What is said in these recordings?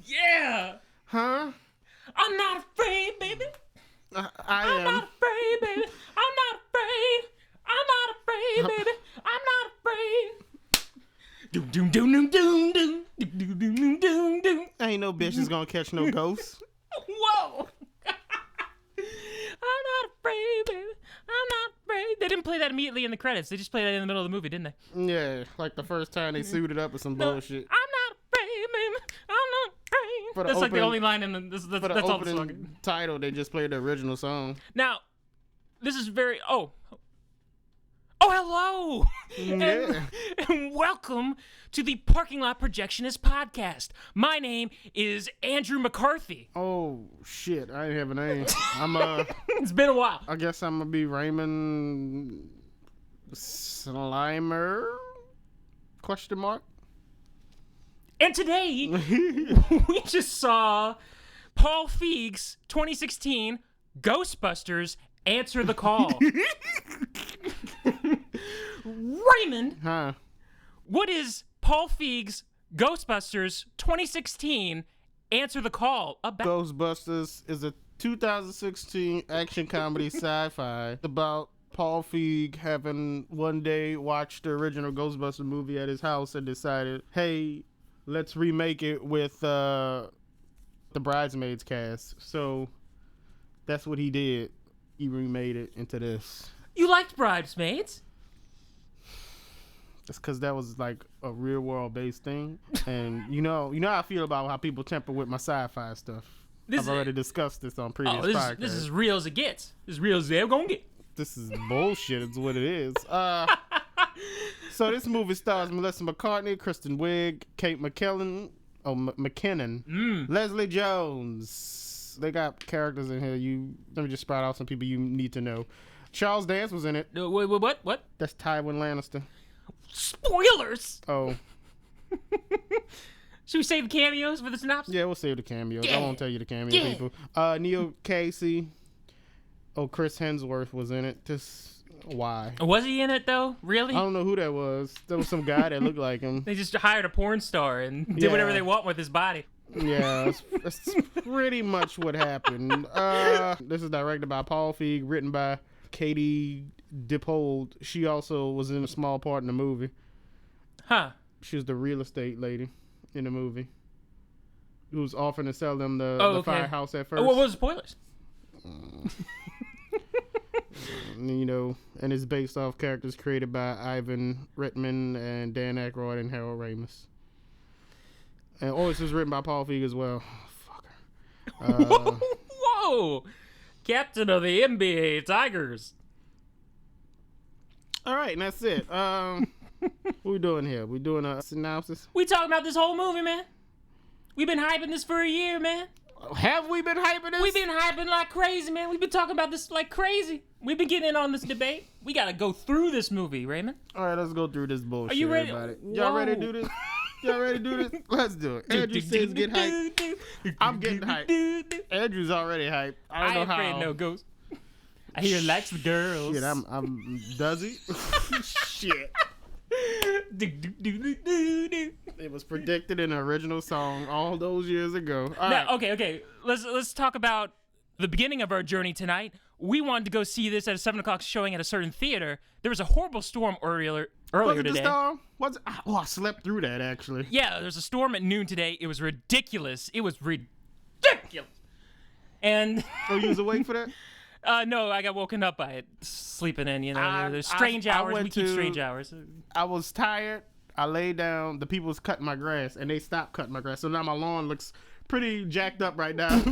Yeah. Huh? I'm not afraid, baby. I'm not afraid, baby. I'm not afraid. I'm not afraid, baby. I'm not afraid. Doom, doom, doom, doom, doom, doom, doom, doom, doom, doom, doom. Ain't no bitch is gonna catch no ghosts. Whoa. I'm not afraid, baby. I'm not afraid. They didn't play that immediately in the credits. They just played that in the middle of the movie, didn't they? Yeah, like the first time they suited up with some bullshit. I'm not afraid, baby. I'm not afraid. That's like the only line in the that's all the song. Title, they just played the original song. Now, this is very hello, Yeah. and welcome to the Parking Lot Projectionist podcast. My name is Andrew McCarthy. Oh shit, I didn't have a name. I'm It's been a while. I guess I'm gonna be Raymond Slimer? Question mark. And today we just saw Paul Feig's 2016 Ghostbusters Answer the Call. Raymond, Huh? what is Paul Feig's Ghostbusters 2016 Answer the Call about? Ghostbusters is a 2016 action comedy sci-fi about Paul Feig having one day watched the original Ghostbusters movie at his house and decided, hey, let's remake it with the Bridesmaids cast. So that's what he did. He remade it into this. You liked Bridesmaids? It's because that was like a real world based thing, and you know how I feel about how people tamper with my sci-fi stuff. I've already discussed this on previous podcasts. This is as real as it gets. As real as they're gonna get. This is bullshit. Is what it is. So this movie stars Melissa McCartney, Kristen Wiig, Kate McKinnon, Leslie Jones. They got characters in here. Let me just sprout out some people you need to know. Charles Dance was in it. What? That's Tywin Lannister. Spoilers! Oh. Should we save the cameos for the synopsis? Yeah, we'll save the cameos. Yeah. I won't tell you the cameo Yeah. people. Neil Casey. Oh, Chris Hemsworth was in it. Just why? Was he in it, though? Really? I don't know who that was. There was some guy that looked like him. They just hired a porn star and did whatever they want with his body. Yeah, that's pretty much what happened. This is directed by Paul Feig, written by Katie Dippold. She also was in a small part in the movie. Huh. She was the real estate lady in the movie who was offering to sell them the firehouse at first. What was the spoilers? And it's based off characters created by Ivan Reitman and Dan Aykroyd and Harold Ramis. And this was written by Paul Feig as well. Fucker. Whoa! Captain of the NBA Tigers. All right, and that's it. What we doing here? We doing a synopsis? We talking about this whole movie, man. We've been hyping this for a year, man. Have we been hyping this? We've been hyping like crazy, man. We've been talking about this like crazy. We've been getting in on this debate. We gotta go through this movie, Raymond. All right, let's go through this bullshit. Are you ready? Everybody. Y'all ready to do this? Y'all ready to do this? Let's do it. Andrew says get hyped. I'm getting hyped. Andrew's already hyped. I don't know how. I ain't afraid no ghost. I hear he likes the girls. Shit, I'm does he? Shit. It was predicted in the original song all those years ago. Okay. Let's talk about the beginning of our journey tonight. We wanted to go see this at a 7 o'clock showing at a certain theater. There was a horrible storm earlier was it today. The storm? Was it? Oh, I slept through that actually. Yeah, there was a storm at noon today. It was ridiculous. And you was awake for that? No, I got woken up by it, sleeping in. There's strange hours. We keep strange hours. I was tired. I laid down. The people was cutting my grass, and they stopped cutting my grass. So now my lawn looks pretty jacked up right now.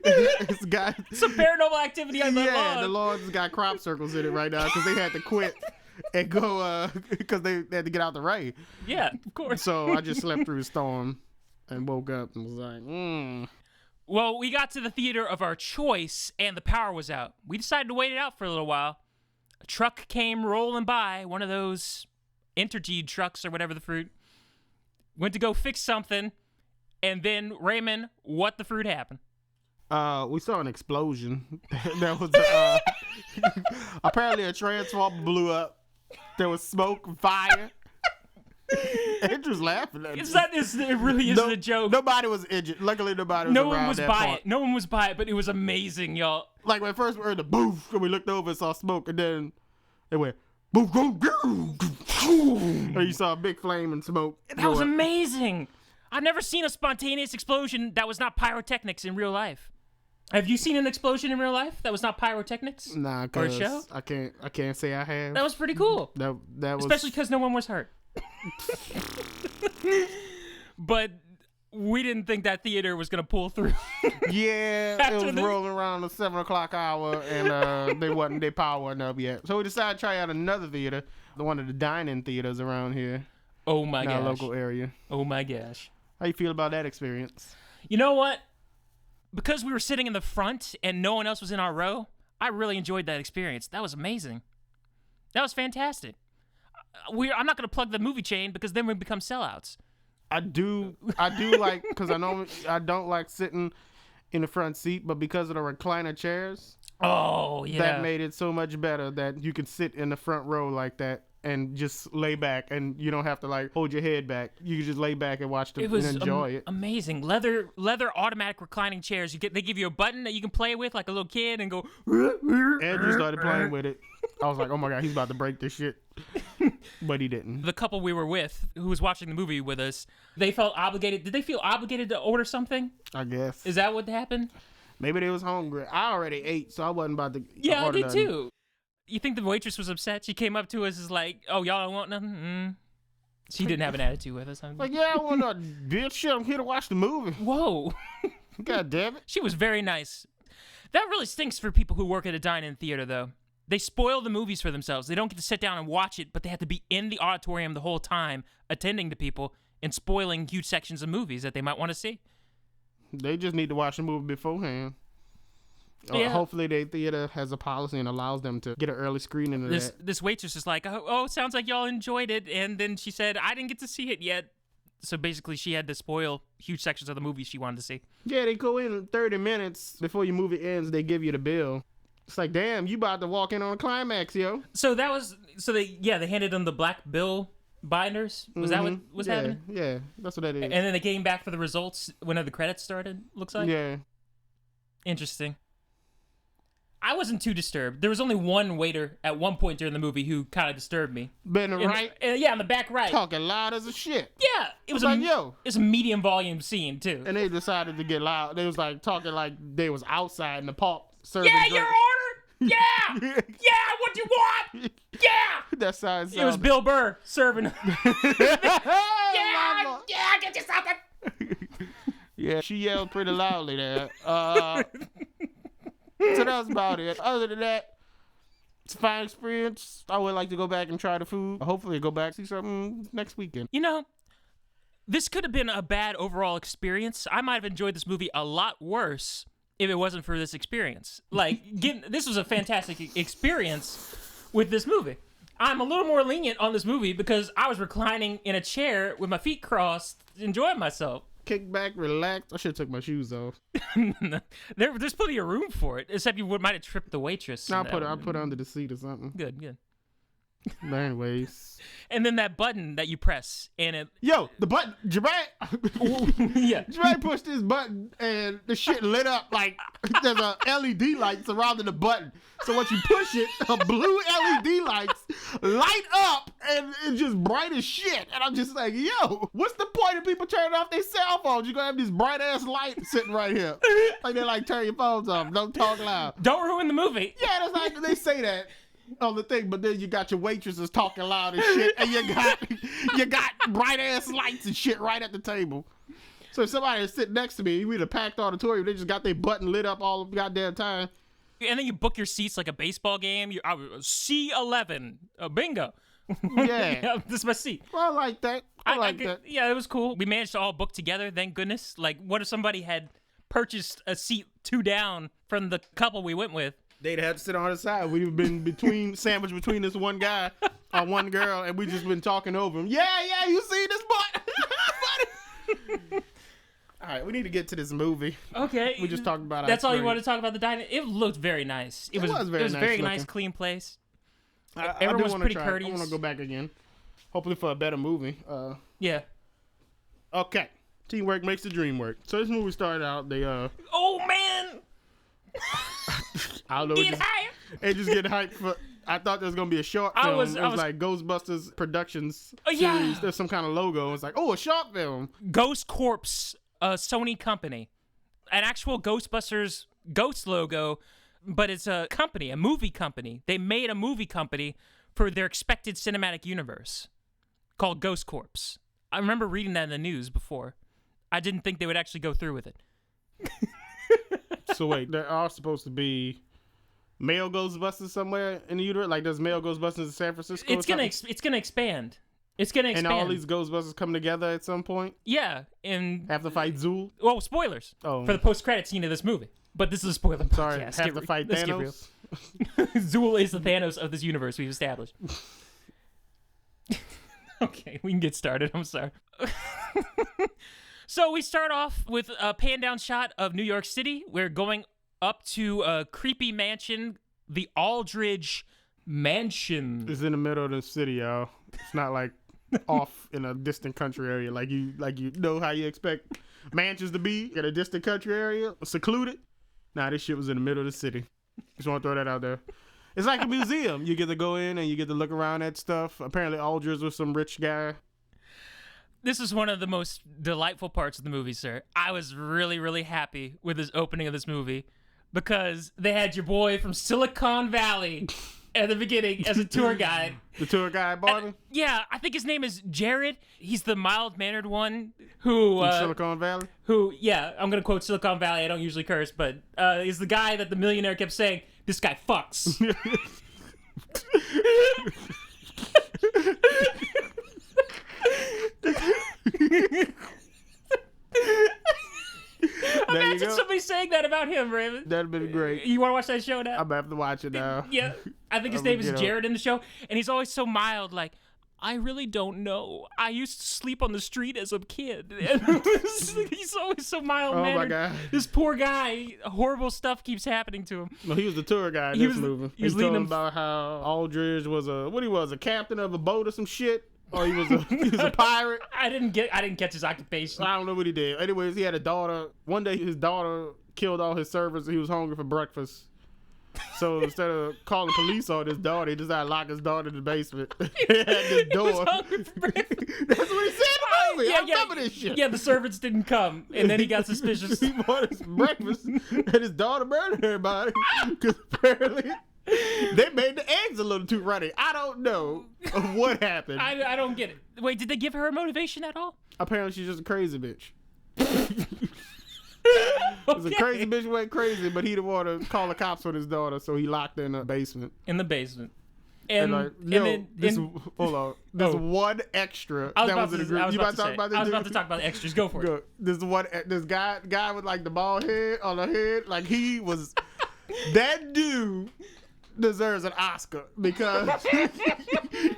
It's got some paranormal activity on the lawn. Yeah, the lawn's got crop circles in it right now because they had to quit and go because they had to get out the rain. Yeah, of course. So I just slept through the storm and woke up and was like, Well, we got to the theater of our choice, and the power was out. We decided to wait it out for a little while. A truck came rolling by, one of those Intergy trucks or whatever the fruit. Went to go fix something, and then, Raymond, what the fruit happened? We saw an explosion. That was apparently a transformer blew up, There was smoke and fire. Andrew's laughing at It really isn't a joke. Nobody was injured. Luckily, nobody was No around one was that by part. it. No one was by it, but it was amazing, y'all. Like when first we heard the boof, and we looked over and saw smoke, and then it went boof, boof, boof, and you saw a big flame and smoke. That was amazing. I've never seen a spontaneous explosion that was not pyrotechnics in real life. Have you seen an explosion in real life that was not pyrotechnics? Nah, or a cause show? I can't say I have. That was pretty cool. That was Especially because no one was hurt. But we didn't think that theater was gonna pull through. Yeah, it After was this. rolling around the 7 o'clock hour, and their power wasn't up yet. So we decided to try out another theater, one of the Dine-In theaters around here Oh my in our gosh. local area. Oh my gosh. How you feel about that experience? You know what? Because we were sitting in the front and no one else was in our row, I really enjoyed that experience. That was amazing. That was fantastic. I'm not going to plug the movie chain because then we become sellouts. I do like, because I don't like sitting in the front seat, but because of the recliner chairs, Oh, yeah. that made it so much better that you can sit in the front row like that and just lay back, and you don't have to like hold your head back. You can just lay back and watch It was and enjoy it. amazing. Leather automatic reclining chairs. They give you a button that you can play with like a little kid and go. Andrew started playing with it. I was like, oh my God, he's about to break this shit. But he didn't. The couple we were with, who was watching the movie with us, they felt obligated. Did they feel obligated to order something? I guess. Is that what happened? Maybe they was hungry. I already ate, so I wasn't about to Yeah, I order did nothing. too. You think the waitress was upset? She came up to us as like, "Oh, y'all don't want nothing." She didn't have an attitude with us. Like, yeah, I want a bitch shit. I'm here to watch the movie. Whoa. God damn it. She was very nice. That really stinks for people who work at a dine-in theater, though. They spoil the movies for themselves. They don't get to sit down and watch it, but they have to be in the auditorium the whole time, attending to people and spoiling huge sections of movies that they might want to see. They just need to watch the movie beforehand. Yeah. Hopefully their theater has a policy and allows them to get an early screening of that. This waitress is like, oh, sounds like y'all enjoyed it. And then she said, I didn't get to see it yet. So basically she had to spoil huge sections of the movie she wanted to see. Yeah, they go in 30 minutes before your movie ends. They give you the bill. It's like, damn, you about to walk in on a climax, yo. So they handed them the black bill binders. Was that what was happening? Yeah, that's what that is. And then they came back for the results when the credits started, looks like? Yeah. Interesting. I wasn't too disturbed. There was only one waiter at one point during the movie who kind of disturbed me. But in the right, Yeah, on the back right. talking loud as a shit. Yeah, it was like, yo. It's a medium volume scene too. And they decided to get loud. They was like talking like they was outside in the park serving Yeah, drinks. your order. Yeah, yeah, what you want? Yeah. That sounds. It was Bill Burr serving. yeah, Yeah, get you something. yeah, she yelled pretty loudly there. So that was about it. Other than that, it's a fine experience. I would like to go back and try the food. Hopefully go back, see something next weekend. You know, this could have been a bad overall experience. I might have enjoyed this movie a lot worse if it wasn't for this experience. Like, this was a fantastic experience with this movie. I'm a little more lenient on this movie because I was reclining in a chair with my feet crossed, enjoying myself. Kick back, relax. I should have took my shoes off. There's plenty of room for it, except you might have tripped the waitress. No, I'll put it under the seat or something. Good. But anyways. And then that button that you press, and it... Yo, the button, Jermaine. Yeah. Jermaine pushed this button and the shit lit up like there's a LED light surrounding the button. So once you push it, a blue LED lights light up and it's just bright as shit. And I'm just like, yo, what's the point of people turning off their cell phones? You're gonna have this bright ass light sitting right here. Like they like turn your phones off. Don't talk loud. Don't ruin the movie. Yeah, that's like they say that on the thing, but then you got your waitresses talking loud and shit, and you got bright ass lights and shit right at the table. So if somebody is sitting next to me, we in a packed auditorium, they just got their button lit up all the goddamn time. And then you book your seats like a baseball game. C11, bingo. Yeah. This is my seat. Well, I like that. I like that. Yeah, it was cool. We managed to all book together, thank goodness. Like, what if somebody had purchased a seat 2 down from the couple we went with? They'd have to sit on the side. We've been sandwiched between this one guy or one girl, and we just been talking over him. Yeah, you see this butt? All right, we need to get to this movie. Okay. We just talked about. That's all you want to talk about the diner. It looked very nice. It was very very looking. nice, clean place. Everyone was pretty try courteous. I want to go back again. Hopefully for a better movie. Yeah. Okay. Teamwork makes the dream work. So this movie started out, they Oh man! I don't know. It just get hyped for. I thought there was gonna be a short film. It was like Ghostbusters Productions series. There's some kind of logo. It's like, oh, a short film. Ghost Corps, a Sony company, an actual Ghostbusters ghost logo, but it's a company, a movie company. They made a movie company for their expected cinematic universe called Ghost Corps. I remember reading that in the news before. I didn't think they would actually go through with it. So wait, there are supposed to be male Ghostbusters somewhere in the universe? Like there's male Ghostbusters in San Francisco? It's gonna expand. It's gonna expand. And all these Ghostbusters come together at some point? Yeah, and have to fight Zool? Well, spoilers for the post-credit scene of this movie. But this is a spoiler podcast. Sorry, have to fight Thanos? Zool is the Thanos of this universe we've established. Okay, we can get started. I'm sorry. So we start off with a pan-down shot of New York City. We're going up to a creepy mansion, the Aldridge Mansion. It's in the middle of the city, y'all. It's not like off in a distant country area like you know how you expect mansions to be in a distant country area, secluded. Nah, this shit was in the middle of the city. Just want to throw that out there. It's like a museum. You get to go in and you get to look around at stuff. Apparently Aldridge was some rich guy. This is one of the most delightful parts of the movie, sir. I was really, really happy with this opening of this movie because they had your boy from Silicon Valley at the beginning as a tour guide. The tour guide, Barney? Yeah, I think his name is Jared. He's the mild-mannered one who... Silicon Valley? Who, yeah, I'm going to quote Silicon Valley. I don't usually curse, but he's the guy that the millionaire kept saying, this guy fucks. Imagine somebody saying that about him, Raymond. That'd been great. You want to watch that show now? I'm gonna have to watch it now. Yeah, I think his name is Jared in the show, and he's always so mild, like, I really don't know. I used to sleep on the street as a kid. And he's always so mild-mannered. Oh my God. This poor guy, horrible stuff keeps happening to him. No, he was the tour guide in this movie. He was leading him about how Aldridge was a captain of a boat or some shit. Or he was a pirate. I didn't catch his occupation. I don't know what he did. Anyways, he had a daughter. One day his daughter killed all his servants and he was hungry for breakfast. So instead of calling police on his daughter, he decided to lock his daughter in the basement. He had this door. He was hungry for breakfast. That's what he said in the movie. I remember this shit. Yeah, the servants didn't come, and then he got suspicious. He wanted some breakfast, and his daughter murdered everybody because apparently they made the eggs a little too runny. I don't know what happened. I don't get it. Wait, did they give her a motivation at all? Apparently she's just a crazy bitch. It's a crazy bitch went crazy, but he didn't want to call the cops on his daughter, so he locked her in the basement. In the basement. And like, hold on. There's one extra that was in the group. You about to talk about this? I was about to talk about the extras. Go for it. This guy with like the bald head on the head, like he was that dude deserves an Oscar because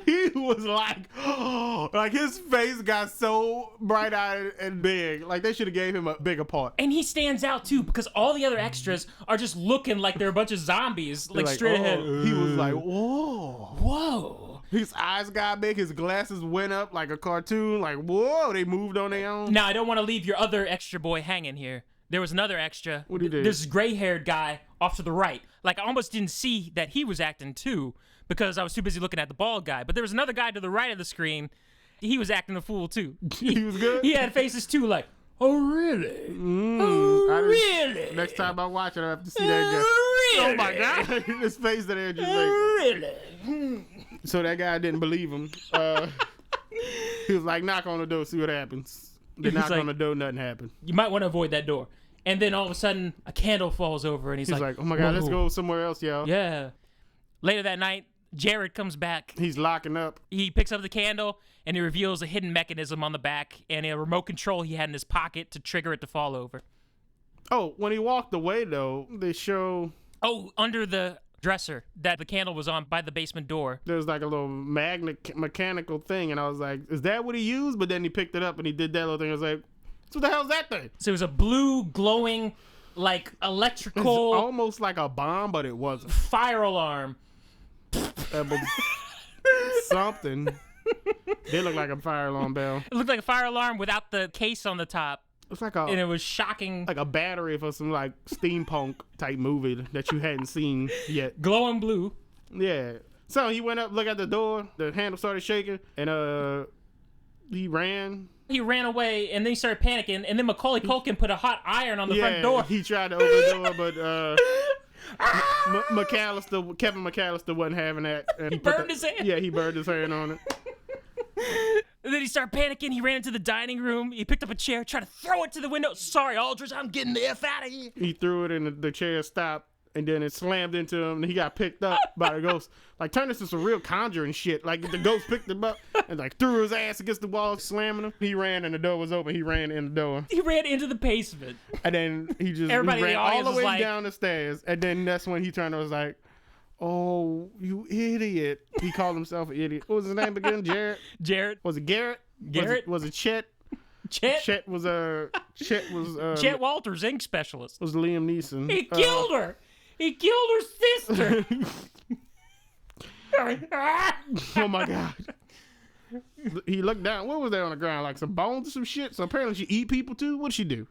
he was like his face got so bright-eyed and big. Like they should have gave him a bigger part. And he stands out too because all the other extras are just looking like they're a bunch of zombies, like straight ahead. He was like, whoa. His eyes got big, his glasses went up like a cartoon, like whoa, they moved on their own. Now I don't want to leave your other extra boy hanging here. There was another extra. What he did? This gray-haired guy off to the right. Like, I almost didn't see that he was acting, too, because I was too busy looking at the bald guy. But there was another guy to the right of the screen. He was acting a fool, too. He was good? He had faces, too, like, oh, really? Really? Next time I watch it, I have to see that guy. Really? Oh, my God. His face that there just like... Really? So that guy didn't believe him. He was like, knock on the door, see what happens. They knock on the door, nothing happened. You might want to avoid that door. And then all of a sudden, a candle falls over, and he's like, oh my God, let's go somewhere else, y'all. Yeah. Later that night, Jared comes back. He's locking up. He picks up the candle, and he reveals a hidden mechanism on the back and a remote control he had in his pocket to trigger it to fall over. Oh, when he walked away, though, they show... Oh, under the dresser that the candle was on by the basement door. There's like a little mechanical thing, and I was like, is that what he used? But then he picked it up, and he did that little thing. I was like... So what the hell's that thing? So it was a blue, glowing, like electrical... It's almost like a bomb, but it wasn't. Fire alarm something. They look like a fire alarm bell. It looked like a fire alarm without the case on the top. It's like And it was shocking. like a battery for some like steampunk type movie that you hadn't seen yet. Glowing blue. Yeah. So he went up, looked at the door, the handle started shaking, and he ran. He ran away, and then he started panicking, and then Macaulay Culkin put a hot iron on the front door. He tried to open the door, but Kevin McAllister wasn't having that. And He burned his hand. Yeah, he burned his hand on it. And then he started panicking. He ran into the dining room. He picked up a chair, tried to throw it to the window. Sorry, Aldrich, I'm getting the F out of here. He threw it, and the chair stopped, and then it slammed into him, and he got picked up by the ghost. Like, turned into some real conjuring shit. Like, the ghost picked him up and, like, threw his ass against the wall, slamming him. He ran, and the door was open. He ran in the door. He ran into the basement. And then he Everybody in ran the all audience the was way like- down the stairs. And then that's when he turned and was like, oh, you idiot. He called himself an idiot. What was his name again? Jared. Was it Garrett? Garrett? Was it Chet? Chet. Chet was Chet Walters, ink specialist. was Liam Neeson. He killed her. He killed her sister. Oh my god. He looked down. What was there on the ground? Like some bones or some shit? So apparently she eat people too? What'd she do?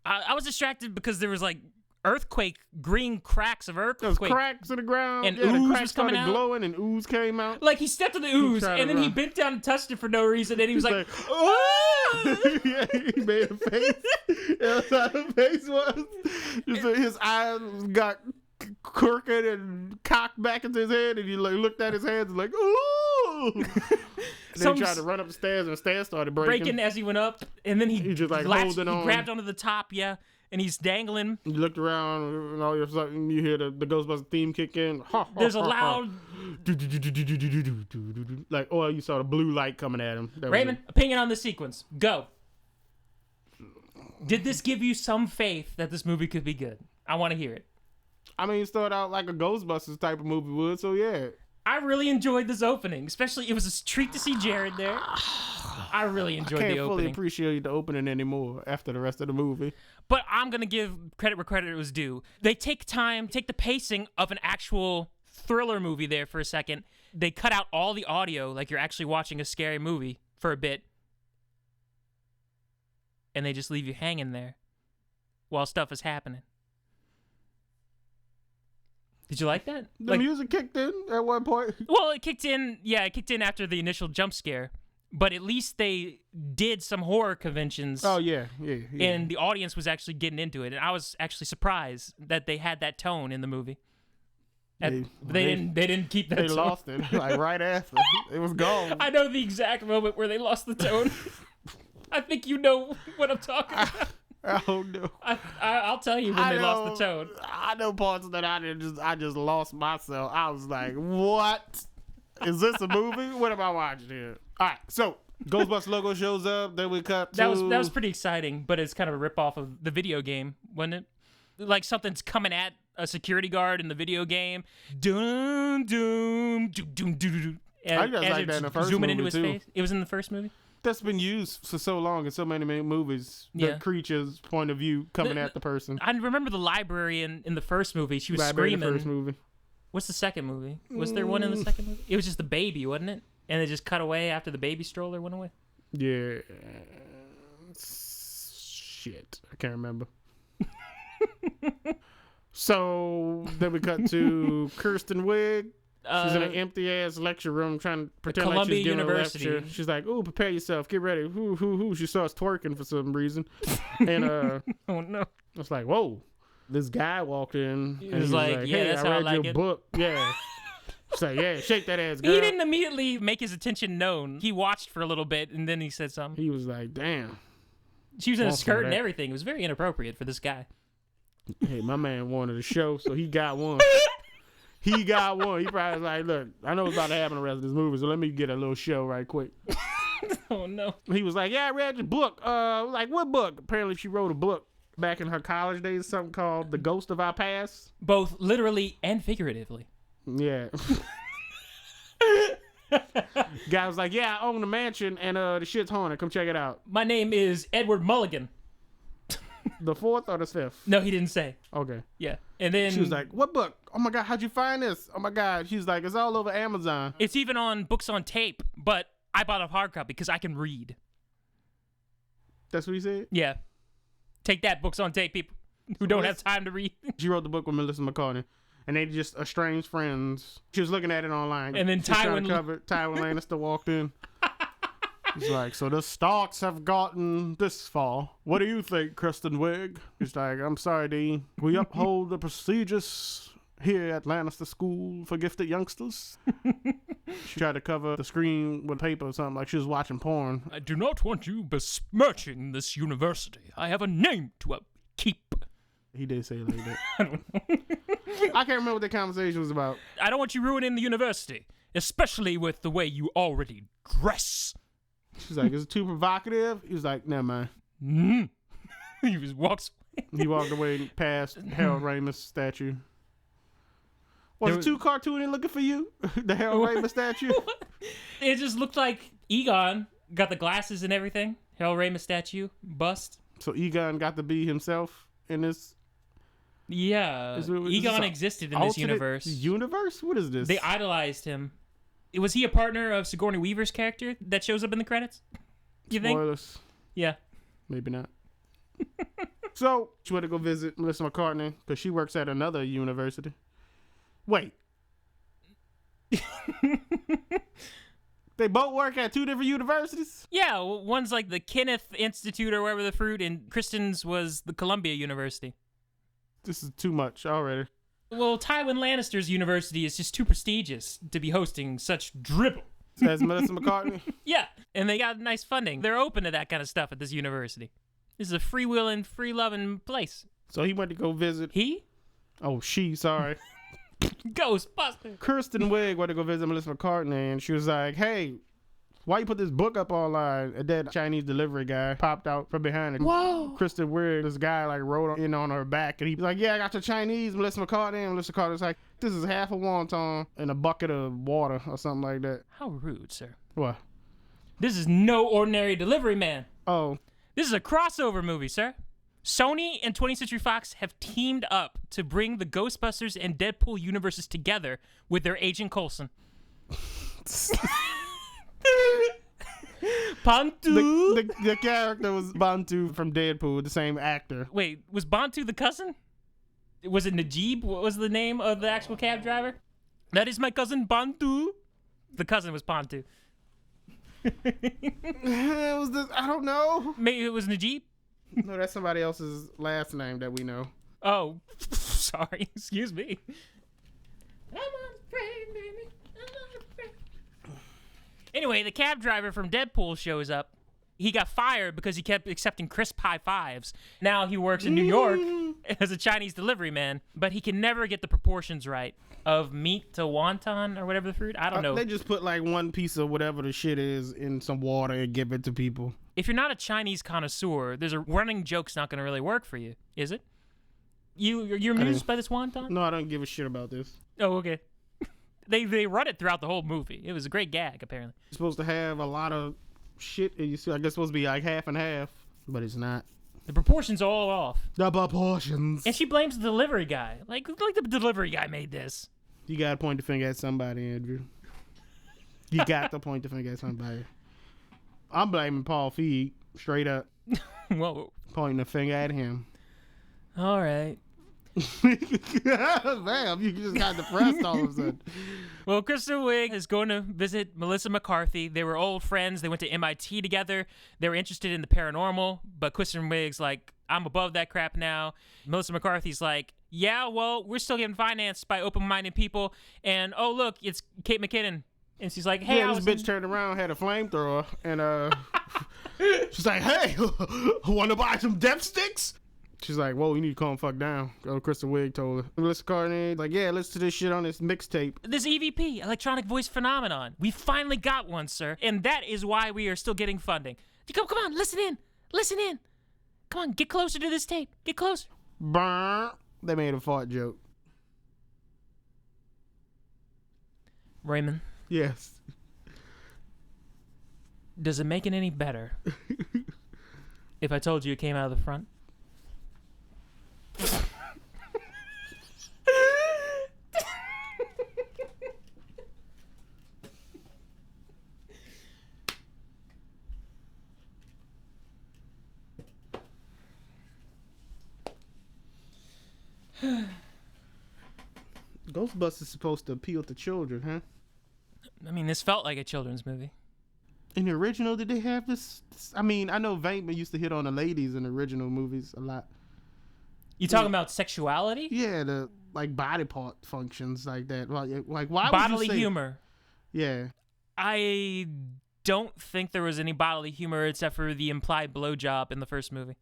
I was distracted because there was like earthquake, green cracks of There was earthquake. cracks in the ground. And the ooze cracks was coming started out. glowing and ooze came out. Like he stepped on the ooze tried and to then he run. bent down and touched it for no reason. And he was like, Yeah, he made a face. That's how the face was. Just his eyes got crooked and cocked back into his head, and he like looked at his hands and like, ooh. And then he tried to run up the stairs, and the stairs started breaking. as he went up, and then he just like latched, holding he on. grabbed onto the top, and he's dangling. You looked around, and all of a sudden you hear the Ghostbusters theme kick in. There's a loud like, oh, you saw the blue light coming at him. That was Raymond, opinion on this sequence. Go. Did this give you some faith that this movie could be good? I want to hear it. I mean, it started out like a Ghostbusters type of movie would, so yeah. I really enjoyed this opening, especially it was a treat to see Jared there. I really enjoyed I the can't fully opening. appreciate the opening anymore after the rest of the movie. But I'm going to give credit where credit was due. They take the pacing of an actual thriller movie there for a second. They cut out all the audio like you're actually watching a scary movie for a bit. And they just leave you hanging there while stuff is happening. Did you like that? The music kicked in at one point. Well, it kicked in after the initial jump scare. But at least they did some horror conventions. Oh, yeah. And the audience was actually getting into it. And I was actually surprised that they had that tone in the movie. They didn't keep that tone. They lost it, like, right after. It was gone. I know the exact moment where they lost the tone. I think you know what I'm talking about. I don't know. I'll tell you when they lost the tone. I know parts that I just lost myself. I was like, what? Is this a movie? What am I watching here? All right, so Ghostbusters logo shows up. Then we cut to... That was pretty exciting, but it's kind of a ripoff of the video game, wasn't it? Like something's coming at a security guard in the video game. Doom, doom, doom, doom, doom. I just like that in the first zooming movie, into his too. face. It was in the first movie? That's been used for so long in so many movies. The Yeah. creature's point of view coming at the person. I remember the librarian in the first movie. She was Library in screaming. the first movie. What's the second movie? Was there one in the second movie? It was just the baby, wasn't it? And they just cut away after the baby stroller went away. Yeah. Shit. I can't remember. So then we cut to Kirsten Wiig. She's in an empty ass lecture room trying to pretend like Columbia she's giving University. a lecture. She's like, "Ooh, prepare yourself, get ready." Hoo hoo hoo. She starts twerking for some reason, and Oh no! it's like, "Whoa!" This guy walked in. He and was he like, "Yeah, "Hey, that's I how I read like your it." book." Yeah. She's like, "Yeah, shake that ass, girl." He didn't immediately make his attention known. He watched for a little bit and then he said something. He was like, "Damn." She was in a Want some skirt of and that. everything. It was very inappropriate for this guy. Hey, my man wanted a show, so he got one. He got one. He probably was like, "Look, I know what's about to happen the rest of this movie, so let me get a little show right quick." Oh no! He was like, "Yeah, I read your book." Like, what book? Apparently, she wrote a book back in her college days, something called "The Ghost of Our Past." Both literally and figuratively. Yeah. Guy was like, "Yeah, I own the mansion, and the shit's haunted. Come check it out." My name is Edward Mulligan. The 4th or the 5th? No, he didn't say. Okay. Yeah. And then She was like, what book? Oh my God, how'd you find this? Oh my God. She's like, it's all over Amazon. it's even on books on tape, but I bought a hard copy because I can read. That's what he said? Yeah. Take that, books on tape, people who don't have time to read. She wrote the book with Melissa McCartney. And they just estranged friends. She was looking at it online. And then Tywin Lannister walked in. He's like, so the Starks have gotten this far. What do you think, Kristen Wiig? He's like, I'm sorry, Dean. We uphold the procedures here at Lannister School for Gifted Youngsters. She tried to cover the screen with paper or something, like she was watching porn. I do not want you besmirching this university. I have a name to upkeep. He did say it like that. I don't know. I can't remember what the conversation was about. I don't want you ruining the university, especially with the way you already dress. She's like, is it too provocative? He was like, never mind. He just walks away. He walked away past Harold Ramis statue. Was it too cartoony looking for you? The Harold Ramis statue? It just looked like Egon got the glasses and everything. Harold Ramis statue, bust. So Egon got to be himself in this? Yeah. Egon existed in this universe. Universe? What is this? They idolized him. Was he a partner of Sigourney Weaver's character that shows up in the credits? You think? Spoilers. Yeah. Maybe not. So, she went to go visit Melissa McCartney because she works at another university. Wait. They both work at 2 different universities? Yeah, one's like the Kenneth Institute or whatever the fruit, and Kristen's was the Columbia University. This is too much already. Well, Tywin Lannister's university is just too prestigious to be hosting such dribble. Says Melissa McCartney? Yeah, and they got nice funding. They're open to that kind of stuff at this university. This is a free-willing, free-loving place. So he went to go visit... He? Oh, she, sorry. Ghostbusters. Kristen Wiig went to go visit Melissa McCartney, and she was like, hey, why you put this book up online? And then Chinese delivery guy popped out from behind it. Whoa. Kristen Wiig, this guy like rode in on her back, and he was like, yeah, I got your Chinese, Melissa McCartney. And Melissa McCartney's like, this is half a wonton in a bucket of water or something like that. How rude, sir. What? This is no ordinary delivery man. Oh. This is a crossover movie, sir. Sony and 20th Century Fox have teamed up to bring the Ghostbusters and Deadpool universes together with their Agent Coulson. Bantu? The character was Bantu from Deadpool, the same actor. Wait, was Bantu the cousin? Was it Najib? What was the name of the actual cab driver? That is my cousin Bantu. The cousin was Bantu. I don't know. Maybe it was Najib? No, that's somebody else's last name that we know. Oh, sorry. Excuse me. I'm unafraid, baby. I'm unafraid. Anyway, the cab driver from Deadpool shows up. He got fired because he kept accepting crisp high fives. Now he works in New York as a Chinese delivery man, but he can never get the proportions right of meat to wonton or whatever the fruit. I don't know. They just put like one piece of whatever the shit is in some water and give it to people. If you're not a Chinese connoisseur, there's a running joke's not going to really work for you, is it? You're amused by this wonton? No, I don't give a shit about this. Oh, okay. They run it throughout the whole movie. It was a great gag, apparently. It's supposed to have a lot of shit. I guess it's supposed to be like half and half, but it's not. The proportions are all off. The proportions. And she blames the delivery guy. Like the delivery guy made this. You gotta point the finger at somebody, Andrew. You got to point the finger at somebody. I'm blaming Paul Feig, straight up. Whoa. Pointing the finger at him. All right. Damn, you just got depressed all of a sudden. Well, Kristen Wiig is going to visit Melissa McCarthy. They were old friends. They went to MIT together. They were interested in the paranormal, but Kristen Wiig's like, I'm above that crap now. Melissa McCarthy's like, yeah, well, we're still getting financed by open-minded people. And, oh, look, it's Kate McKinnon. And she's like, hey, yeah, this bitch turned around, had a flamethrower, and she's like, hey, want to buy some depth sticks? She's like, whoa, you need to calm fuck down. Kristen Wiig told her. Melissa McCarthy, like, yeah, listen to this shit on this mixtape. This EVP, electronic voice phenomenon. We finally got one, sir. And that is why we are still getting funding. Come on, listen in. Listen in. Come on, get closer to this tape. Get closer. Brr. They made a fart joke. Raymond. Yes. Does it make it any better if I told you it came out of the front? Ghostbusters is supposed to appeal to children, huh? I mean, this felt like a children's movie. In the original, did they have this? I mean, I know Venkman used to hit on the ladies in the original movies a lot. You talking about sexuality? Yeah, the like body part functions like that. Like why Bodily would you say, humor. Yeah. I don't think there was any bodily humor except for the implied blowjob in the first movie.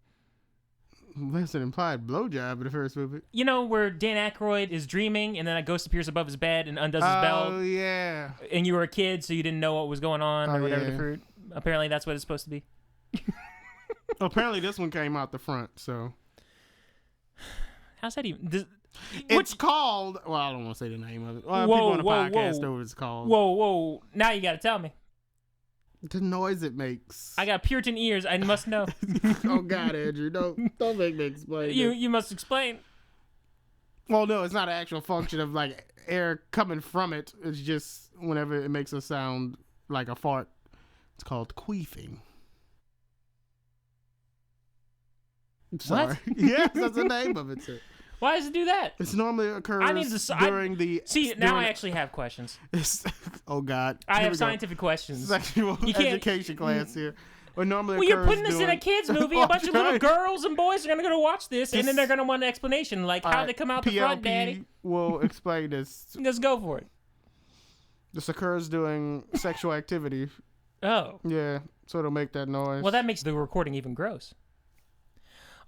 That's an implied blowjob in the first movie. You know, where Dan Aykroyd is dreaming and then a ghost appears above his bed and undoes his belt. Oh, yeah. And you were a kid, so you didn't know what was going on or whatever yeah. the fruit. Apparently, that's what it's supposed to be. Apparently, this one came out the front, so. How's that even? It's called. Well, I don't want to say the name of it. Well, people on the podcast know what it's called. Whoa. Now you got to tell me. The noise it makes. I got Puritan ears. I must know. Oh, God, Andrew. Don't make me explain. You must explain. Well, no, it's not an actual function of, like, air coming from it. It's just whenever it makes a sound like a fart. It's called queefing. Sorry. What? Yes, that's the name of it, sir. Why does it do that? It normally occurs during the... See, now I actually have questions. Oh, God. I have scientific questions. Sexual education class here. Well, you're putting this in a kid's movie. A bunch of little girls and boys are going to go to watch this, and then they're going to want an explanation, like how they come out the front, Daddy. Will explain this. Let's go for it. This occurs during sexual activity. Oh. Yeah, so it'll make that noise. Well, that makes the recording even gross.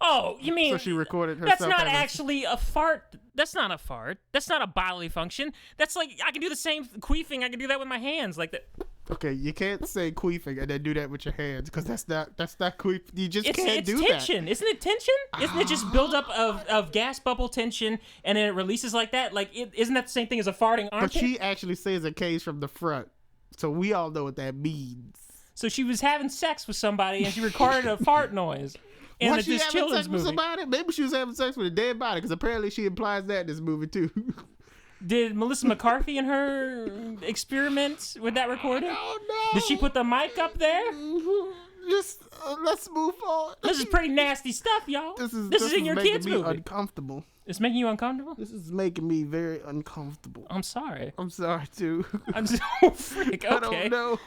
Oh, you mean... So she recorded herself. That's not actually a fart. That's not a fart. That's not a bodily function. That's like, I can do the same queefing. I can do that with my hands, like that. Okay, you can't say queefing and then do that with your hands, because that's not queef. You just can't do that. It's tension. Isn't it tension? Isn't it just buildup of gas bubble tension, and then it releases like that? Like, isn't that the same thing as a farting armpit? But she actually says a case from the front, so we all know what that means. So she was having sex with somebody, and she recorded a fart noise. Was she having sex with somebody? Maybe she was having sex with a dead body, because apparently she implies that in this movie too. Did Melissa McCarthy and her experiment with that recording? Oh no! Did she put the mic up there? Just let's move on. This is pretty nasty stuff, y'all. This is in your kids' movie. Uncomfortable. It's making you uncomfortable? This is making me very uncomfortable. I'm sorry. I'm sorry too. I'm so freak. Okay. I don't know.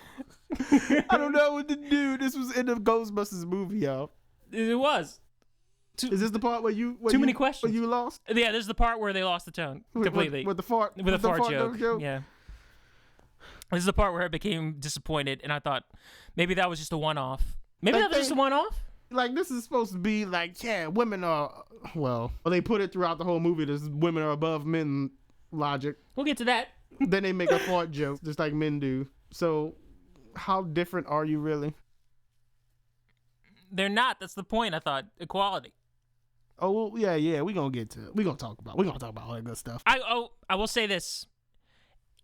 I don't know what to do. This was in the Ghostbusters movie, y'all. It was. Is this the part where you many questions? Where you lost? Yeah, this is the part where they lost the tone completely. With the fart joke. Yeah. This is the part where I became disappointed, and I thought maybe that was just a one-off. Maybe that was just a one-off. Like, this is supposed to be like, yeah, women are well, they put it throughout the whole movie. This women are above men logic. We'll get to that. Then they make a fart joke, just like men do. So, how different are you really? They're not. That's the point. I thought equality. Oh well, yeah. We're gonna talk about all that good stuff. I will say this.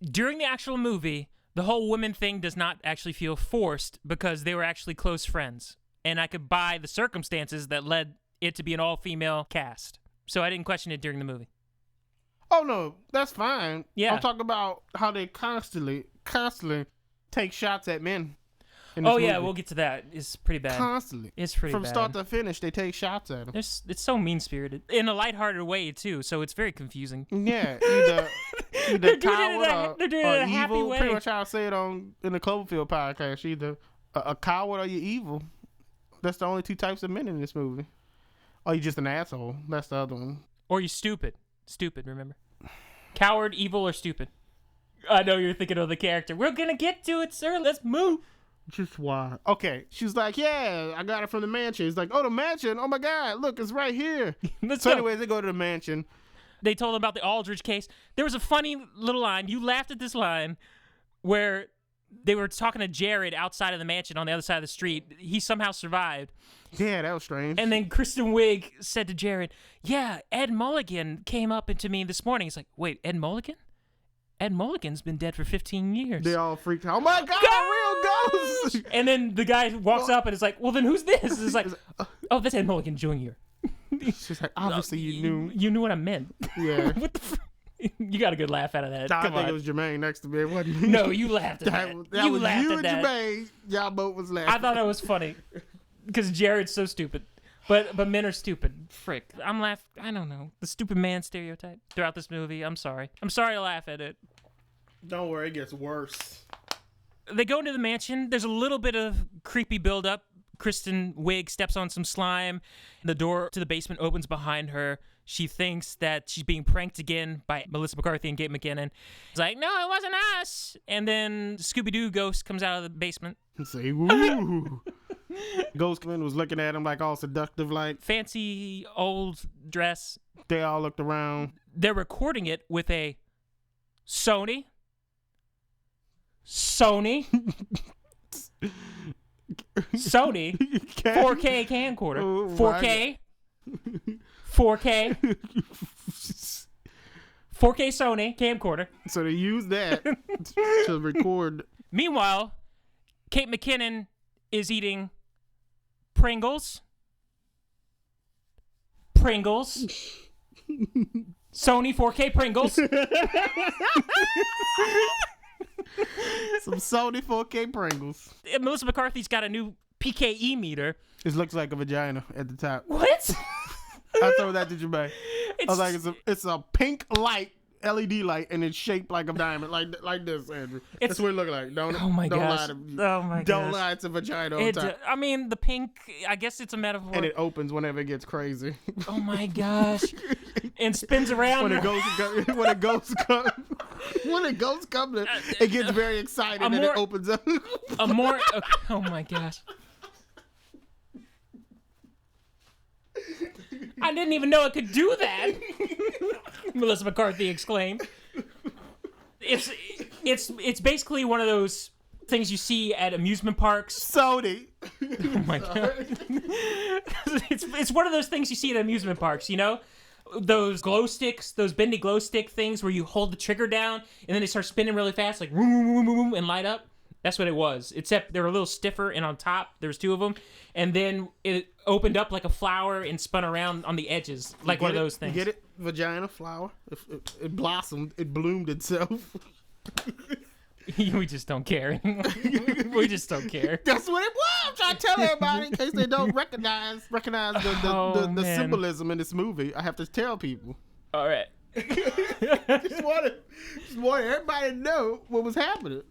During the actual movie, the whole women thing does not actually feel forced because they were actually close friends, and I could buy the circumstances that led it to be an all-female cast. So I didn't question it during the movie. Oh no, that's fine. Yeah, I'm talking about how they constantly take shots at men. Oh yeah, we'll get to that. It's pretty bad. Constantly. It's pretty bad. From start to finish, they take shots at him. It's so mean-spirited. In a lighthearted way, too, so it's very confusing. Yeah, either coward or evil. Way. Pretty much how I say it in the Cloverfield podcast. Either a coward or you're evil. That's the only two types of men in this movie. Or you're just an asshole. That's the other one. Or you're stupid. Stupid, remember? Coward, evil, or stupid. I know you're thinking of the character. We're gonna get to it, sir. Let's move. Just why? Okay, she's like, yeah, I got it from the mansion. He's like, oh, the mansion? Oh my God, look, it's right here. Anyways, they go to the mansion. They told him about the Aldridge case. There was a funny little line. You laughed at this line where they were talking to Jared outside of the mansion on the other side of the street. He somehow survived. Yeah, that was strange. And then Kristen Wiig said to Jared, yeah, Ed Mulligan came up into me this morning. He's like, wait, Ed Mulligan? Ed Mulligan's been dead for 15 years. They all freaked out. Oh my God, real ghost! And then the guy walks up and is like, well, then who's this? It's like, oh, that's Ed Mulligan Jr. She's like, obviously you knew. You knew what I meant. Yeah. What the You got a good laugh out of that. I think it was Jermaine next to me, wasn't he? No, you laughed at that. You laughed you at and that. Jermaine, y'all both was laughing. I thought it was funny because Jared's so stupid. But men are stupid. Frick. I'm laughing. I don't know. The stupid man stereotype throughout this movie. I'm sorry. I'm sorry to laugh at it. Don't worry, it gets worse. They go into the mansion. There's a little bit of creepy buildup. Kristen Wiig steps on some slime. The door to the basement opens behind her. She thinks that she's being pranked again by Melissa McCarthy and Kate McKinnon. It's like, no, it wasn't us. And then Scooby-Doo ghost comes out of the basement. And say, woo. Ghostman was looking at him like all seductive, like. Fancy old dress. They all looked around. They're recording it with a Sony 4K camcorder. 4K Sony camcorder. So they use that to record. Meanwhile, Kate McKinnon is eating Pringles. Sony 4K Pringles. Some Sony 4K Pringles. And Melissa McCarthy's got a new PKE meter. It looks like a vagina at the top. What? I told that to Jermaine. I was like, it's a pink light, LED light, and it's shaped like a diamond, like this, Andrew. That's what it look like. Don't lie to me. Don't lie, it's a vagina on top. I mean, the pink, I guess it's a metaphor. And it opens whenever it gets crazy. Oh my gosh. And spins around. When it goes come, it gets very excited and it opens up. Oh my gosh. I didn't even know it could do that. Melissa McCarthy exclaimed. It's basically one of those things you see at amusement parks. Sony. Oh my god. It's one of those things you see at amusement parks, you know? Those glow sticks, those bendy glow stick things where you hold the trigger down and then they start spinning really fast, like boom, and light up. That's what it was. Except they were a little stiffer, and on top there was two of them, and then it opened up like a flower and spun around on the edges, like one of those things. You get it? Vagina flower. It blossomed. It bloomed itself. We just don't care. We just don't care. That's what it was. I'm trying to tell everybody in case they don't recognize the symbolism in this movie. I have to tell people. All right. just wanted everybody to know what was happening.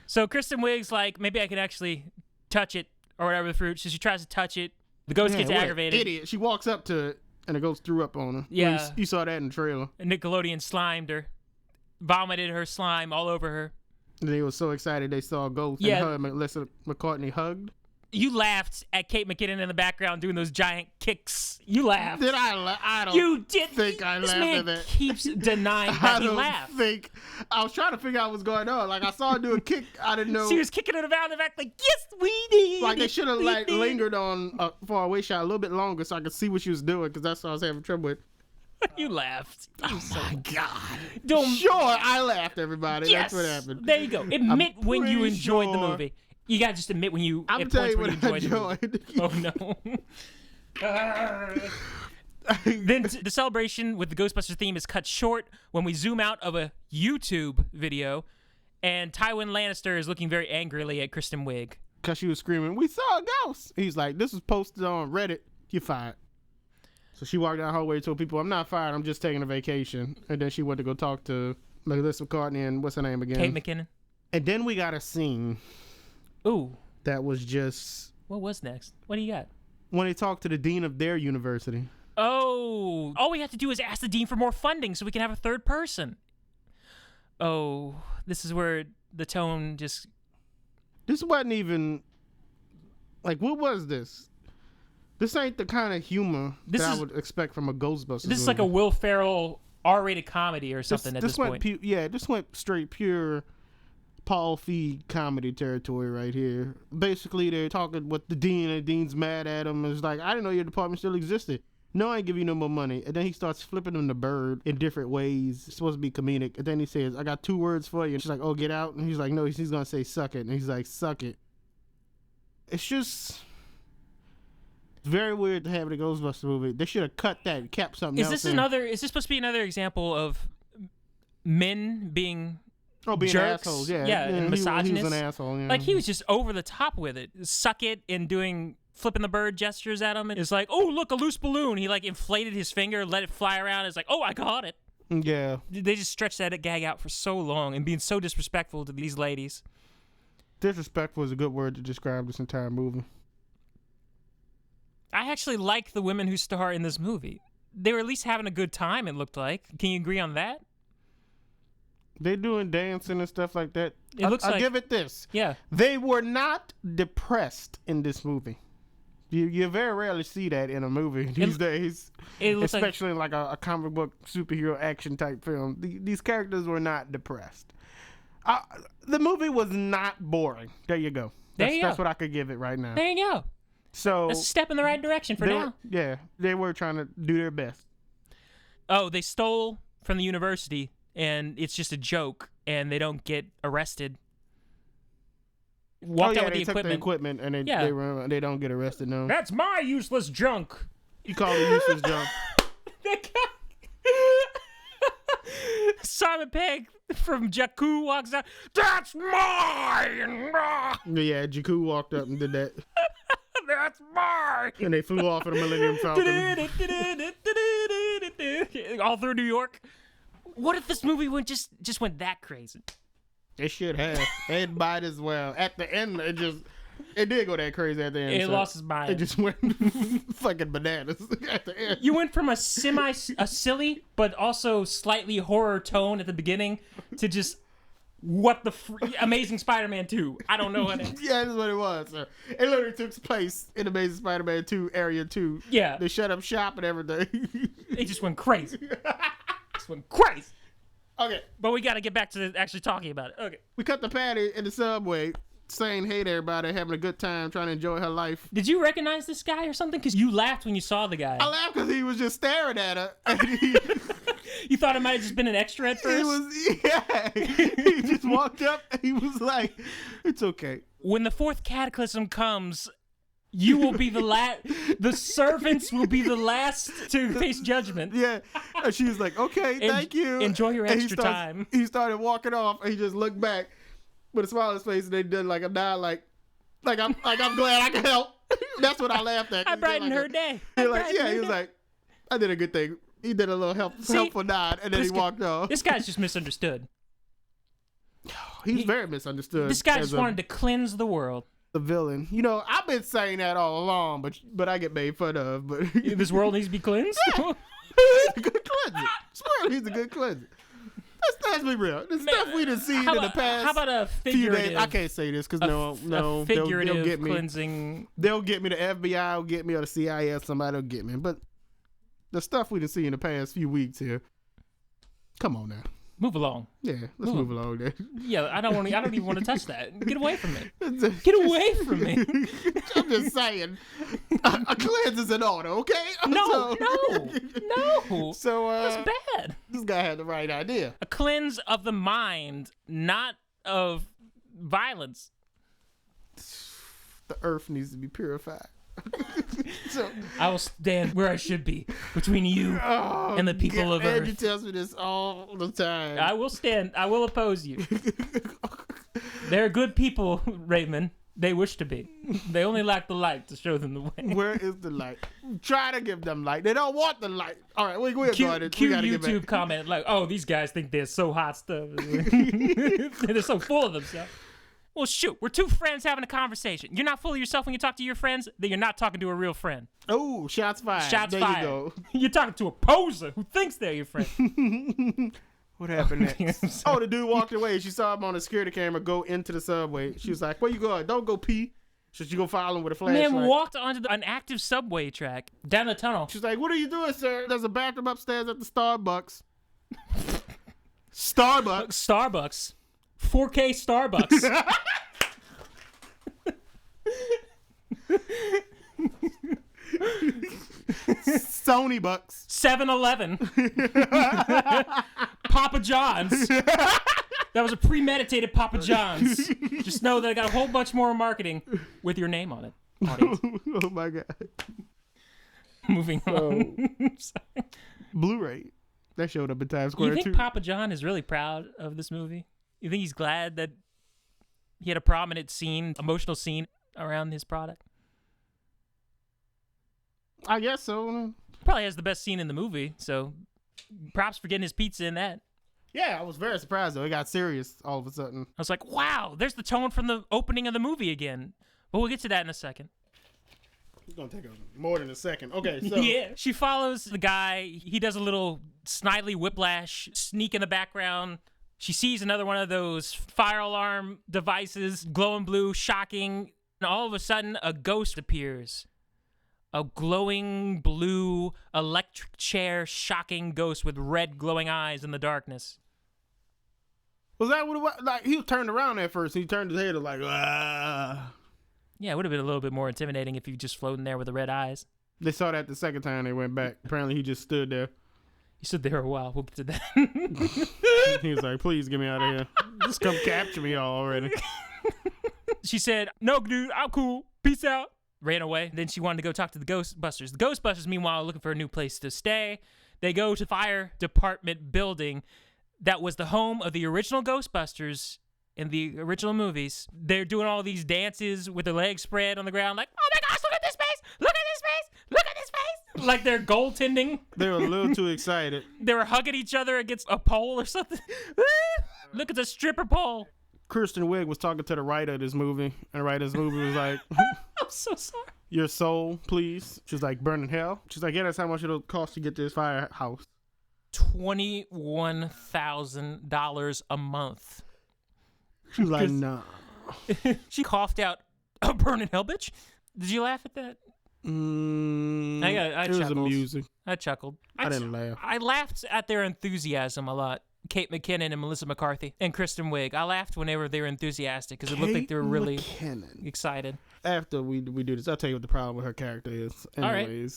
So Kristen Wiig's like, maybe I can actually touch it or whatever the fruit. So she tries to touch it. The ghost gets aggravated. Idiot. She walks up to it and the ghost threw up on her. Yeah. You saw that in the trailer. And Nickelodeon slimed her. Vomited her slime all over her. And they were so excited they saw a ghost. And her and Melissa McCartney hugged. You laughed at Kate McKinnon in the background doing those giant kicks. You laughed. Did I laugh? I don't think I laughed at that. This man keeps denying that he laughed. I was trying to figure out what's going on. Like, I saw her do a kick. I didn't know. She was kicking it around the back like, yes, we did. Like, they should have, lingered on a far away shot a little bit longer so I could see what she was doing, because that's what I was having trouble with. You laughed. My God. Sure, I laughed, everybody. Yes. That's what happened. There you go. Admit when you enjoyed the movie. You gotta just admit when you. I'm telling you what I enjoyed. Oh no. Then the celebration with the Ghostbusters theme is cut short when we zoom out of a YouTube video, and Tywin Lannister is looking very angrily at Kristen Wiig. Because she was screaming, "We saw a ghost!" He's like, "This was posted on Reddit. You're fired." So she walked down the hallway and told people, "I'm not fired. I'm just taking a vacation." And then she went to go talk to Melissa McCartney and what's her name again? Kate McKinnon. And then we got a scene. Ooh. That was just... What was next? What do you got? When they talked to the dean of their university. Oh. All we have to do is ask the dean for more funding so we can have a third person. Oh. This is where the tone just... This wasn't even... Like, what was this? This ain't the kind of humor I would expect from a Ghostbusters This is like a Will Ferrell R-rated comedy or something at this point. This went straight pure... Paul Feig comedy territory right here. Basically, they're talking with the dean, and the dean's mad at him. It's like, I didn't know your department still existed. No, I ain't give you no more money. And then he starts flipping him the bird in different ways. It's supposed to be comedic. And then he says, I got 2 words for you. And she's like, oh, get out. And he's like, no, he's going to say suck it. And he's like, suck it. It's just... It's very weird to have in a Ghostbusters movie. They should have cut that and kept something else in. Is this supposed to be another example of men being... Oh, being jerks, assholes, yeah. And misogynist. He was an asshole, yeah. Like, he was just over the top with it. Suck it and doing flipping the bird gestures at him, and it's like, oh, look, a loose balloon. He like inflated his finger, let it fly around. It's like, oh, I got it. Yeah. They just stretched that gag out for so long and being so disrespectful to these ladies. Disrespectful is a good word to describe this entire movie. I actually like the women who star in this movie. They were at least having a good time, it looked like. Can you agree on that? They doing dancing and stuff like that. I'll give it this. Yeah. They were not depressed in this movie. You very rarely see that in a movie these days. It looks especially in like a comic book superhero action type film. These characters were not depressed. The movie was not boring. There you go. That's what I could give it right now. There you go. So that's a step in the right direction for now. They were trying to do their best. Oh, they stole from the university, and it's just a joke, and they don't get arrested. Walked out with they the took the equipment, and they don't get arrested. No, that's my useless junk. You call it useless junk. Simon Pegg from Jakku walks out. That's mine. Yeah, Jakku walked up and did that. That's mine. And they flew off in the Millennium Falcon. All through New York. What if this movie just went that crazy? It should have. And might as well. At the end, it did go that crazy at the end. It lost its mind. It just went fucking bananas at the end. You went from a silly but also slightly horror tone at the beginning to just Amazing Spider-Man 2. I don't know what it is. Yeah, that's what it was. Sir. It literally took place in Amazing Spider-Man 2 Area 2. Yeah. They shut up shop and everything. It just went crazy. Just went crazy. Okay. But we got to get back to actually talking about it. Okay. We cut the Patty in the subway saying hey to everybody, having a good time, trying to enjoy her life. Did you recognize this guy or something? Because you laughed when you saw the guy. I laughed because he was just staring at her. You thought it might have just been an extra at first? He just walked up and he was like, it's okay. When the fourth cataclysm comes, you will be the servants will be the last to face judgment. Yeah. And she was like, okay, thank you. Enjoy your extra time. He started walking off and he just looked back with a smile on his face and they did like a nod like I'm glad I can help. That's what I laughed at. I brightened her day. He was like, I did a good thing. He did a little helpful nod and then he walked off. This guy's just misunderstood. He's very misunderstood. This guy just wanted to cleanse the world. The villain. You know, I've been saying that all along, but I get made fun of. But this world needs to be cleansed? Yeah. He's a good cleanser. Swear he's a good cleanser. Let's be real. The stuff we done seen in the past. How about a figurative? Few days, I can't say this because no, figurative they'll get me. Cleansing. They'll get me. The FBI will get me, or the CIA, or somebody will get me. But the stuff we done seen in the past few weeks here. Come on now. Move along. Yeah, let's move along there. Yeah, I don't even want to touch that. Get away from it. Get away from me. I'm just saying, a cleanse is in order, okay? No. So that's bad. This guy had the right idea. A cleanse of the mind, not of violence. The earth needs to be purified. So I will stand where I should be between you and the people of Earth. Andrew tells me this all the time. I will stand. I will oppose you. They're good people, Raymond. They wish to be. They only lack the light to show them the way. Where is the light? Try to give them light. They don't want the light. All right, we're going to Cue YouTube comment like, oh, these guys think they're so hot stuff. They're so full of themselves. Well, shoot, we're two friends having a conversation. You're not full of yourself when you're talking to your friends, then you're not talking to a real friend. Oh, shots fired. Shots there fired. You go. You're talking to a poser who thinks they're your friend. What happened next? The dude walked away. She saw him on the security camera go into the subway. She was like, where you going? Don't go pee. So she go follow him with a flashlight. Man walked onto an active subway track down the tunnel. She's like, what are you doing, sir? There's a bathroom upstairs at the Starbucks. Starbucks. 4K Starbucks. Sony Bucks. 7-Eleven. Papa John's. That was a premeditated Papa John's. Just know that I got a whole bunch more marketing with your name on it. Oh my God. Moving on. Blu-ray. That showed up in Times Square too. You think Papa John is really proud of this movie? You think he's glad that he had a prominent scene, emotional scene around his product? I guess so. Probably has the best scene in the movie, so props for getting his pizza in that. Yeah, I was very surprised, though. It got serious all of a sudden. I was like, wow, there's the tone from the opening of the movie again. But we'll get to that in a second. It's going to take more than a second. Okay, so. Yeah. She follows the guy. He does a little snidely whiplash sneak in the background. She sees another one of those fire alarm devices, glowing blue, shocking. And all of a sudden, a ghost appears. A glowing blue electric chair shocking ghost with red glowing eyes in the darkness. Was that what it was? Like, he turned around at first. He turned his head like, ah. Yeah, it would have been a little bit more intimidating if you just floating there with the red eyes. They saw that the second time they went back. Apparently, he just stood there. He stood there a while. We'll get to that. He was like, please get me out of here. Just come capture me already. She said, no, dude, I'm cool. Peace out. Ran away. Then she wanted to go talk to the Ghostbusters. The Ghostbusters, meanwhile, are looking for a new place to stay. They go to the fire department building that was the home of the original Ghostbusters in the original movies. They're doing all these dances with their legs spread on the ground like, oh my gosh, look at this face! Look at this face! Look at this face! Like they're goaltending. They were a little too excited. They were hugging each other against a pole or something. Look at the stripper pole. Kristen Wiig was talking to the writer of this movie, and the writer of this movie was like, I'm so sorry. Your soul, please. She's like, burn in hell. She's like, yeah, that's how much it'll cost to get this firehouse. $21,000 a month. She was like, nah. She coughed out, a burn in hell, bitch. Did you laugh at that? I it was chuckled. amusing. I chuckled. I didn't laugh. I laughed at their enthusiasm a lot. Kate McKinnon and Melissa McCarthy and Kristen Wiig. I laughed whenever they were enthusiastic because it looked like they were really excited. After we do this, I'll tell you what the problem with her character is. Anyways. All right.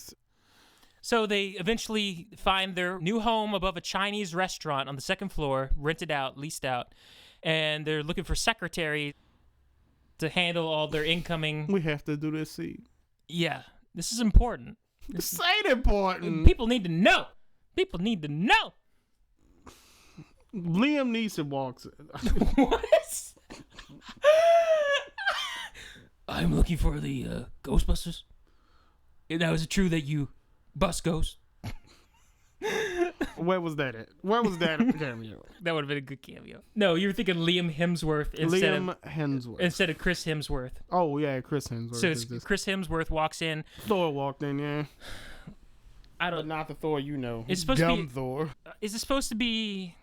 So they eventually find their new home above a Chinese restaurant on the second floor, rented out, leased out, and they're looking for secretary to handle all their incoming. We have to do this scene. Yeah, this is important. This ain't important. People need to know. People need to know. Liam Neeson walks in. What? I'm looking for the Ghostbusters. Now, is it true that you bust ghosts? Where was that at? Where was that cameo? That would have been a good cameo. No, you were thinking Liam Hemsworth instead of Chris Hemsworth. Oh, yeah, Chris Hemsworth. So Chris Hemsworth walks in. Thor walked in, yeah. But not the Thor you know. It's supposed to be Thor. Is it supposed to be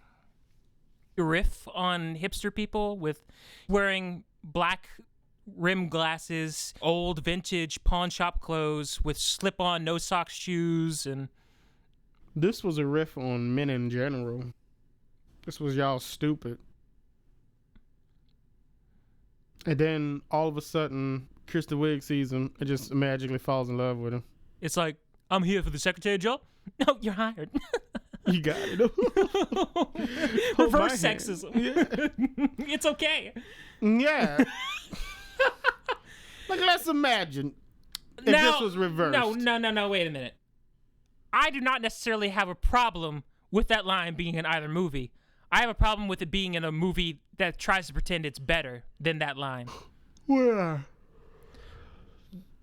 a riff on hipster people with wearing black rim glasses, old vintage pawn shop clothes with slip-on no socks shoes? And this was a riff on men in general. This was y'all stupid. And then all of a sudden Kristen Wiig sees him and just magically falls in love with him. It's like, I'm here for the secretary job. No, you're hired. You got it. Reverse sexism. Yeah. It's okay. Yeah. Like, let's imagine if this was reversed. No, wait a minute. I do not necessarily have a problem with that line being in either movie. I have a problem with it being in a movie that tries to pretend it's better than that line. Where?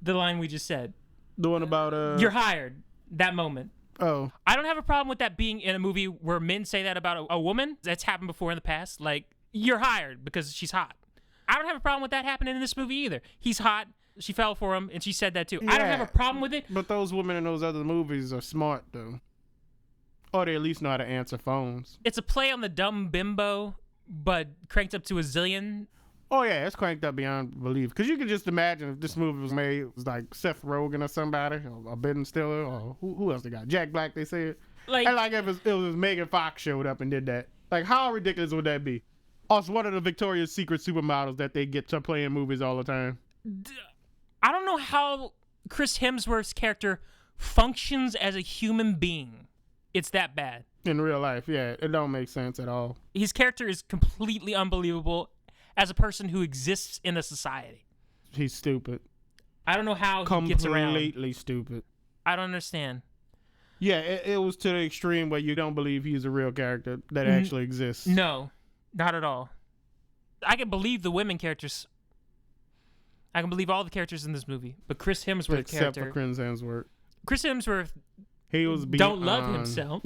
The line we just said. The one about you're hired. That moment. Oh. I don't have a problem with that being in a movie where men say that about a woman. That's happened before in the past. Like, you're hired because she's hot. I don't have a problem with that happening in this movie either. He's hot. She fell for him, and she said that too. Yeah, I don't have a problem with it. But those women in those other movies are smart, though. Or they at least know how to answer phones. It's a play on the dumb bimbo, but cranked up to a zillion. Oh, yeah, it's cranked up beyond belief. Because you can just imagine if this movie was made, it was like Seth Rogen or somebody, or Ben Stiller, or who else they got? Jack Black, they said. And like if it was Megan Fox showed up and did that. Like, how ridiculous would that be? Oh, it's one of the Victoria's Secret supermodels that they get to play in movies all the time. I don't know how Chris Hemsworth's character functions as a human being. It's that bad. In real life, yeah. It don't make sense at all. His character is completely unbelievable as a person who exists in a society. He's stupid. I don't know how he gets around. Completely stupid. I don't understand. Yeah, it was to the extreme where you don't believe he's a real character that actually exists. No, not at all. I can believe the women characters. I can believe all the characters in this movie, but Chris Hemsworth's character. Except for Chris Hemsworth. Chris Hemsworth He was don't love himself.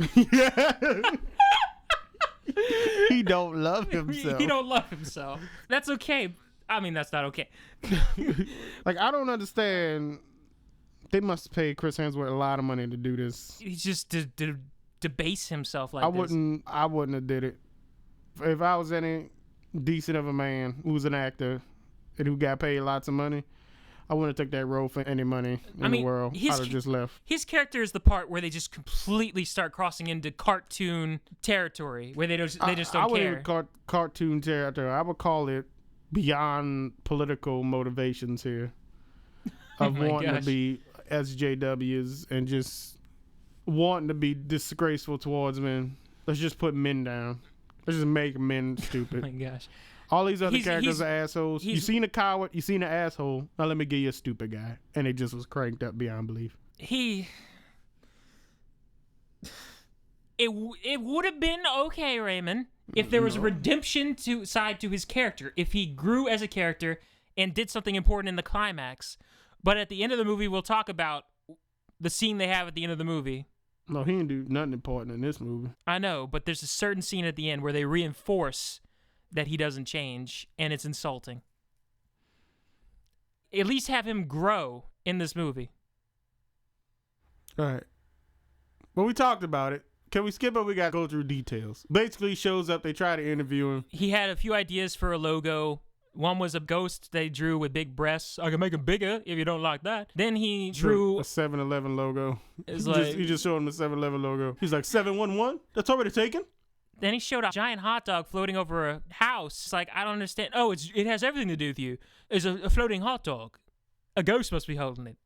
He don't love himself. He don't love himself. That's okay. I mean, that's not okay. Like, I don't understand. They must pay Chris Hemsworth a lot of money to do this. He's just debase himself like I this. wouldn't have did it. If I was any decent of a man who was an actor and who got paid lots of money, I wouldn't have took that role for any money in the world. I'd have just left. His character is the part where they just completely start crossing into cartoon territory, where they just don't I care. wouldn't call cartoon territory. I would call it beyond political motivations here of wanting to be SJWs and just wanting to be disgraceful towards men. Let's just put men down. Let's just make men stupid. Oh my gosh. All these other characters are assholes. You seen a coward, you seen an asshole. Now let me give you a stupid guy. And it just was cranked up beyond belief. It would have been okay, Raymond, if there was a redemption side to his character. If he grew as a character and did something important in the climax. But at the end of the movie, we'll talk about the scene they have at the end of the movie. No, he didn't do nothing important in this movie. I know, but there's a certain scene at the end where they reinforce that he doesn't change, and it's insulting. At least have him grow in this movie. All right. Well, we talked about it. Can we skip it? We got to go through details. Basically, he shows up. They try to interview him. He had a few ideas for a logo. One was a ghost they drew with big breasts. I can make them bigger if you don't like that. Then he drew a 7-Eleven logo. He just showed him the 7-Eleven logo. He's like, 711? That's already taken? Then he showed a giant hot dog floating over a house. It's like, I don't understand. Oh, it has everything to do with you. It's a floating hot dog. A ghost must be holding it.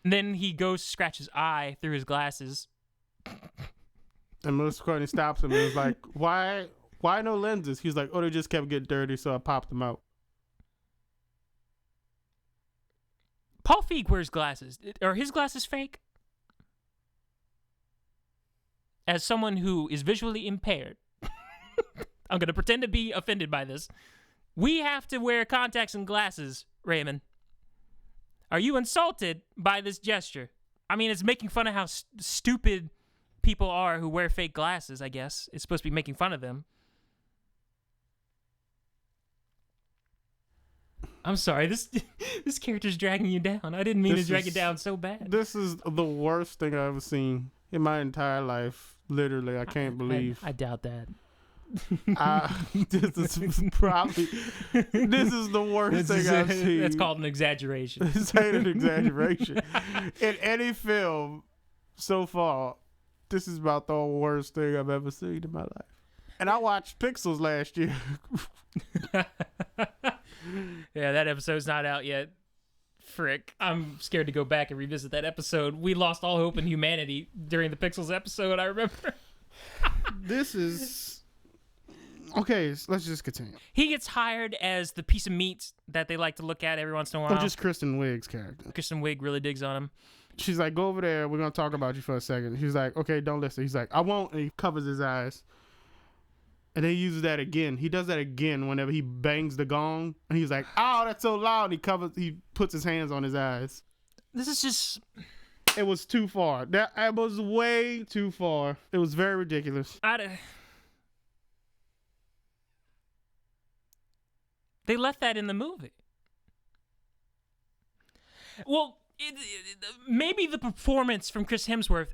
And then he goes to scratch his eye through his glasses. And Melissa Courtney stops him and is like, why no lenses? He's like, oh, they just kept getting dirty, so I popped them out. Paul Feig wears glasses. Are his glasses fake? As someone who is visually impaired, I'm going to pretend to be offended by this. We have to wear contacts and glasses, Raymond. Are you insulted by this gesture? I mean, it's making fun of how stupid people are who wear fake glasses, I guess. It's supposed to be making fun of them. I'm sorry, this character's dragging you down. I didn't mean to drag it down so bad. This is the worst thing I've ever seen in my entire life. Literally, I can't believe. I doubt that. This is the worst thing I've seen. That's called an exaggeration. This ain't an exaggeration. In any film so far, this is about the worst thing I've ever seen in my life. And I watched Pixels last year. Yeah, that episode's not out yet. Frick. I'm scared to go back and revisit that episode. We lost all hope in humanity during the Pixels episode, I remember. This is... Okay, let's just continue. He gets hired as the piece of meat that they like to look at every once in a while. Oh, just Kristen Wiig's character. Kristen Wiig really digs on him. She's like, go over there. We're going to talk about you for a second. She's like, okay, don't listen. He's like, I won't. And he covers his eyes. And then he uses that again. He does that again whenever he bangs the gong. And he's like, oh, that's so loud. And he puts his hands on his eyes. This is just... It was too far. That was way too far. It was very ridiculous. They left that in the movie. Well, maybe the performance from Chris Hemsworth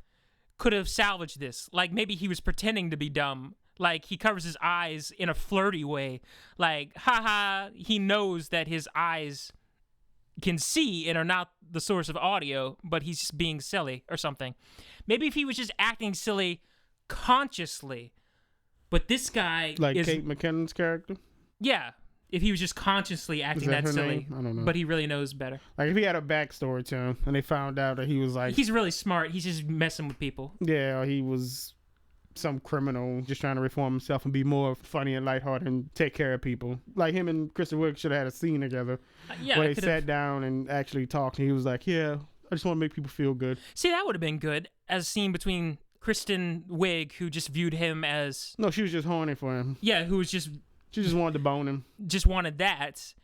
could have salvaged this. Like, maybe he was pretending to be dumb. Like, he covers his eyes in a flirty way. Like, haha, he knows that his eyes can see and are not the source of audio, but he's just being silly or something. Maybe if he was just acting silly consciously. But this guy like Kate McKinnon's character? Yeah. If he was just consciously acting that silly. I don't know. But he really knows better. Like, if he had a backstory to him and they found out that he was like... He's really smart. He's just messing with people. Yeah, or he was some criminal just trying to reform himself and be more funny and lighthearted and take care of people. Like, him and Kristen Wiig should have had a scene together where they sat down and actually talked. And he was like, yeah, I just want to make people feel good. See, that would have been good as a scene between Kristen Wiig, who just viewed him as... No, she was just horny for him. Yeah, who was just... She just wanted to bone him. Just wanted that.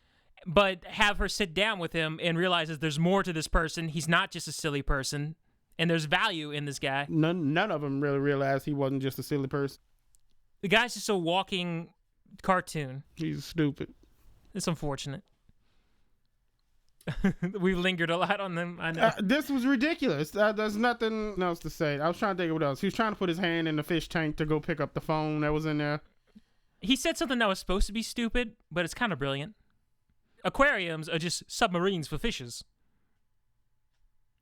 but have her sit down with him and realizes there's more to this person. He's not just a silly person, and there's value in this guy. None of them really realized he wasn't just a silly person. The guy's just a walking cartoon. He's stupid. It's unfortunate. We lingered a lot on them. I know. This was ridiculous. There's nothing else to say. I was trying to think of what else. He was trying to put his hand in the fish tank to go pick up the phone that was in there. He said something that was supposed to be stupid, but it's kind of brilliant. Aquariums are just submarines for fishes.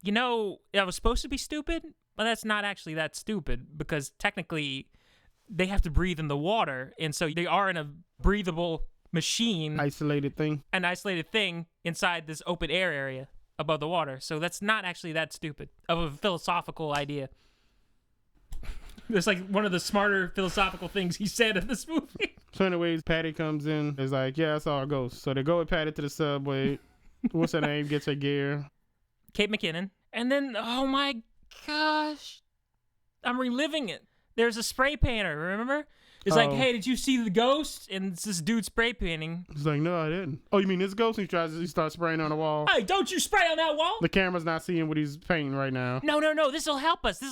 You know, that was supposed to be stupid, but that's not actually that stupid because technically they have to breathe in the water, and so they are in a breathable machine. An isolated thing inside this open air area above the water. So that's not actually that stupid of a philosophical idea. It's like one of the smarter philosophical things he said in this movie. So anyways, Patty comes in. It's like, yeah, that's all it goes. So they go with Patty to the subway. What's her name? Gets her gear. Kate McKinnon. And then, oh my gosh, I'm reliving it. There's a spray painter, remember? It's like, hey, did you see the ghost? And it's this dude spray painting. He's like, no, I didn't. Oh, you mean this ghost? He starts spraying on the wall. Hey, don't you spray on that wall? The camera's not seeing what he's painting right now. No. This will help us.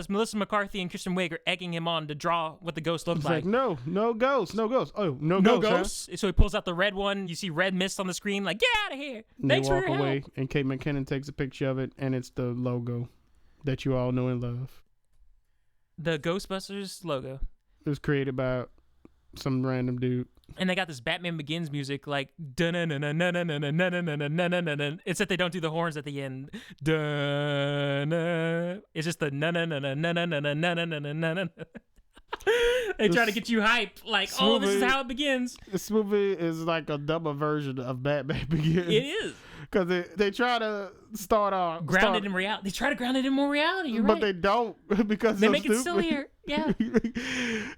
Melissa McCarthy and Kristen Wiig are egging him on to draw what the ghost looks like. No ghost. Oh, no ghost. Huh? So he pulls out the red one. You see red mist on the screen. Like, get out of here. Thanks for your help. And Kate McKinnon takes a picture of it, and it's the logo that you all know and love. The Ghostbusters logo. It was created by some random dude. And they got this Batman Begins music, like it's that they don't do the horns at the end. It's just the They try to get you hyped, like, oh, this is how it begins. This movie is like a double version of Batman Begins. It is. Because they try to start off grounded in reality. They try to ground it in more reality. You're right. But they don't because they make it sillier. Yeah.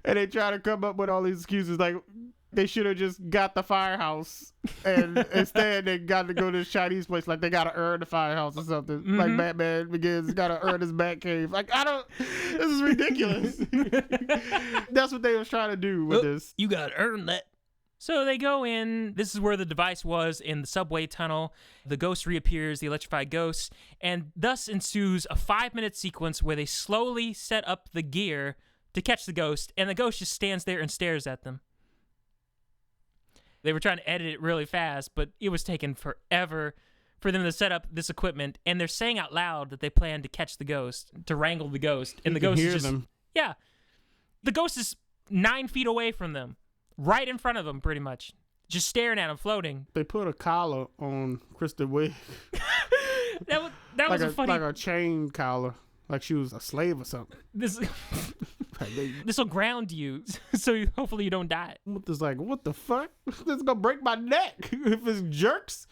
And they try to come up with all these excuses like they should have just got the firehouse, and instead they got to go to this Chinese place. Like they got to earn the firehouse or something. Mm-hmm. Like Batman Begins got to earn his Batcave. Like this is ridiculous. That's what they was trying to do with this. You got to earn that. So they go in. This is where the device was in the subway tunnel. The ghost reappears, the electrified ghost, and thus ensues a 5-minute sequence where they slowly set up the gear to catch the ghost, and the ghost just stands there and stares at them. They were trying to edit it really fast, but it was taking forever for them to set up this equipment, and they're saying out loud that they plan to catch the ghost, to wrangle the ghost, and the ghost is just... them. Yeah. The ghost is 9 feet away from them. Right in front of them, pretty much. Just staring at him, floating. They put a collar on Kristen Wiig. that was a funny... Like a chain collar. Like she was a slave or something. This will ground you, so hopefully you don't die. What the fuck? This is gonna break my neck. If it jerks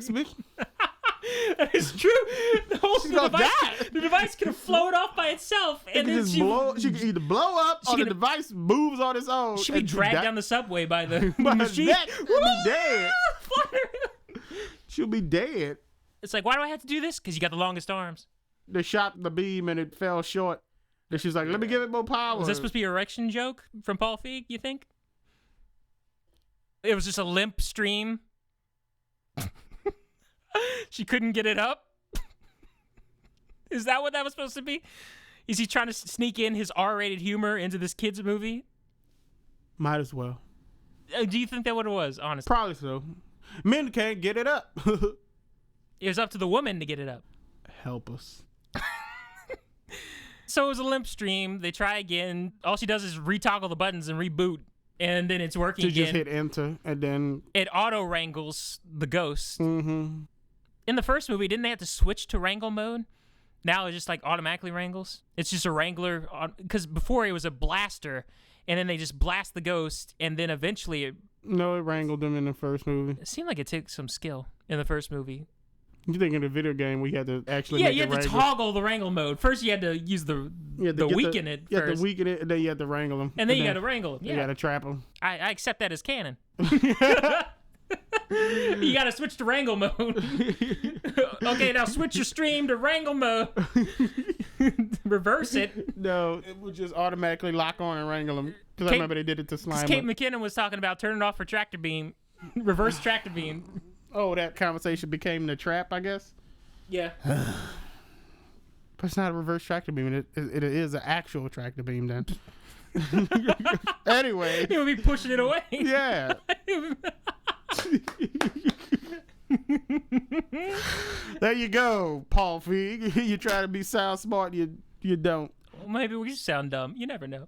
me. That is true. The device can float off by itself, and then she can either blow up or the device moves on its own. She'll be dragged down the subway by the machine. Neck. She'll be dead. She'll be dead. It's like, why do I have to do this? Because you got the longest arms. They shot the beam and it fell short. Then she's like, let me give it more power. Was that supposed to be an erection joke from Paul Feig, you think? It was just a limp stream. She couldn't get it up? Is that what that was supposed to be? Is he trying to sneak in his R-rated humor into this kid's movie? Might as well. Do you think that what it was, honestly? Probably so. Men can't get it up. It was up to the woman to get it up. Help us. So it was a limp stream. They try again. All she does is retoggle the buttons and reboot, and then it's working again. Just hit enter, and then... It auto-wrangles the ghost. Mm-hmm. In the first movie, didn't they have to switch to wrangle mode? Now it just like automatically wrangles. It's just a wrangler, because before it was a blaster, and then they just blast the ghost, and then eventually it... No, it wrangled them in the first movie. It seemed like it took some skill in the first movie. You think in the video game we had to actually make you had to toggle the wrangle mode. First you had to use the weaken it first. You had to weaken it, and then you had to wrangle them. And then you got to wrangle them. Yeah. You got to trap them. I accept that as canon. You got to switch to wrangle mode. Okay, now switch your stream to wrangle mode. Reverse it. No, it would just automatically lock on and wrangle them. Because I remember they did it to Slime. Kate McKinnon was talking about turning off her tractor beam. Reverse tractor beam. Oh, that conversation became the trap, I guess. Yeah. But it's not a reverse tractor beam. It is an actual tractor beam then. Anyway. He would be pushing it away. Yeah. There you go, Paul Feig. You try to be sound smart, you don't. Well, maybe we sound dumb. You never know.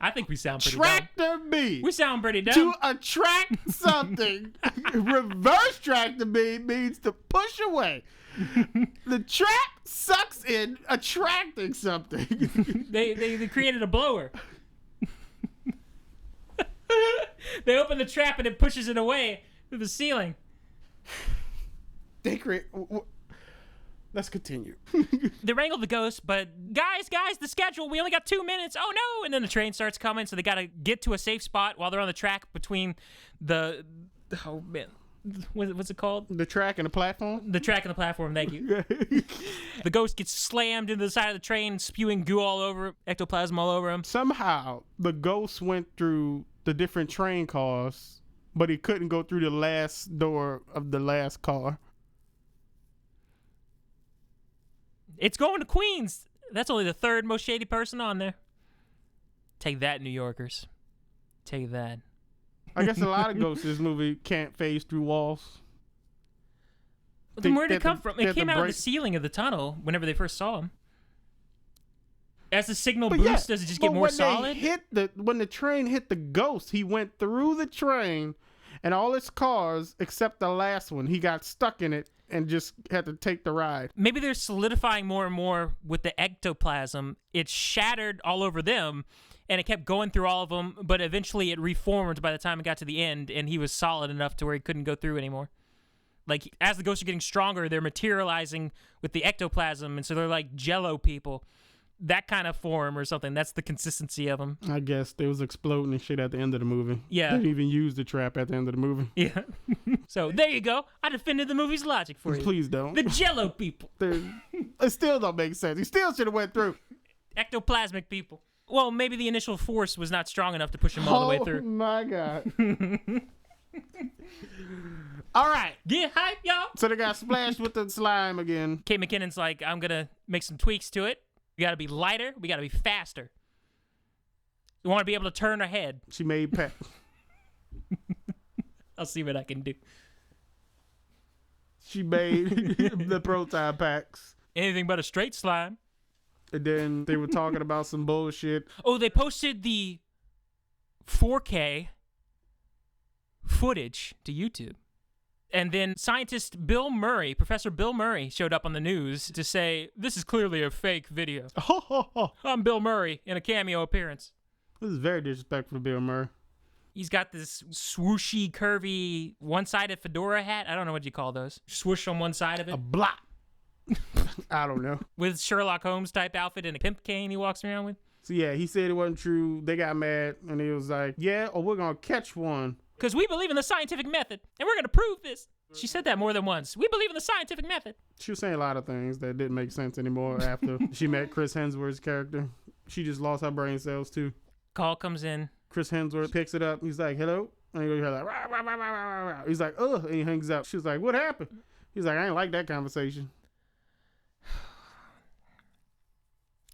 I think we sound pretty dumb. Tractor beam. We sound pretty dumb. To attract something. Reverse tractor beam means to push away. The trap sucks in attracting something. They created a blower. They open the trap and it pushes it away through the ceiling. They create. Let's continue. They wrangle the ghost, but guys, the schedule, we only got 2 minutes. Oh no! And then the train starts coming, so they gotta get to a safe spot while they're on the track between the oh man, what's it called? The track and the platform? The track and the platform, thank you. The ghost gets slammed into the side of the train, spewing goo all over, ectoplasm all over him. Somehow, the ghost went through the different train cars, but he couldn't go through the last door of the last car. It's going to Queens. That's only the third most shady person on there. Take that, New Yorkers. Take that. I guess a lot of ghosts in this movie can't phase through walls. Then where did it come from? It came out of the ceiling of the tunnel whenever they first saw him. As the signal boosts, does it just get more solid? When the train hit the ghost, he went through the train and all its cars, except the last one, he got stuck in it and just had to take the ride. Maybe they're solidifying more and more with the ectoplasm. It shattered all over them, and it kept going through all of them, but eventually it reformed by the time it got to the end, and he was solid enough to where he couldn't go through anymore. Like, as the ghosts are getting stronger, they're materializing with the ectoplasm, and so they're like Jello people. That kind of form or something. That's the consistency of them. I guess they was exploding and shit at the end of the movie. Yeah. They didn't even use the trap at the end of the movie. Yeah. So there you go. I defended the movie's logic for you. Please don't. The Jello people. It still don't make sense. He still should have went through. Ectoplasmic people. Well, maybe the initial force was not strong enough to push him all the way through. Oh my God. All right. Get hype, y'all. So they got splashed with the slime again. Kate McKinnon's like, I'm going to make some tweaks to it. We got to be lighter. We got to be faster. We want to be able to turn our head. She made I'll see what I can do. She made the proton packs. Anything but a straight slime. And then they were talking about some bullshit. Oh, they posted the 4K footage to YouTube. And then scientist Professor Bill Murray, showed up on the news to say, this is clearly a fake video. I'm Bill Murray in a cameo appearance. This is very disrespectful to Bill Murray. He's got this swooshy, curvy, one-sided fedora hat. I don't know what you call those. Swoosh on one side of it. A blot. I don't know. With Sherlock Holmes type outfit and a pimp cane he walks around with. So yeah, he said it wasn't true. They got mad and he was like, yeah, or we're going to catch one. Because we believe in the scientific method, and we're going to prove this. She said that more than once. We believe in the scientific method. She was saying a lot of things that didn't make sense anymore after she met Chris Hemsworth's character. She just lost her brain cells too. Call comes in. Chris Hemsworth picks it up. He's like, hello? And he goes like, rah, rah, rah, rah, rah, rah. He's like, ugh, and he hangs up. She's like, what happened? He's like, I ain't like that conversation.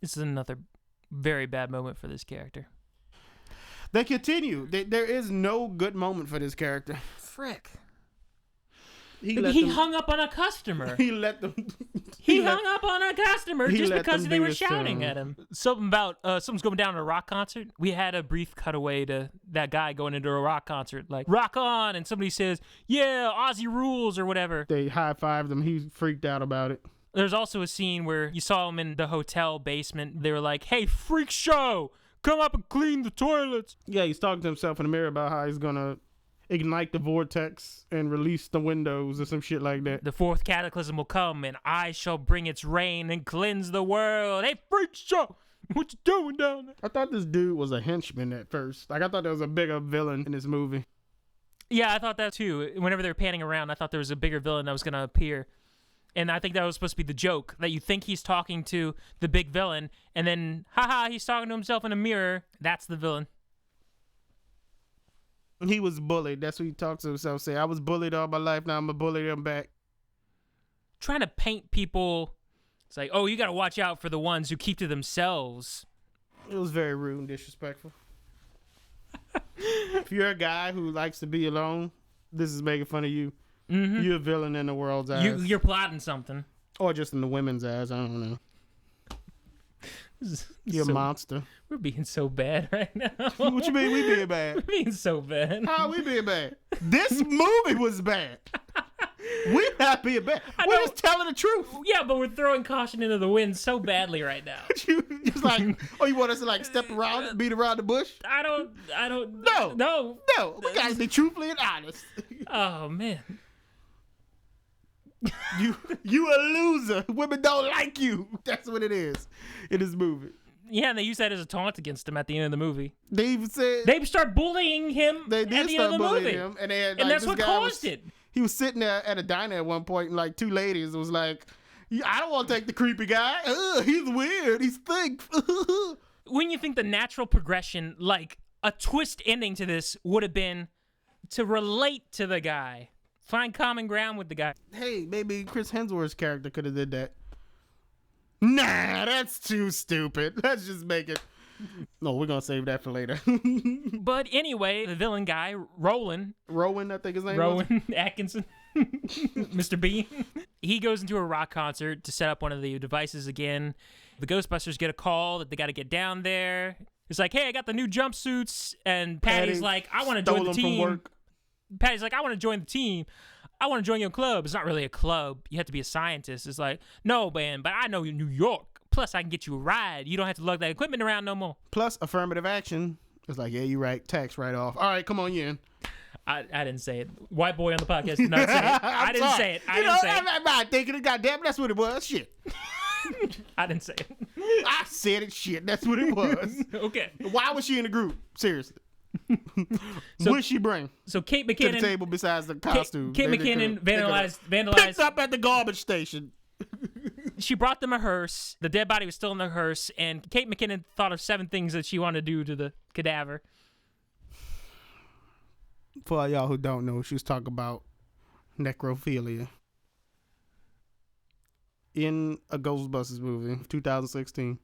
This is another very bad moment for this character. They continue. There is no good moment for this character. Frick. He hung up on a customer. He let them. He hung up on a customer just because they were shouting show. at him. Something about something's going down at a rock concert. We had a brief cutaway to that guy going into a rock concert, like, rock on, and somebody says, yeah, Aussie rules or whatever. They high-fived him. He freaked out about it. There's also a scene where you saw him in the hotel basement. They were like, hey, freak show, come up and clean the toilets. Yeah, he's talking to himself in the mirror about how he's going to ignite the vortex and release the windows or some shit like that. The fourth cataclysm will come, and I shall bring its rain and cleanse the world. Hey, freak show, what you doing down there? I thought this dude was a henchman at first. Like, I thought there was a bigger villain in this movie. Yeah, I thought that too. Whenever they were panning around, I thought there was a bigger villain that was going to appear. And I think that was supposed to be the joke, that you think he's talking to the big villain, and then, haha, he's talking to himself in a mirror. That's the villain. He was bullied. That's what he talks to himself. Say, I was bullied all my life. Now I'm going to bully them back. Trying to paint people. It's like, oh, you got to watch out for the ones who keep to themselves. It was very rude and disrespectful. If you're a guy who likes to be alone, this is making fun of you. Mm-hmm. You're a villain in the world's eyes. You're plotting something. Or just in the women's eyes. I don't know. You're a monster. We're being so bad right now. What you mean we being bad? We're being so bad. How are we being bad? This movie was bad. We're not being bad. We're just telling the truth. Yeah, but we're throwing caution into the wind so badly right now. You just like, oh, you want us to like step around, beat around the bush? I don't. No. We gotta be truthfully and honest. Oh man. You a loser. Women don't like you. That's what it is in this movie. Yeah, and they use that as a taunt against him at the end of the movie. They even said they start bullying him. They did at the start end of the bullying movie. him, and they had, and that's what caused it. He was sitting there at a diner at one point, and like two ladies was like, I don't want to take the creepy guy. He's weird. He's thick. When you think the natural progression, like a twist ending to this, would have been to relate to the guy. Find common ground with the guy. Hey, maybe Chris Hemsworth's character could have did that. Nah, that's too stupid. Let's just make it. No, we're going to save that for later. But anyway, the villain guy, Rowan, I think his name was. Rowan Atkinson, Mr. Bean, he goes into a rock concert to set up one of the devices again. The Ghostbusters get a call that they got to get down there. It's like, hey, I got the new jumpsuits. And Patty's like, I want to join the team. From work. Patty's like, I want to join the team. I want to join your club. It's not really a club. You have to be a scientist. It's like, no, man, but I know you in New York. Plus, I can get you a ride. You don't have to lug that equipment around no more. Plus, affirmative action. It's like, yeah, you're right. Tax write-off. All right, come on, you in. I didn't say it. White boy on the podcast did not say it. I didn't say it. I'm not thinking it. Goddamn, that's what it was. Shit. I didn't say it. I said it. Shit, that's what it was. Okay. Why was she in the group? Seriously. What'd she bring? So Kate McKinnon to the table besides the costume. Kate McKinnon vandalized. Picked up at the garbage station. She brought them a hearse. The dead body was still in the hearse, and Kate McKinnon thought of 7 things that she wanted to do to the cadaver. For y'all who don't know, she was talking about necrophilia in a Ghostbusters movie, 2016.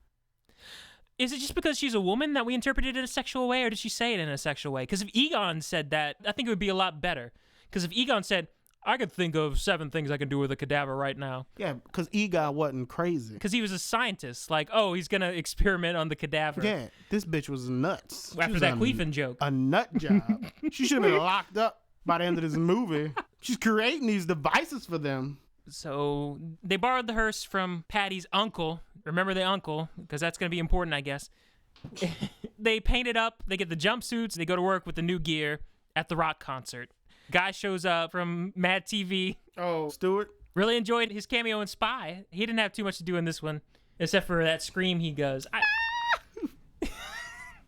Is it just because she's a woman that we interpreted it in a sexual way, or did she say it in a sexual way? Because if Egon said that, I think it would be a lot better. Because if Egon said, I could think of 7 things I can do with a cadaver right now. Yeah, because Egon wasn't crazy. Because he was a scientist. Like, oh, he's going to experiment on the cadaver. Yeah, this bitch was nuts. After that queefing joke. A nut job. She should have been locked up by the end of this movie. She's creating these devices for them. So they borrowed the hearse from Patty's uncle. Remember the uncle, because that's going to be important, I guess. They paint it up. They get the jumpsuits. They go to work with the new gear at the rock concert. Guy shows up from Mad TV. Oh, Stewart. Really enjoyed his cameo in Spy. He didn't have too much to do in this one, except for that scream he goes.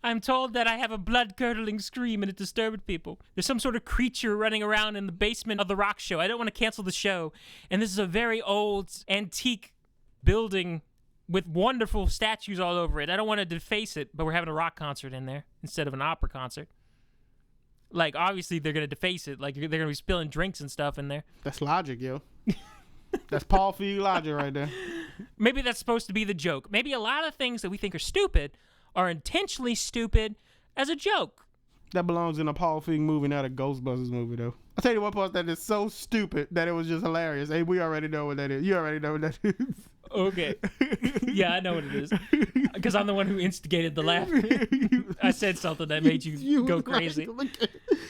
I'm told that I have a blood-curdling scream and it disturbed people. There's some sort of creature running around in the basement of the rock show. I don't want to cancel the show. And this is a very old, antique building with wonderful statues all over it. I don't want to deface it, but we're having a rock concert in there instead of an opera concert. Like, obviously, they're going to deface it. Like, they're going to be spilling drinks and stuff in there. That's logic, yo. That's Paul Feig logic right there. Maybe that's supposed to be the joke. Maybe a lot of things that we think are stupid are intentionally stupid as a joke. That belongs in a Paul Feig movie, not a Ghostbusters movie, though. I'll tell you one part that is so stupid that it was just hilarious. Hey, we already know what that is. You already know what that is. Okay. Yeah, I know what it is. Because I'm the one who instigated the laugh. I said something that made you go crazy.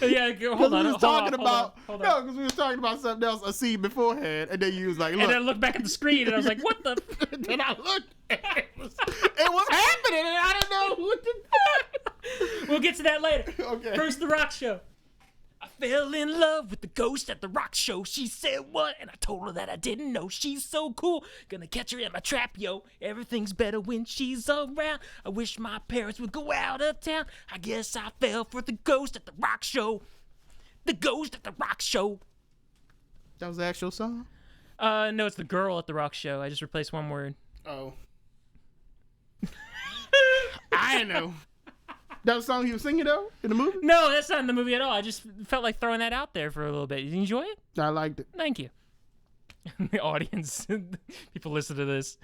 Yeah, hold on. No, because we was talking about something else, a scene beforehand, and then you was like, look. And then I looked back at the screen, and I was like, what the? Then I looked. It was happening, and I didn't know what to do. We'll get to that later. Okay. First, the rock show. I fell in love with the ghost at the rock show. She said what? And I told her that I didn't know. She's so cool. Gonna catch her in my trap, yo. Everything's better when she's around. I wish my parents would go out of town. I guess I fell for the ghost at the rock show. The ghost at the rock show. That was the actual song? No, it's the girl at the rock show. I just replaced one word. Oh. I know. That was the song he was singing though in the movie? No, that's not in the movie at all. I just felt like throwing that out there for a little bit. Did you enjoy it? I liked it. Thank you. The audience, people listen to this.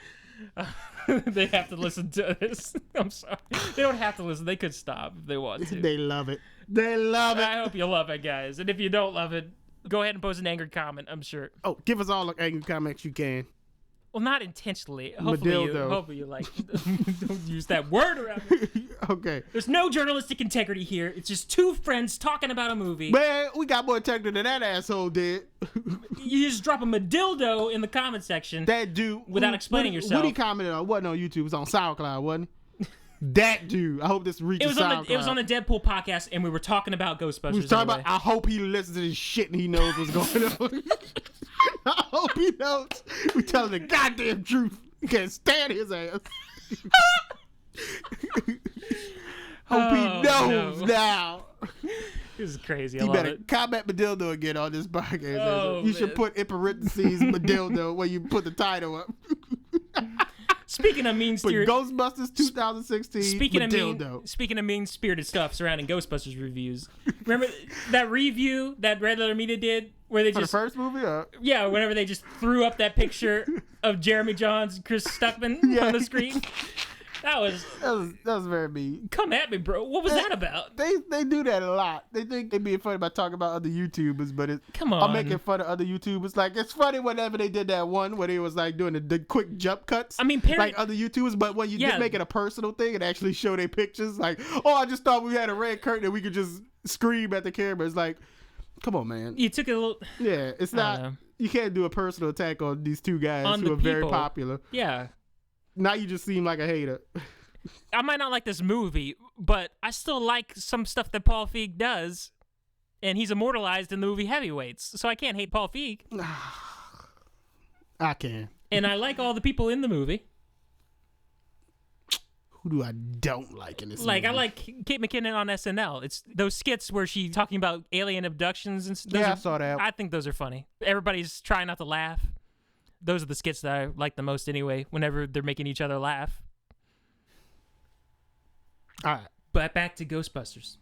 They have to listen to this. I'm sorry. They don't have to listen. They could stop if they want to. They love it. They love it. I hope you love it, guys. And if you don't love it, go ahead and post an angry comment, I'm sure. Oh, give us all the angry comments you can. Well, not intentionally. Hopefully you like, don't use that word around me. Okay. There's no journalistic integrity here. It's just two friends talking about a movie. Man, we got more integrity than that asshole did. You just drop him a dildo in the comment section. That dude. Without explaining yourself. What he commented on wasn't on YouTube. It was on SoundCloud, wasn't he? That dude. I hope this reaches SoundCloud. It was on the Deadpool podcast, and we were talking about Ghostbusters. We was talking about, I hope he listens to this shit and he knows what's going on. I hope he knows. We telling the goddamn truth. You can't stand his ass. Hope he knows now. This is crazy. You better comment Madildo again on this podcast. You should put in parentheses Madildo where you put the title up. Speaking of mean-spirited... Ghostbusters 2016, Speaking of mean-spirited stuff surrounding Ghostbusters reviews, remember that review that Red Letter Media did where they just... For the first movie? Yeah, whenever they just threw up that picture of Jeremy Johns and Chris Stuckman on the screen. That was very mean. Come at me, bro. What was that about? They do that a lot. They think they being funny by talking about other YouTubers, but come on, I'm making fun of other YouTubers. Like, it's funny whenever they did that one where they was like doing the quick jump cuts. I mean, like other YouTubers, but when you did make it a personal thing and actually show their pictures, like, oh, I just thought we had a red curtain and we could just scream at the camera. It's like, come on, man. You took it a little. Yeah, it's not. You can't do a personal attack on these two guys who are very popular. Yeah. Now you just seem like a hater. I might not like this movie, but I still like some stuff that Paul Feig does, and he's immortalized in the movie Heavyweights, so I can't hate Paul Feig. I can. And I like all the people in the movie. Who do I don't like in this movie? Like, I like Kate McKinnon on SNL. It's those skits where she's talking about alien abductions and stuff. Yeah, I saw that. I think those are funny. Everybody's trying not to laugh. Those are the skits that I like the most anyway, whenever they're making each other laugh. All right. But back to Ghostbusters.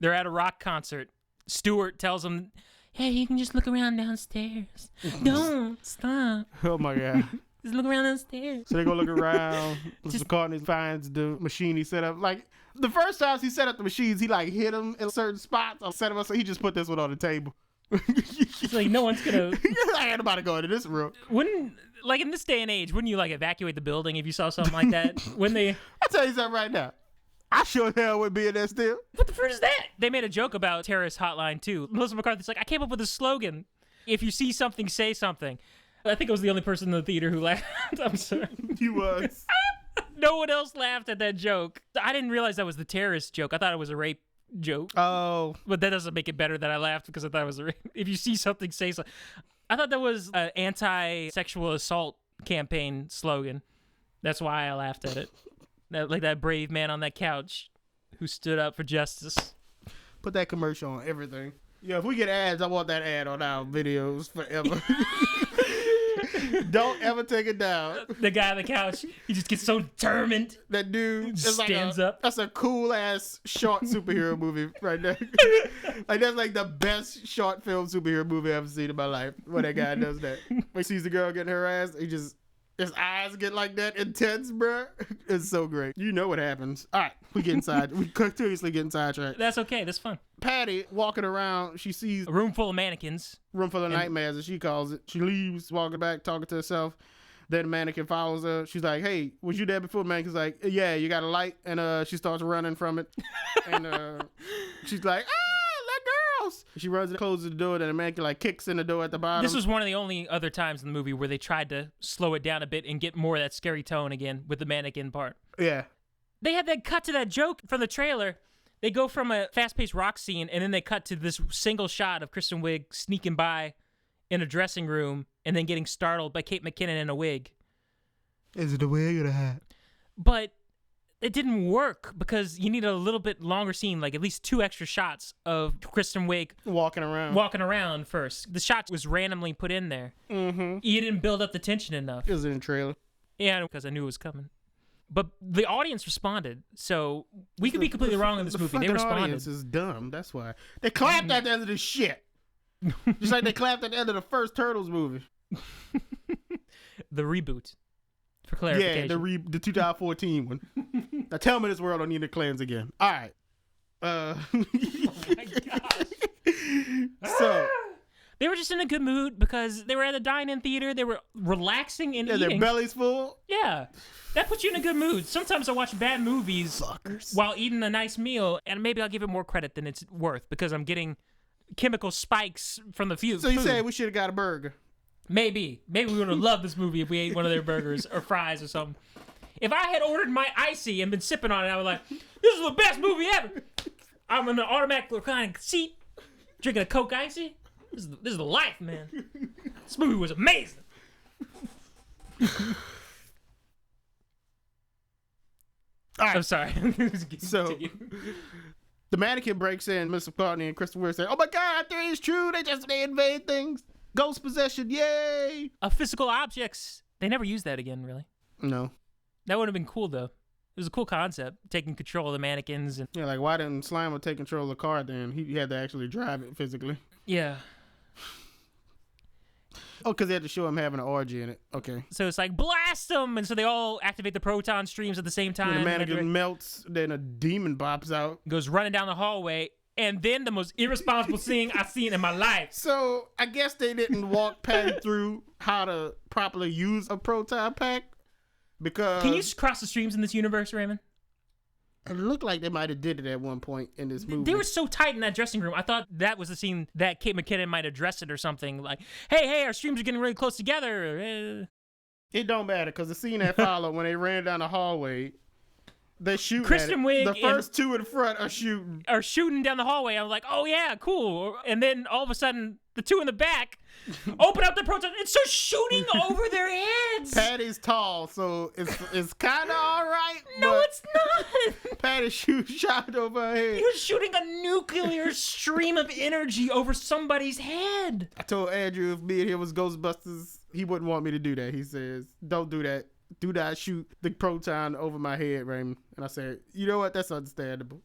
They're at a rock concert. Stuart tells them, hey, you can just look around downstairs. Don't stop. Oh, my God. Just look around downstairs. So they go look around. McCartney finds the machine he set up. Like, the first time he set up the machines, he, like, hit them in certain spots. I set him up, so he just put this one on the table. It's like, no one's gonna. I ain't about to go into this room. Wouldn't, like, in this day and age, wouldn't you like evacuate the building if you saw something like that? When they, I'll tell you something right now. I sure hell would be in there still. What the frick is that? They made a joke about terrorist hotline too. Melissa McCarthy's like, I came up with a slogan. If you see something, say something. I think I was the only person in the theater who laughed. I'm sorry. You was. No one else laughed at that joke. I didn't realize that was the terrorist joke. I thought it was a rape joke. Oh. But that doesn't make it better that I laughed because I thought it was a rape. If you see something, say something. I thought that was an anti-sexual assault campaign slogan. That's why I laughed at it. Like that brave man on that couch who stood up for justice. Put that commercial on everything. Yeah, if we get ads, I want that ad on our videos forever. Don't ever take it down. The guy on the couch, he just gets so determined. That dude stands up. That's a cool ass short superhero movie right there. Like, that's like the best short film superhero movie I've ever seen in my life. When that guy does that. When he sees the girl getting her ass, his eyes get like that intense, bruh. It's so great. You know what happens. All right, we continuously getting sidetracked. That's okay. That's fun. Patty walking around, she sees a room full of mannequins. Room full of nightmares, as she calls it. She leaves, walking back, talking to herself. Then the mannequin follows her. She's like, hey, was you there before? The mannequin's like, yeah, you got a light. And she starts running from it. And she's like, let girls. She runs and closes the door. Then the mannequin like kicks in the door at the bottom. This was one of the only other times in the movie where they tried to slow it down a bit and get more of that scary tone again with the mannequin part. Yeah. They had that cut to that joke from the trailer. They go from a fast-paced rock scene, and then they cut to this single shot of Kristen Wiig sneaking by in a dressing room and then getting startled by Kate McKinnon in a wig. Is it a wig or a hat? But it didn't work because you need a little bit longer scene, like at least 2 extra shots of Kristen Wiig walking around first. The shot was randomly put in there. Mm-hmm. You didn't build up the tension enough. It was in the trailer. Yeah, because I knew it was coming. But the audience responded, so we could be completely wrong on this movie. They The responded. audience is dumb. That's why they clapped at the end of this shit. Just like they clapped at the end of the first Turtles movie. The reboot, for clarification. Yeah, the 2014 one. Now tell me this world don't need the clans again. All right. Oh my gosh. So they were just in a good mood because they were at a dine-in theater. They were relaxing and eating. their bellies full. Yeah, that puts you in a good mood. Sometimes I watch bad movies while eating a nice meal, and maybe I'll give it more credit than it's worth because I'm getting chemical spikes from the food. So you say we should have got a burger? Maybe we would have loved this movie if we ate one of their burgers or fries or something. If I had ordered my icy and been sipping on it, I was like, this is the best movie ever. I'm in an automatic reclining seat, drinking a Coke Icy. This is the life, man. This movie was amazing. All right. I'm sorry. So the mannequin breaks in. Mr. McCartney and Kristen Wiig say, "Oh my God, theory is true. They invade things. Ghost possession, yay!" Physical objects. They never used that again, really. No. That would have been cool, though. It was a cool concept, taking control of the mannequins. And Yeah, like why didn't Slimer take control of the car then? He had to actually drive it physically. yeah. Oh, because they had to show him having an orgy in it. Okay. So it's like, blast them! And so they all activate the proton streams at the same time. When the mannequin melts, then a demon pops out. Goes running down the hallway. And then the most irresponsible thing I've seen in my life. So I guess they didn't walk Patty through how to properly use a proton pack because Can you cross the streams in this universe, Raymond? it looked like they might have did it at one point in this movie. They were so tight in that dressing room. I thought that was the scene that Kate McKinnon might address it or something. Like, hey, our streams are getting really close together. It don't matter because the scene that followed when they ran down the hallway, they shoot. Kristen Wiig The first two in front are shooting. Are shooting down the hallway. I was like, oh yeah, cool. And then all of a sudden, the two in the back open up the proton and start shooting over their heads. Patty's tall, so it's kind of all right. No, but it's not. Patty shot over her head. He was shooting a nuclear stream of energy over somebody's head. I told Andrew if me and him was Ghostbusters, he wouldn't want me to do that. He says, "Don't do that. Do not shoot the proton over my head, Raymond." And I said, "You know what? That's understandable."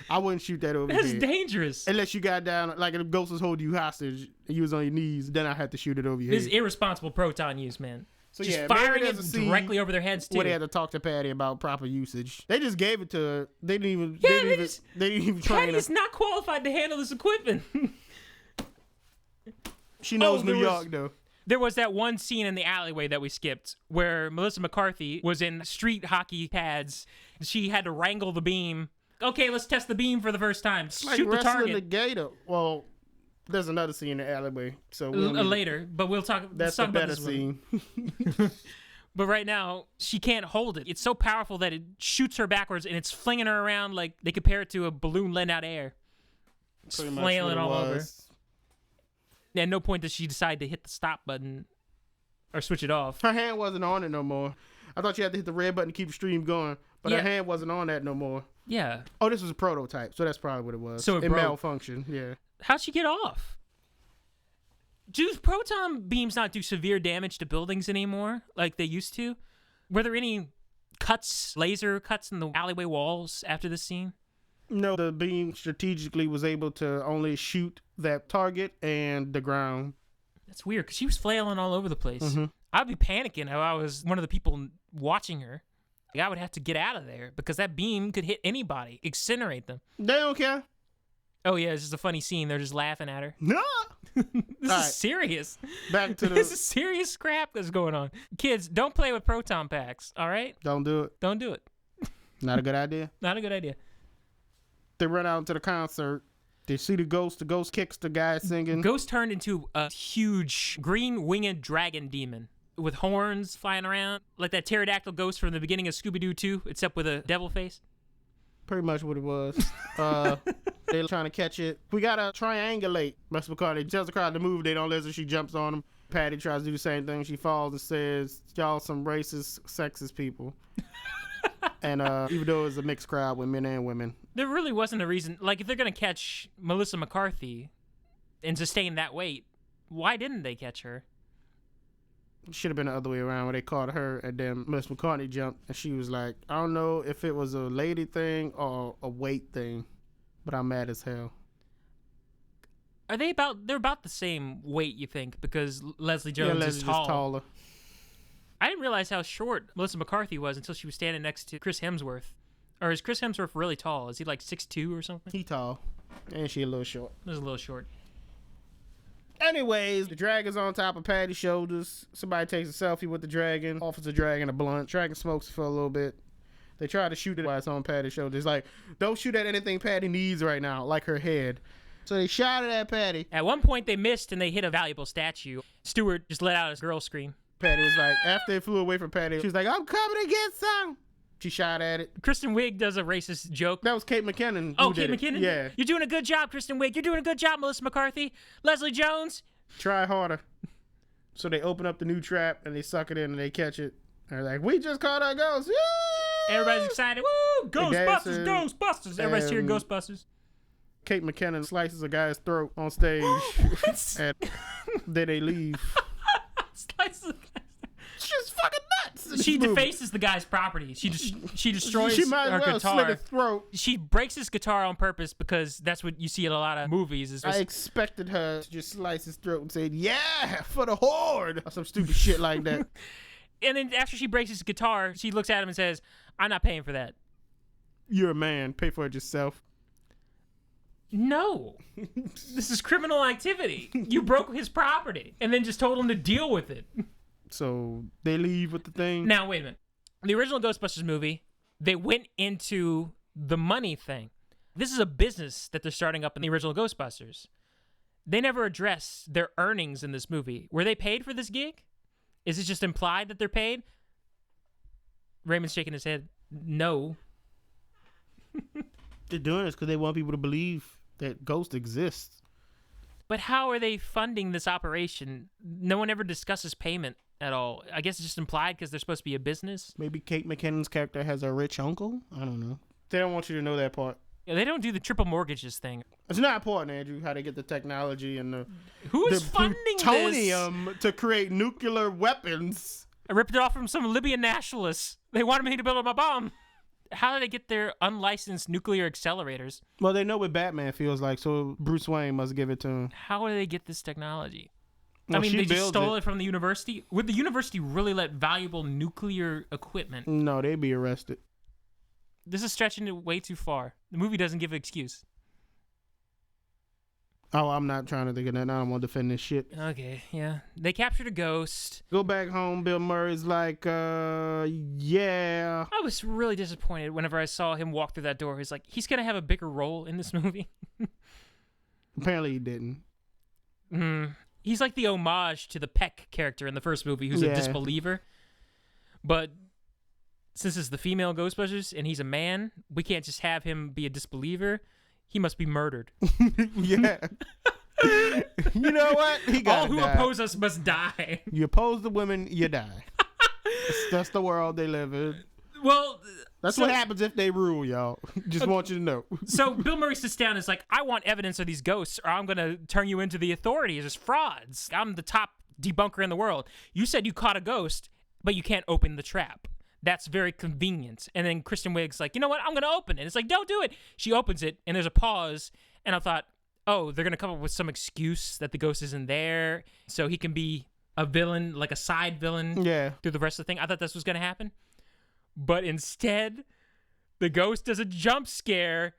I wouldn't shoot that over your That's head. dangerous. Unless you got down, like if the ghost was holding you hostage and you was on your knees, then I had to shoot it over your This is head. irresponsible proton use, man. So just yeah, firing maybe it there's a scene directly over their heads too. where they had to talk to Patty about proper usage. They just gave it to her. They didn't even. Yeah, they didn't even train her. Patty's not qualified to handle this equipment. She knows New York though. There was that one scene in the alleyway that we skipped where Melissa McCarthy was in street hockey pads. She had to wrangle the beam. Okay, let's test the beam for the first time. Like Shoot the wrestling target. the gator. Well, there's another scene in the alleyway, so we'll Later, but we'll talk. That's talk the about better this one. scene. But right now, she can't hold it. It's so powerful that it shoots her backwards and it's flinging her around like they compare it to a balloon letting out air. It's Pretty much flailing what it all over. was. At no point does she decide to hit the stop button or switch it off. Her hand wasn't on it no more. I thought you had to hit the red button to keep the stream going, but Yeah. her hand wasn't on that no more. Yeah. Oh, this was a prototype, so that's probably what it was. So it broke. malfunctioned, yeah. How'd she get off? Do proton beams not do severe damage to buildings anymore like they used to? Were there any cuts, laser cuts in the alleyway walls after this scene? No, the beam strategically was able to only shoot that target and the ground. That's weird because she was flailing all over the place. Mhm. I'd be panicking if I was one of the people watching her. Like, I would have to get out of there because that beam could hit anybody, incinerate them. They don't care. Oh yeah, it's just a funny scene. They're just laughing at her. No. This All is right. serious. Back to This the. is serious crap that's going on. Kids, don't play with proton packs, all right? Don't do it. Don't do it. Not a good idea. Not a good idea. They run out to the concert. They see the ghost. The ghost kicks the guy singing. Ghost turned into a huge green winged dragon demon with horns flying around, like that pterodactyl ghost from the beginning of Scooby-Doo 2, except with a devil face. Pretty much what it was. They're trying to catch it. We gotta triangulate. Mr. McCartney tells the crowd to move. They don't listen. She jumps on them. Patty tries to do the same thing. She falls and says, "Y'all some racist, sexist people." And even though it's a mixed crowd with men and women. There really wasn't a reason. Like, if they're going to catch Melissa McCarthy and sustain that weight, why didn't they catch her? Should have been the other way around where they caught her and then Miss McCartney jumped and she was like, I don't know if it was a lady thing or a weight thing, but I'm mad as hell. They're about the same weight, you think, because Leslie Jones is tall. Just taller. I didn't realize how short Melissa McCarthy was until she was standing next to Chris Hemsworth. Or is Chris Hemsworth really tall? Is he like 6'2" or something? He tall. And she a little short. He's a little short. Anyways, the dragon's on top of Patty's shoulders. Somebody takes a selfie with the dragon, offers the dragon a blunt. Dragon smokes for a little bit. They try to shoot it while it's on Patty's shoulders. Like, don't shoot at anything Patty needs right now, like her head. So they shot it at Patty. At one point, they missed and they hit a valuable statue. Stewart just let out his girl scream. Patty was like, after it flew away from Patty, she was like, I'm coming to get some. She shot at it. Kristen Wiig does a racist joke. That was Kate McKinnon. Oh, Kate McKinnon? Yeah. You're doing a good job, Kristen Wiig. You're doing a good job, Melissa McCarthy. Leslie Jones. Try harder. So they open up the new trap and they suck it in and they catch it. And they're like, we just caught our ghost. Yay! Everybody's excited. Woo! Ghostbusters, Ghostbusters. Everybody's cheering Ghostbusters. Kate McKinnon slices a guy's throat on stage. And then they leave. Slices the guy's throat. She's fucking nuts. She defaces the guy's property. She destroys her guitar. Slit his throat. She breaks his guitar on purpose because that's what you see in a lot of movies. I expected her to just slice his throat and say, yeah, for the horde. Or some stupid shit like that. And then after she breaks his guitar, she looks at him and says, I'm not paying for that. You're a man. Pay for it yourself. No. This is criminal activity. You broke his property and then just told him to deal with it. So they leave with the thing. Now, wait a minute. The original Ghostbusters movie, they went into the money thing. This is a business that they're starting up in the original Ghostbusters. They never address their earnings in this movie. Were they paid for this gig? Is it just implied that they're paid? Raymond's shaking his head. No. They're doing this because they want people to believe that ghosts exist. But how are they funding this operation? No one ever discusses payment at all. I guess it's just implied because they're supposed to be a business. Maybe Kate McKinnon's character has a rich uncle? I don't know. They don't want you to know that part. Yeah, they don't do the triple mortgages thing. It's not important, Andrew, how they get the technology and the funding plutonium this? To create nuclear weapons. I ripped it off from some Libyan nationalists. They wanted me to build up a bomb. How do they get their unlicensed nuclear accelerators? Well, they know what Batman feels like, so Bruce Wayne must give it to him. How do they get this technology? Well, I mean, they just stole it from the university? Would the university really let valuable nuclear equipment? No, they'd be arrested. This is stretching it way too far. The movie doesn't give an excuse. Oh, I'm not trying to think of that. I don't want to defend this shit. Okay, yeah. They captured a ghost. Go back home. Bill Murray's like, yeah. I was really disappointed whenever I saw him walk through that door. He's like, he's going to have a bigger role in this movie. Apparently he didn't. He's like the homage to the Peck character in the first movie, who's a disbeliever. But since it's the female Ghostbusters and he's a man, we can't just have him be a disbeliever. He must be murdered. Yeah. You know what? He got all who oppose us must die. You oppose the women, you die. That's the world they live in. Well, that's what happens if they rule, y'all. Just want you to know. So Bill Murray sits down and is like, I want evidence of these ghosts or I'm going to turn you into the authorities as frauds. I'm the top debunker in the world. You said you caught a ghost, but you can't open the trap. That's very convenient. And then Kristen Wiig's like, you know what? I'm going to open it. And it's like, don't do it. She opens it, and there's a pause. And I thought, oh, they're going to come up with some excuse that the ghost isn't there so he can be a villain, like a side villain through the rest of the thing. I thought this was going to happen. But instead, the ghost does a jump scare,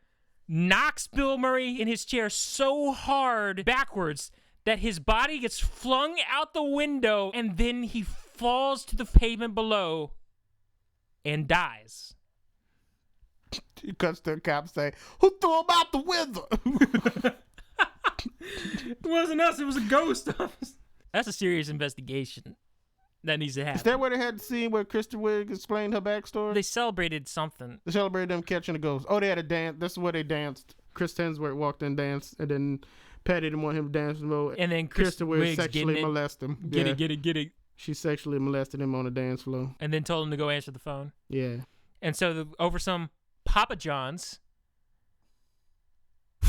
knocks Bill Murray in his chair so hard backwards that his body gets flung out the window, and then he falls to the pavement below and dies. He cuts to the cop say, who threw him out the window? It wasn't us, it was a ghost. That's a serious investigation that needs to happen. Is that where they had the scene where Kristen Wiig explained her backstory? They celebrated something. They celebrated them catching a ghost. Oh, they had a dance. That's where they danced. Chris Hemsworth walked in and danced, and then Patty didn't want him to dance no more. And then Kristen Wiig sexually molested him. Get it. She sexually molested him on the dance floor. And then told him to go answer the phone. Yeah. And so over some Papa John's.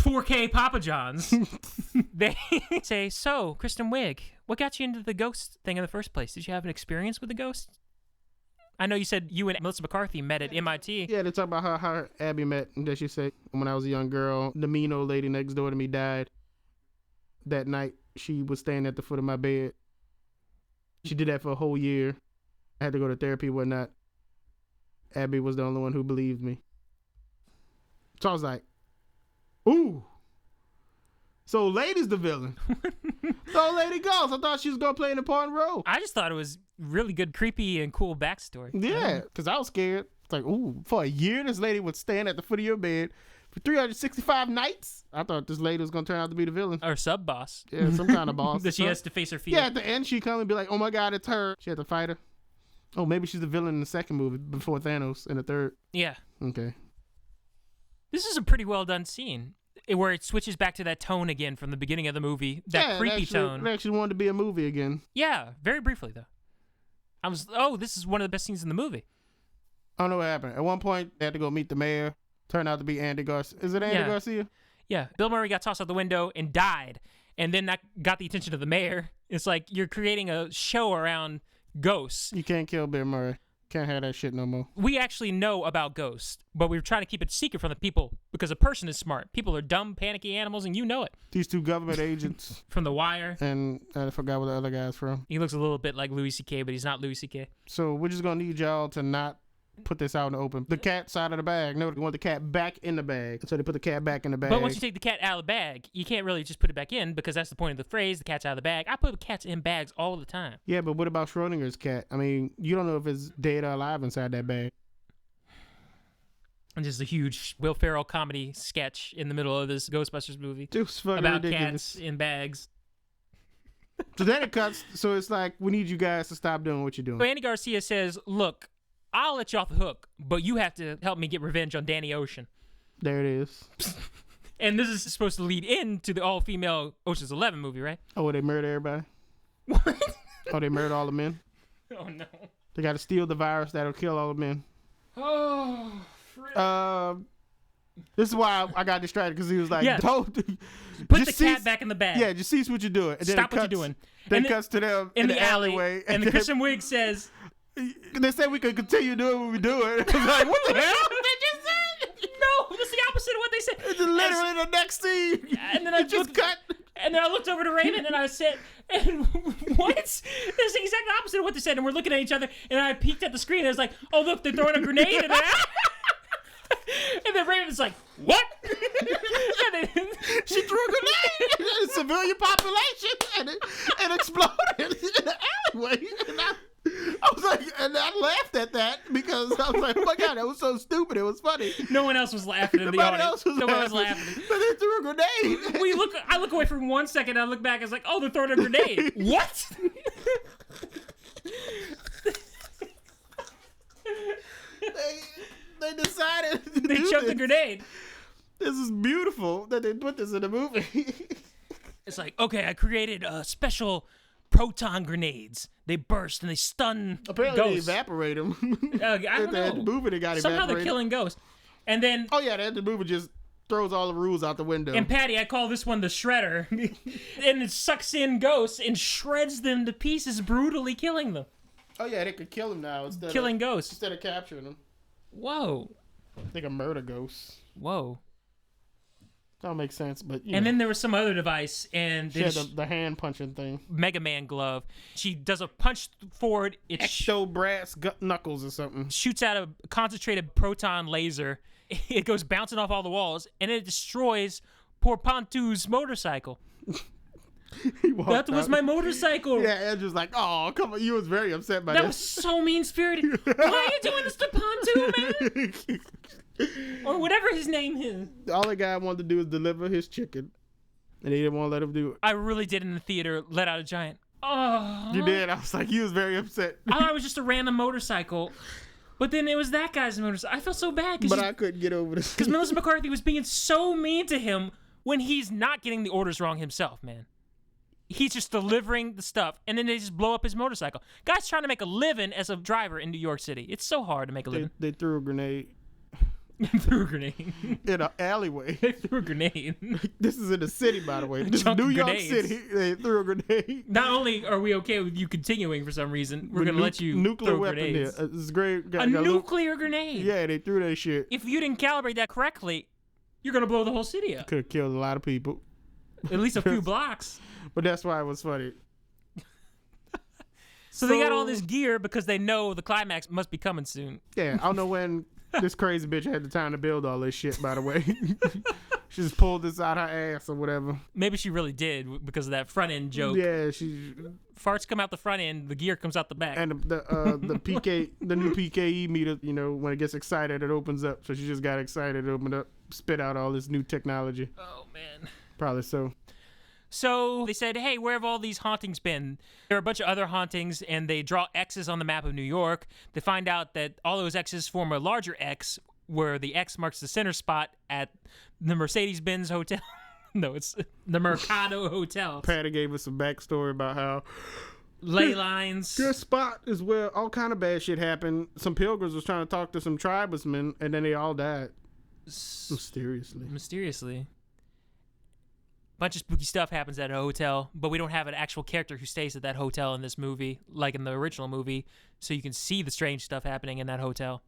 4K Papa John's. They say, so, Kristen Wiig, what got you into the ghost thing in the first place? Did you have an experience with the ghost? I know you said you and Melissa McCarthy met at MIT. Yeah, they talk about how Abby met, and then she said, when I was a young girl, the mean old lady next door to me died. That night, she was staying at the foot of my bed. She did that for a whole year. I had to go to therapy and whatnot. Abby was the only one who believed me. So I was like, ooh. So Lady's the villain. So Lady Ghost. I thought she was going to play an important role. I just thought it was really good, creepy, and cool backstory. Yeah, because I was scared. It's like, ooh, for a year, this lady would stand at the foot of your bed for 365 nights. I thought this lady was going to turn out to be the villain. Or sub-boss. Yeah, some kind of boss. That she has to face her fear. Yeah, at the end, she come and be like, oh my God, it's her. She had to fight her. Oh, maybe she's the villain in the second movie before Thanos in the third. Yeah. Okay. This is a pretty well done scene where it switches back to that tone again from the beginning of the movie. That creepy tone. It actually wanted to be a movie again. Yeah, very briefly, though. This is one of the best scenes in the movie. I don't know what happened. At one point, they had to go meet the mayor. Turned out to be Andy Garcia. Is it Andy Garcia? Yeah. Bill Murray got tossed out the window and died. And then that got the attention of the mayor. It's like you're creating a show around ghosts. You can't kill Bill Murray. Can't have that shit no more. We actually know about ghosts, but we're trying to keep it secret from the people because a person is smart. People are dumb, panicky animals, and you know it. These two government agents. From The Wire. And I forgot where the other guy's from. He looks a little bit like Louis C.K., but he's not Louis C.K. So we're just going to need y'all to not put this out in the open. The cat side of the bag. No, they want the cat back in the bag. So they put the cat back in the bag. But once you take the cat out of the bag, you can't really just put it back in because that's the point of the phrase, the cat's out of the bag. I put cats in bags all the time. Yeah, but what about Schrodinger's cat? I mean, you don't know if it's dead or alive inside that bag. And just a huge Will Ferrell comedy sketch in the middle of this Ghostbusters movie. It was fucking about ridiculous. Cats in bags. So then it cuts. So it's like, we need you guys to stop doing what you're doing. So Andy Garcia says, look, I'll let you off the hook, but you have to help me get revenge on Danny Ocean. There it is. And this is supposed to lead into the all-female Ocean's 11 movie, right? Oh, they murder everybody? What? Oh, they murder all the men? Oh, no. They got to steal the virus that'll kill all the men. Oh, this is why I got distracted, because he was like, Put the cat back in the bag. Yeah, just cease what you're doing. And Stop what you're doing. Then it cuts to them in the alleyway. And the Kristen Wiig says... They said we could continue doing what we're doing. I was like, what the hell? They just said... No, that's the opposite of what they said. It's literally the next scene. And then I just cut. And then I looked over to Raymond and I said, and what? That's the exact opposite of what they said. And we're looking at each other and I peeked at the screen and I was like, oh, look, they're throwing a grenade. And then Raymond was like, what? And then, she threw a grenade at the civilian population and it exploded in the alleyway. And I was like, and I laughed at that because I was like, oh my God, that was so stupid. It was funny. No one else was laughing in the audience. No one was laughing. But they threw a grenade. I look away for 1 second and I look back. I was like, oh, they're throwing a grenade. What? They decided to they do chucked this. the grenade. This is beautiful that they put this in the movie. It's like, okay, I created special proton grenades. They burst and they stun Apparently ghosts. they evaporate them. I don't know. The movie they got Somehow evaporated. they're killing ghosts. And then... Oh yeah, the movie just throws all the rules out the window. And Patty, I call this one the Shredder. And it sucks in ghosts and shreds them to pieces, brutally killing them. Oh yeah, they could kill them now Killing ghosts. instead of capturing them. Whoa. They can murder ghosts. Whoa. That don't make sense, but and then there was some other device, and she had the hand punching thing. Mega Man glove. She does a punch forward. It Ecto brass knuckles or something. Shoots out a concentrated proton laser. It goes bouncing off all the walls, and it destroys poor Pontu's motorcycle. That was my motorcycle. Yeah, Andrew's like, oh, come on. You was very upset by that. That was so mean-spirited. Why are you doing this to Pontu, man? Or whatever his name is. All the guy wanted to do is deliver his chicken, and he didn't want to let him do it. I really did in the theater let out a giant, oh. You did? I was like, you was very upset. I thought it was just a random motorcycle, but then it was that guy's motorcycle. I felt so bad. But I couldn't get over this. Because Melissa McCarthy was being so mean to him when he's not getting the orders wrong himself, man. He's just delivering the stuff, and then they just blow up his motorcycle. Guy's trying to make a living as a driver in New York City. It's so hard to make a living. They threw a grenade. Threw a grenade. in an alleyway. They threw a grenade. This is in the city, by the way. This is Chunk of New York grenades. City. They threw a grenade. Not only are we okay with you continuing for some reason, we're With going to let you nuclear throw weapon grenades. there. It's great. A nuclear grenade? Yeah, they threw that shit. If you didn't calibrate that correctly, you're going to blow the whole city up. Could have killed a lot of people. At least a few blocks. But that's why it was funny. So they got all this gear because they know the climax must be coming soon. Yeah, I don't know when this crazy bitch had the time to build all this shit, by the way. She just pulled this out her ass or whatever. Maybe she really did because of that front end joke. Yeah, she... Farts come out the front end, the gear comes out the back. And the PK, the new PKE meter, you know, when it gets excited, it opens up. So she just got excited, it opened up, spit out all this new technology. Oh, man. Probably so. So they said, hey, where have all these hauntings been? There are a bunch of other hauntings, and they draw X's on the map of New York. They find out that all those X's form a larger X, where the X marks the center spot at the Mercedes-Benz Hotel. No, it's the Mercado Hotel. Patty gave us some backstory about how ley lines. this spot is where all kind of bad shit happened. Some pilgrims was trying to talk to some tribesmen, and then they all died. Mysteriously. Bunch of spooky stuff happens at a hotel, but we don't have an actual character who stays at that hotel in this movie, like in the original movie, so you can see the strange stuff happening in that hotel.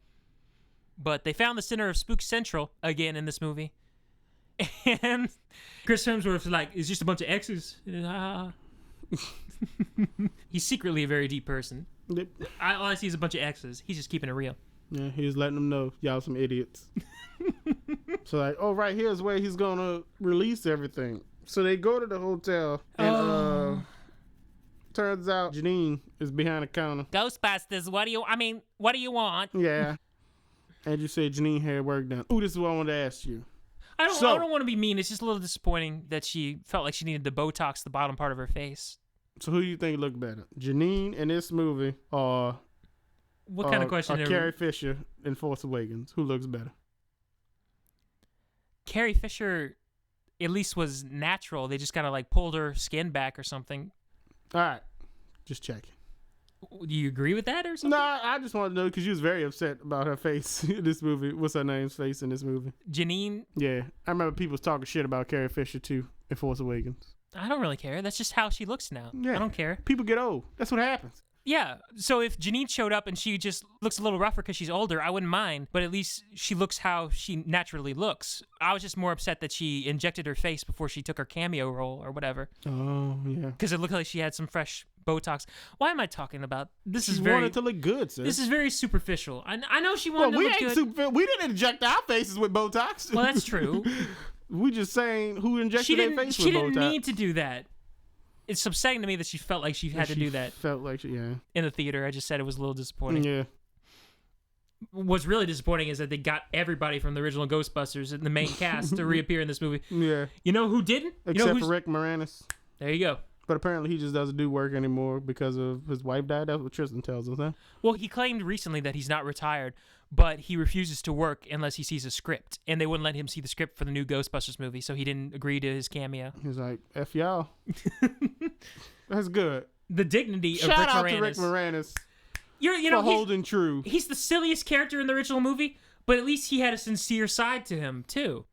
But they found the center of Spook Central again in this movie. And Chris Hemsworth's like, it's just a bunch of X's. He's secretly a very deep person. Yep. All I see is a bunch of X's. He's just keeping it real. Yeah, he was letting them know, y'all some idiots. So like, oh, right here's where he's gonna release everything. So they go to the hotel, and turns out Janine is behind the counter. Ghostbusters, what do you want? Yeah. And you said Janine had work done. Ooh, this is what I wanted to ask you. I don't want to be mean. It's just a little disappointing that she felt like she needed to Botox the bottom part of her face. So who do you think looked better? Janine in this movie or... What kind of question? Or Carrie Fisher in Force Awakens? Who looks better? Carrie Fisher at least was natural. They just kind of like pulled her skin back or something. All right. Just checking. Do you agree with that or something? No, I just wanted to know because she was very upset about her face in this movie. What's her name's face in this movie? Janine? Yeah. I remember people was talking shit about Carrie Fisher too in Force Awakens. I don't really care. That's just how she looks now. Yeah. I don't care. People get old. That's what happens. Yeah, so if Janine showed up and she just looks a little rougher because she's older, I wouldn't mind, but at least she looks how she naturally looks. I was just more upset that she injected her face before she took her cameo role or whatever. Oh, yeah. Because it looked like she had some fresh Botox. Why am I talking about this? She wanted to look good, sis. This is very superficial. I know she wanted to look good. We didn't inject our faces with Botox. Well, that's true. We just saying who injected their face with Botox. She didn't need to do that. It's upsetting to me that she felt like she had to do that. Felt like yeah. In the theater. I just said it was a little disappointing. Yeah. What's really disappointing is that they got everybody from the original Ghostbusters in the main cast to reappear in this movie. Yeah. You know who didn't? Except for Rick Moranis. There you go. But apparently he just doesn't do work anymore because of his wife died. That's what Tristan tells us, huh? Well, he claimed recently that he's not retired, but he refuses to work unless he sees a script. And they wouldn't let him see the script for the new Ghostbusters movie, so he didn't agree to his cameo. He's like, F y'all. That's good. The dignity Shout of Rick Moranis. Shout out to Rick Moranis. For holding true. He's the silliest character in the original movie, but at least he had a sincere side to him, too.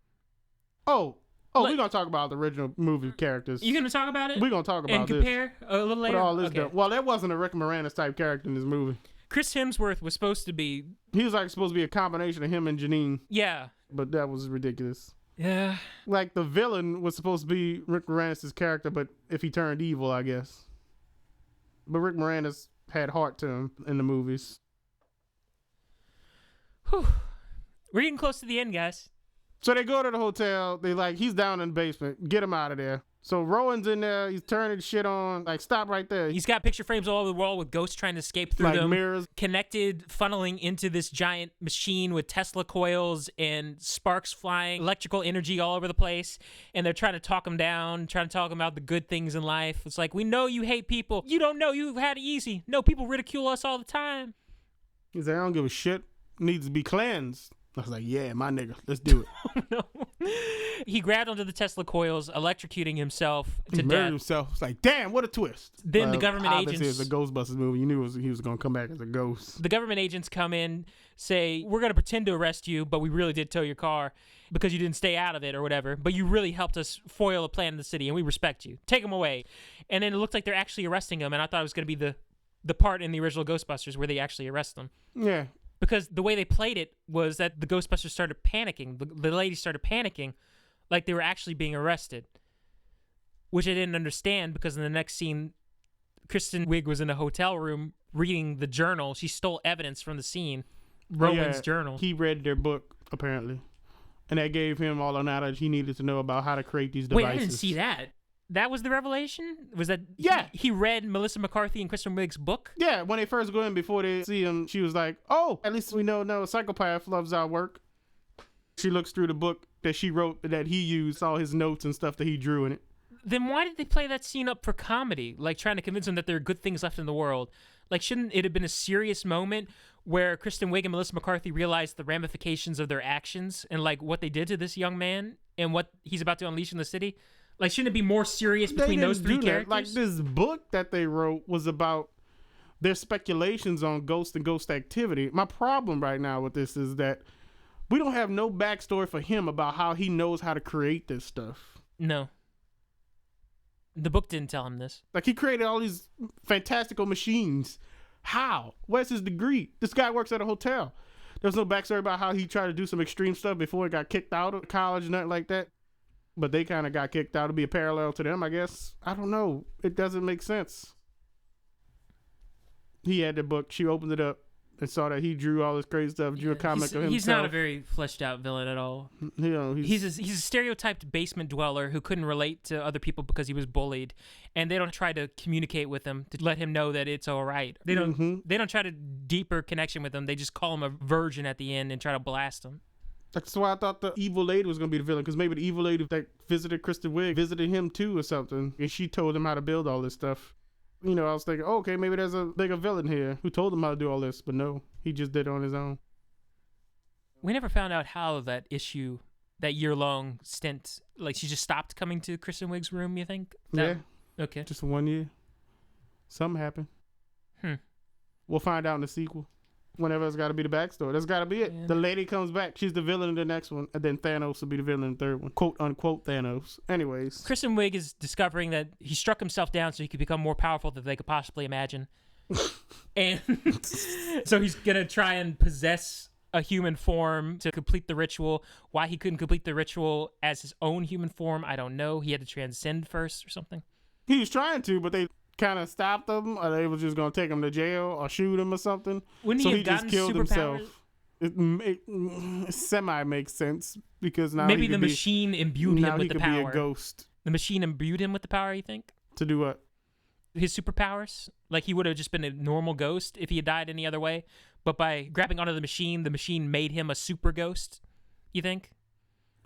We're going to talk about the original movie characters. You going to talk about it? We're going to talk about and compare a little later? Okay. Well, that wasn't a Rick Moranis type character in this movie. Chris Hemsworth was supposed to be... He was like supposed to be a combination of him and Janine. Yeah. But that was ridiculous. Yeah. Like the villain was supposed to be Rick Moranis' character, but if he turned evil, I guess. But Rick Moranis had heart to him in the movies. Whew. We're getting close to the end, guys. So they go to the hotel. They like, he's down in the basement. Get him out of there. So Rowan's in there. He's turning shit on. Like, stop right there. He's got picture frames all over the wall with ghosts trying to escape through like them. Mirrors. Connected, funneling into this giant machine with Tesla coils and sparks flying, electrical energy all over the place. And they're trying to talk him down, trying to talk him about the good things in life. It's like, we know you hate people. You don't know you've had it easy. No, people ridicule us all the time. He's like, I don't give a shit. Needs to be cleansed. I was like, yeah, my nigga, let's do it. No. He grabbed onto the Tesla coils, electrocuting himself to He murdered death. himself. It's like, damn, what a twist. Then the government obviously agents... it's a Ghostbusters movie. You knew he was going to come back as a ghost. The government agents come in, say, we're going to pretend to arrest you, but we really did tow your car because you didn't stay out of it or whatever. But you really helped us foil a plan in the city, and we respect you. Take him away. And then it looked like they're actually arresting him, and I thought it was going to be the part in the original Ghostbusters where they actually arrest them. Yeah. Because the way they played it was that the Ghostbusters started panicking. The ladies started panicking like they were actually being arrested, which I didn't understand because in the next scene, Kristen Wiig was in a hotel room reading the journal. She stole evidence from the scene, Roland's journal. He read their book, apparently, and that gave him all the knowledge he needed to know about how to create these devices. Wait, I didn't see that. That was the revelation? Was that... Yeah. He read Melissa McCarthy and Kristen Wiig's book? Yeah, when they first go in, before they see him, she was like, oh, at least we know no psychopath loves our work. She looks through the book that she wrote, that he used, all his notes and stuff that he drew in it. Then why did they play that scene up for comedy? Like trying to convince him that there are good things left in the world. Like, shouldn't it have been a serious moment where Kristen Wiig and Melissa McCarthy realized the ramifications of their actions and like what they did to this young man and what he's about to unleash in the city? Like, shouldn't it be more serious between those three characters? Like, this book that they wrote was about their speculations on ghost and ghost activity. My problem right now with this is that we don't have no backstory for him about how he knows how to create this stuff. No. The book didn't tell him this. Like, he created all these fantastical machines. How? Where's his degree? This guy works at a hotel. There's no backstory about how he tried to do some extreme stuff before he got kicked out of college, nothing like that. But they kind of got kicked out. It'd be a parallel to them, I guess. I don't know. It doesn't make sense. He had the book. She opened it up and saw that he drew all this crazy stuff, drew a comic of himself. He's not a very fleshed out villain at all. You know, he's a stereotyped basement dweller who couldn't relate to other people because he was bullied, and they don't try to communicate with him to let him know that it's all right. They don't try to deeper connection with him. They just call him a virgin at the end and try to blast him. That's why I thought the evil lady was going to be the villain, because maybe the evil lady that visited Kristen Wiig visited him too or something, and she told him how to build all this stuff. You know, I was thinking, oh, okay, maybe there's a bigger villain here who told him how to do all this, but no, he just did it on his own. We never found out how that year-long stint, like she just stopped coming to Kristen Wiig's room, you think? Yeah. Okay. Just 1 year. Something happened. We'll find out in the sequel. Whenever it's got to be the backstory. That's got to be it. Yeah. The lady comes back. She's the villain in the next one. And then Thanos will be the villain in the third one. Quote, unquote, Thanos. Anyways. Kristen Wiig is discovering that he struck himself down so he could become more powerful than they could possibly imagine. And so he's going to try and possess a human form to complete the ritual. Why he couldn't complete the ritual as his own human form, I don't know. He had to transcend first or something. He was trying to, but they kind of stopped him, or they was just going to take him to jail or shoot him or something. Wouldn't so he he have just killed himself. Superpowers? It semi makes sense, because now maybe the machine imbued him with the power. Now he could be a ghost. The machine imbued him with the power, you think? To do what? His superpowers? Like he would have just been a normal ghost if he had died any other way, but by grabbing onto the machine made him a super ghost, you think?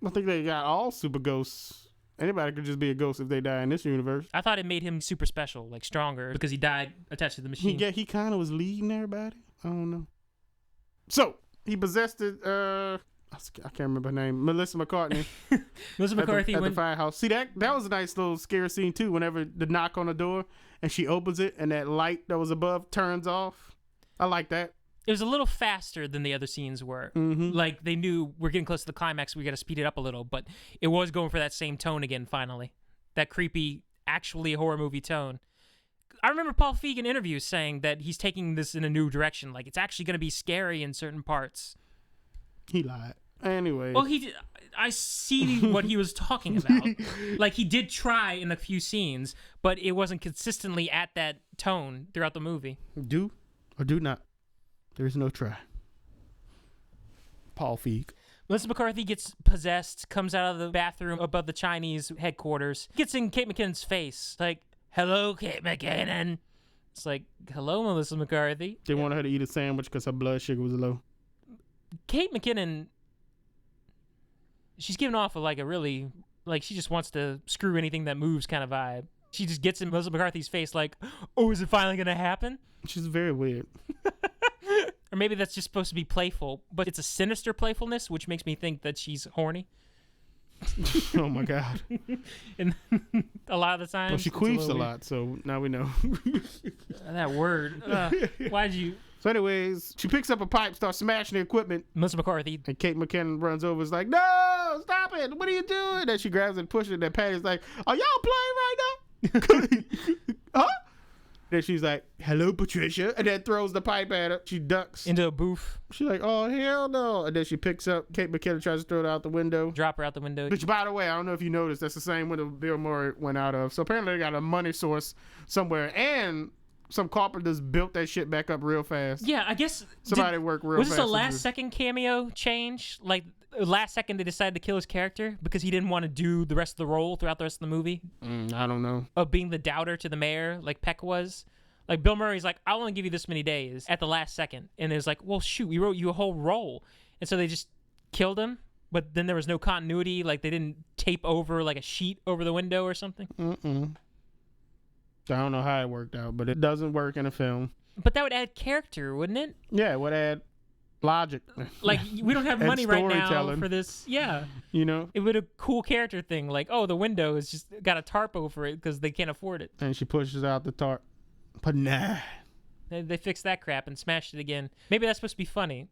I think they got all super ghosts. Anybody could just be a ghost if they die in this universe. I thought it made him super special, like stronger, because he died attached to the machine. He kind of was leading everybody. I don't know. So, he possessed it, I can't remember her name. Melissa McCarthy. Melissa McCarthy at the firehouse. See, that was a nice little scary scene, too, whenever the knock on the door, and she opens it, and that light that was above turns off. I like that. It was a little faster than the other scenes were. Mm-hmm. Like, they knew we're getting close to the climax, we got to speed it up a little, but it was going for that same tone again, finally. That creepy, actually horror movie tone. I remember Paul Feig in interviews saying that he's taking this in a new direction. Like, it's actually going to be scary in certain parts. He lied. Anyway. Well, I see what he was talking about. Like, he did try in a few scenes, but it wasn't consistently at that tone throughout the movie. Do or do not. There is no try. Paul Feig. Melissa McCarthy gets possessed, comes out of the bathroom above the Chinese headquarters, gets in Kate McKinnon's face, like, hello, Kate McKinnon. It's like, hello, Melissa McCarthy. They wanted her to eat a sandwich because her blood sugar was low. Kate McKinnon, she's giving off a really, like, she just wants to screw anything that moves kind of vibe. She just gets in Melissa McCarthy's face like, oh, is it finally going to happen? She's very weird. Or maybe that's just supposed to be playful, but it's a sinister playfulness, which makes me think that she's horny. Oh my God. And a lot of the time. Well, she queefs a lot, so now we know. That word. Why'd you... So anyways, she picks up a pipe, starts smashing the equipment. Melissa McCarthy. And Kate McKinnon runs over, is like, no, stop it. What are you doing? And she grabs it and pushes it. And Patty's like, are y'all playing right now? Huh? Then she's like, hello, Patricia. And then throws the pipe at her. She ducks. Into a booth. She's like, oh, hell no. And then she picks up, Kate McKinnon tries to throw it out the window. Drop her out the window. Which, by the way, I don't know if you noticed, that's the same window Bill Murray went out of. So apparently they got a money source somewhere. And some carpenters built that shit back up real fast. Yeah, I guess... Somebody worked real fast. Was this a last-second cameo change? Like, last second they decided to kill his character because he didn't want to do the rest of the role throughout the rest of the movie? I don't know. Of being the doubter to the mayor, like Peck was? Like, Bill Murray's like, I only give you this many days at the last second. And it was like, well, shoot, we wrote you a whole role. And so they just killed him, but then there was no continuity. Like, they didn't tape over, like, a sheet over the window or something. I don't know how it worked out, but it doesn't work in a film. But that would add character, wouldn't it? Yeah, it would add logic. Like, we don't have money right now for this. Yeah. You know? It would a cool character thing. Like, oh, the window is just got a tarp over it because they can't afford it. And she pushes out the tarp. But nah. They fixed that crap and smashed it again. Maybe that's supposed to be funny.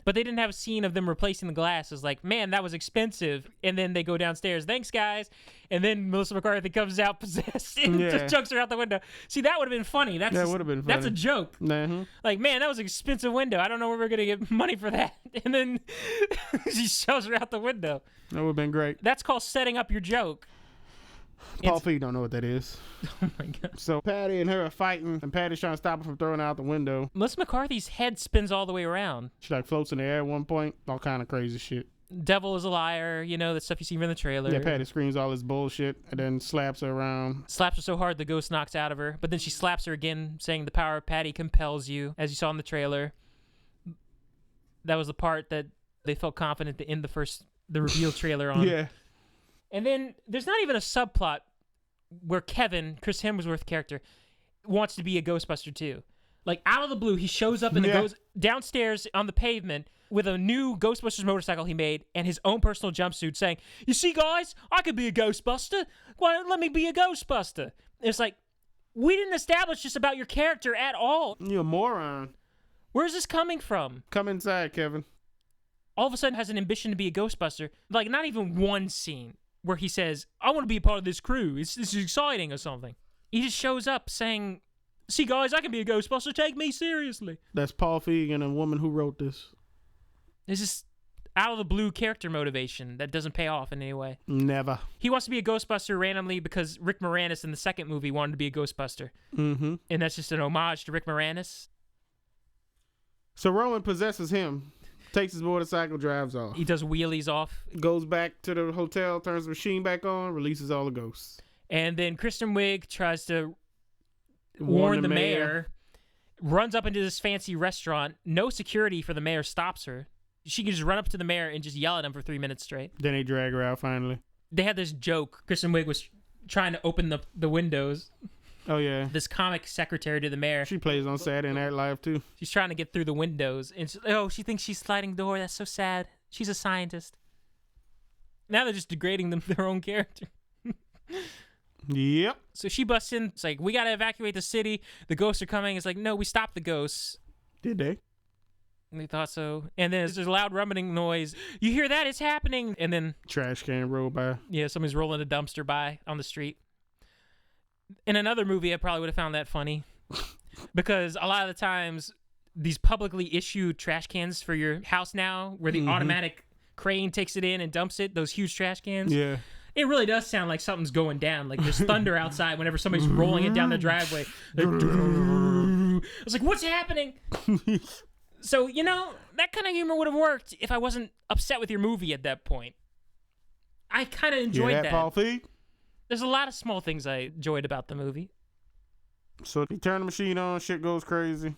But they didn't have a scene of them replacing the glass. It's like, man, that was expensive. And then they go downstairs. Thanks, guys. And then Melissa McCarthy comes out possessed and just chucks her out the window. See, that would have been funny. That would have been funny. That's a joke. Like, man, that was an expensive window. I don't know where we're going to get money for that. And then she shoves her out the window. That would have been great. That's called setting up your joke. Paul Feig don't know what that is. Oh, my God. So Patty and her are fighting, and Patty's trying to stop her from throwing her out the window. Melissa McCarthy's head spins all the way around. She, like, floats in the air at one point. All kind of crazy shit. Devil is a liar, you know, the stuff you see from the trailer. Yeah, Patty screams all this bullshit and then slaps her around. Slaps her so hard the ghost knocks out of her. But then she slaps her again, saying the power of Patty compels you, as you saw in the trailer. That was the part that they felt confident to end the reveal trailer on. Yeah. And then there's not even a subplot where Kevin, Chris Hemsworth character, wants to be a Ghostbuster too. Like, out of the blue, he shows up and goes downstairs on the pavement with a new Ghostbusters motorcycle he made and his own personal jumpsuit saying, you see, guys, I could be a Ghostbuster. Why don't let me be a Ghostbuster? It's like, we didn't establish this about your character at all. You're a moron. Where's this coming from? Come inside, Kevin. All of a sudden has an ambition to be a Ghostbuster. Like, not even one scene where he says, I want to be a part of this crew. This is exciting or something. He just shows up saying, see, guys, I can be a Ghostbuster. Take me seriously. That's Paul Feig and a woman who wrote this. This is out of the blue character motivation that doesn't pay off in any way. Never. He wants to be a Ghostbuster randomly because Rick Moranis in the second movie wanted to be a Ghostbuster. And that's just an homage to Rick Moranis. So Roman possesses him. Takes his motorcycle, drives off. He does wheelies off. Goes back to the hotel, turns the machine back on, releases all the ghosts. And then Kristen Wiig tries to warn the mayor, runs up into this fancy restaurant. No security for the mayor stops her. She can just run up to the mayor and just yell at him for 3 minutes straight. Then they drag her out finally. They had this joke. Kristen Wiig was trying to open the windows. Oh, yeah. This comic secretary to the mayor. She plays on Saturday Night Live, too. She's trying to get through the windows. And she thinks she's sliding the door. That's so sad. She's a scientist. Now they're just degrading their own character. Yep. So she busts in. It's like, we got to evacuate the city. The ghosts are coming. It's like, no, we stopped the ghosts. Did they? We thought so. And then there's a loud rumbling noise. You hear that? It's happening. And then... trash can roll by. Yeah, somebody's rolling a dumpster by on the street. In another movie, I probably would have found that funny. Because a lot of the times, these publicly issued trash cans for your house now, where the automatic crane takes it in and dumps it, those huge trash cans. Yeah. It really does sound like something's going down. Like there's thunder outside whenever somebody's rolling it down the driveway. I was like, what's happening? So, you know, that kind of humor would have worked if I wasn't upset with your movie at that point. I kind of enjoyed that. Paul Feig? There's a lot of small things I enjoyed about the movie. So he turned the machine on, shit goes crazy.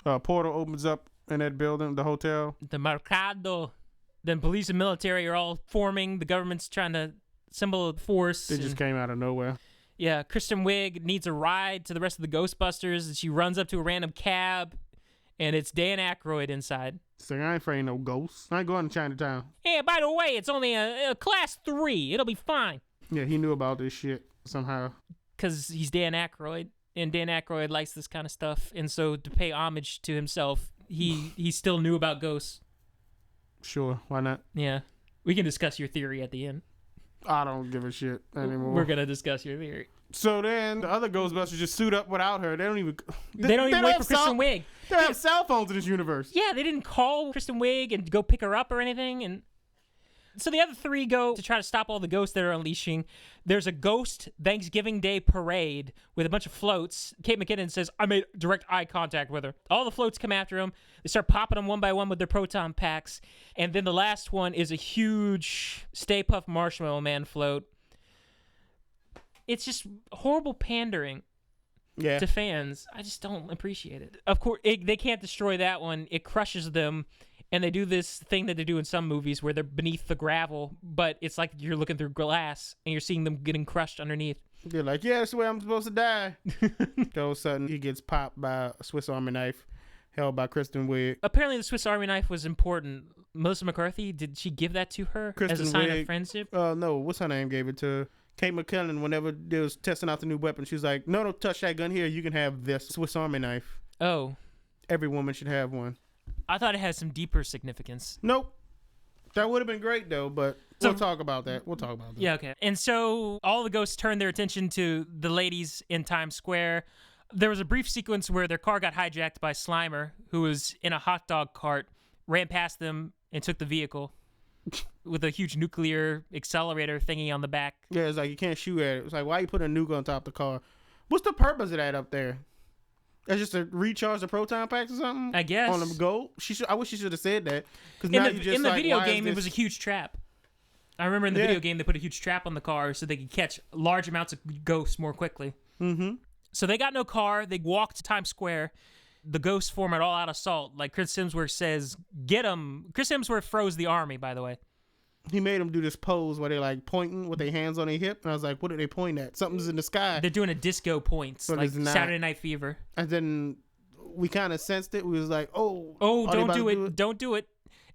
Portal opens up in that building, the hotel. The Mercado. Then police and military are all forming. The government's trying to assemble a force. They just came out of nowhere. Yeah, Kristen Wiig needs a ride to the rest of the Ghostbusters, and she runs up to a random cab and it's Dan Aykroyd inside. Say, I ain't afraid of no ghosts. I ain't going to Chinatown. Hey, by the way, it's only a class 3. It'll be fine. Yeah, he knew about this shit somehow. Because he's Dan Aykroyd, and Dan Aykroyd likes this kind of stuff, and so to pay homage to himself, he still knew about ghosts. Sure, why not? Yeah. We can discuss your theory at the end. I don't give a shit anymore. We're going to discuss your theory. So then the other Ghostbusters just suit up without her. They don't even wait for Kristen Wiig. They have cell phones in this universe. Yeah, they didn't call Kristen Wiig and go pick her up or anything. And so the other 3 go to try to stop all the ghosts that are unleashing. There's a ghost Thanksgiving Day parade with a bunch of floats. Kate McKinnon says, I made direct eye contact with her. All the floats come after them. They start popping them one by one with their proton packs. And then the last one is a huge Stay Puft Marshmallow Man float. It's just horrible pandering to fans. I just don't appreciate it. Of course, they can't destroy that one. It crushes them. And they do this thing that they do in some movies where they're beneath the gravel, but it's like you're looking through glass and you're seeing them getting crushed underneath. They're like, yeah, that's the way I'm supposed to die. All of a sudden, he gets popped by a Swiss Army knife held by Kristen Wiig. Apparently, the Swiss Army knife was important. Melissa McCarthy, did she give that to her as a sign of friendship? No, what's her name gave it to her? Kate McKinnon, whenever they was testing out the new weapon, she was like, no, don't touch that gun here. You can have this Swiss Army knife. Oh. Every woman should have one. I thought it had some deeper significance. Nope. That would have been great, though, but we'll talk about that. Yeah, okay. And so all the ghosts turned their attention to the ladies in Times Square. There was a brief sequence where their car got hijacked by Slimer, who was in a hot dog cart, ran past them, and took the vehicle with a huge nuclear accelerator thingy on the back. Yeah, it's like you can't shoot at it. It's like, why you put a nuke on top of the car? What's the purpose of that up there? That's just to recharge the proton packs or something? I guess. On the go? I wish she should have said that. In the video game, it was a huge trap. I remember in the video game, they put a huge trap on the car so they could catch large amounts of ghosts more quickly. Mm-hmm. So they got no car. They walked to Times Square. The ghosts form an all-out assault. Like Chris Hemsworth says, get them. Chris Hemsworth froze the army, by the way. He made them do this pose where they're like pointing with their hands on their hip. And I was like, what are they pointing at? Something's in the sky. They're doing a disco points, like Saturday Night Fever. And then we kind of sensed it. We was like, oh, don't do it. Don't do it.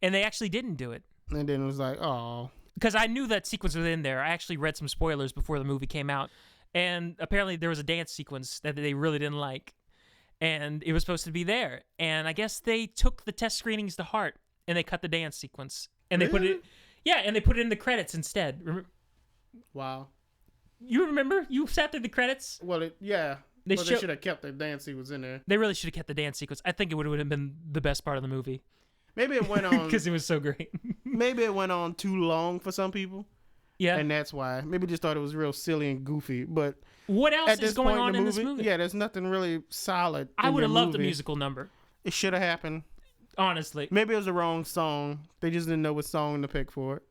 And they actually didn't do it. And then it was like, oh. Because I knew that sequence was in there. I actually read some spoilers before the movie came out. And apparently there was a dance sequence that they really didn't like. And it was supposed to be there. And I guess they took the test screenings to heart and they cut the dance sequence. And they put it... Yeah, and they put it in the credits instead. Wow. You remember? You sat through the credits? Well, they should have kept the dance sequence in there. They really should have kept the dance sequence. I think it would have been the best part of the movie. Maybe it went on... Because it was so great. Maybe it went on too long for some people. Yeah. And that's why. Maybe just thought it was real silly and goofy. But what else is going on in this movie? Yeah, there's nothing really solid. I would have loved a musical number. It should have happened. Honestly. Maybe it was the wrong song. They just didn't know what song to pick for it.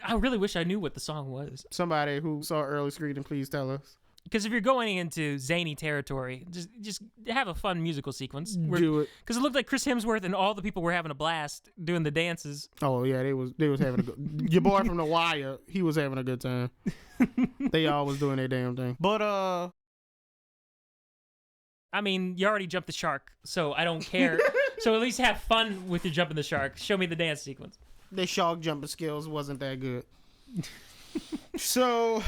I really wish I knew what the song was. Somebody who saw early screening, please tell us. Because if you're going into zany territory, just have a fun musical sequence. Do it. Because it looked like Chris Hemsworth and all the people were having a blast doing the dances. Oh, yeah, they was having a good... Your boy from The Wire, he was having a good time. They all was doing their damn thing. But, I mean, you already jumped the shark, so I don't care. So at least have fun with your jumping the shark. Show me the dance sequence. Their shark jumping skills wasn't that good. So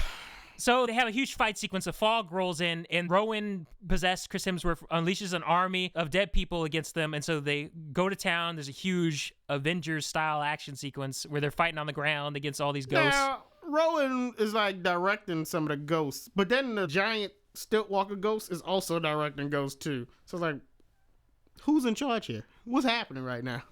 they have a huge fight sequence. A fog rolls in, and Rowan, possessed Chris Hemsworth, unleashes an army of dead people against them. And so they go to town. There's a huge Avengers-style action sequence where they're fighting on the ground against all these ghosts. Now, Rowan is like directing some of the ghosts, but then the giant stilt walker ghost is also directing ghosts too. So it's like, who's in charge here? What's happening right now?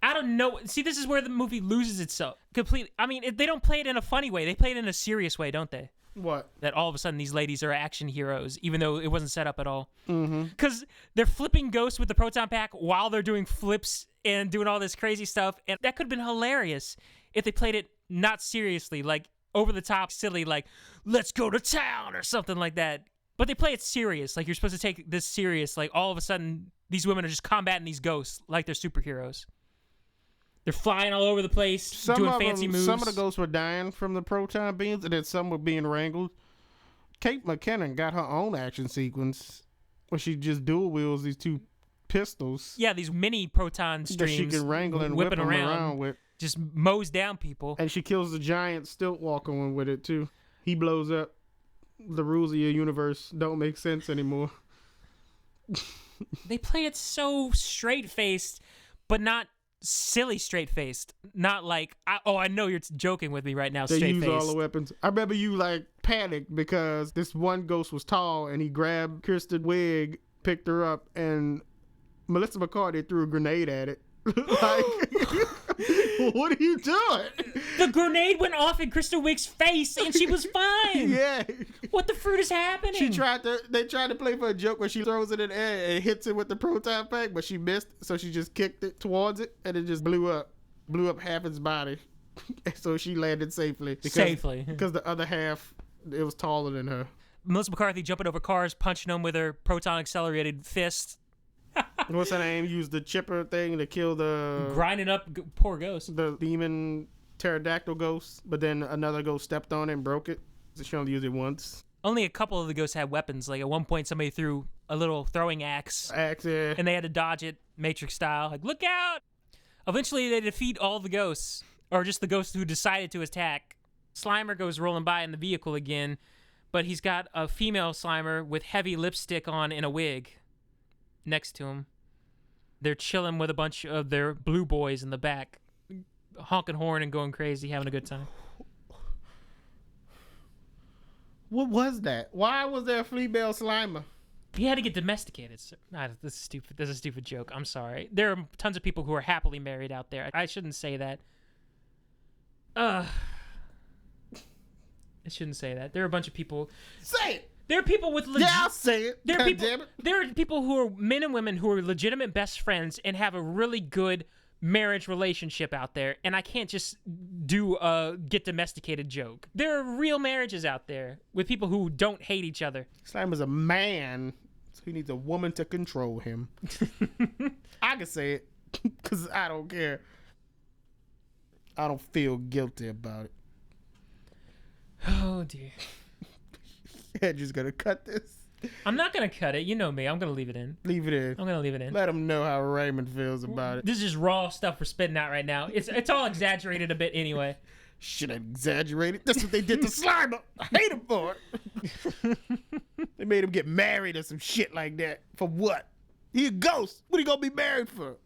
I don't know. See, this is where the movie loses itself completely. I mean, they don't play it in a funny way. They play it in a serious way, don't they? What? That all of a sudden these ladies are action heroes, even though it wasn't set up at all. Mm-hmm. Because they're flipping ghosts with the proton pack while they're doing flips and doing all this crazy stuff. And that could have been hilarious if they played it not seriously, like over the top, silly, like, let's go to town or something like that. But they play it serious. Like, you're supposed to take this serious. Like, all of a sudden, these women are just combating these ghosts like they're superheroes. They're flying all over the place, doing fancy moves. Some of the ghosts were dying from the proton beams, and then some were being wrangled. Kate McKinnon got her own action sequence where she just dual wheels these two pistols. Yeah, these mini proton streams That she can wrangle and whip whipping them around with. just mows down people. And she kills the giant stilt walker one with it too. He blows up. The rules of your universe don't make sense anymore. They play it so straight-faced, but not silly straight-faced. Not like, I know you're joking with me right now, They straight-faced. use all the weapons. I remember you like panicked because this one ghost was tall and he grabbed Kirsten Wig, picked her up, and Melissa McCarthy threw a grenade at it. Like, what are you doing? The grenade went off in Kristen Wiig's face and she was fine. Yeah. What the fruit is happening? They tried to play for a joke where she throws it in the air and hits it with the proton pack, but she missed, so she just kicked it towards it and it just blew up half its body. So she landed safely. Because the other half, it was taller than her. Melissa McCarthy jumping over cars, punching them with her proton accelerated fist. What's her name? Used the chipper thing to kill the... Grinding up poor ghost. The demon pterodactyl ghost, but then another ghost stepped on it and broke it. So she only used it once. Only a couple of the ghosts had weapons. Like at one point somebody threw a little throwing axe. Yeah. And they had to dodge it, Matrix style. Like, look out! Eventually they defeat all the ghosts. Or just the ghost who decided to attack. Slimer goes rolling by in the vehicle again, but he's got a female Slimer with heavy lipstick on in a wig next to him. They're chilling with a bunch of their blue boys in the back, honking horn and going crazy, having a good time. What was that? Why was there a female Slimer? He had to get domesticated. Sir. Nah, this is stupid. This is a stupid joke. I'm sorry. There are tons of people who are happily married out there. I shouldn't say that. I shouldn't say that. There are a bunch of people. Say it. There are people with legit. Yeah, I'll say it. There are people who are men and women who are legitimate best friends and have a really good marriage relationship out there. And I can't just do a get domesticated joke. There are real marriages out there with people who don't hate each other. Slimer's a man, so he needs a woman to control him. I can say it because I don't care. I don't feel guilty about it. Oh dear. Andrew's gonna cut this. I'm not gonna cut it. You know me. I'm gonna leave it in. Leave it in. I'm gonna leave it in. Let him know how Raymond feels about it. This is just raw stuff we're spitting out right now. It's all exaggerated a bit anyway. Should have exaggerated. That's what they did to Slimer. I hate him for it. They made him get married or some shit like that. For what? He a ghost. What he gonna be married for?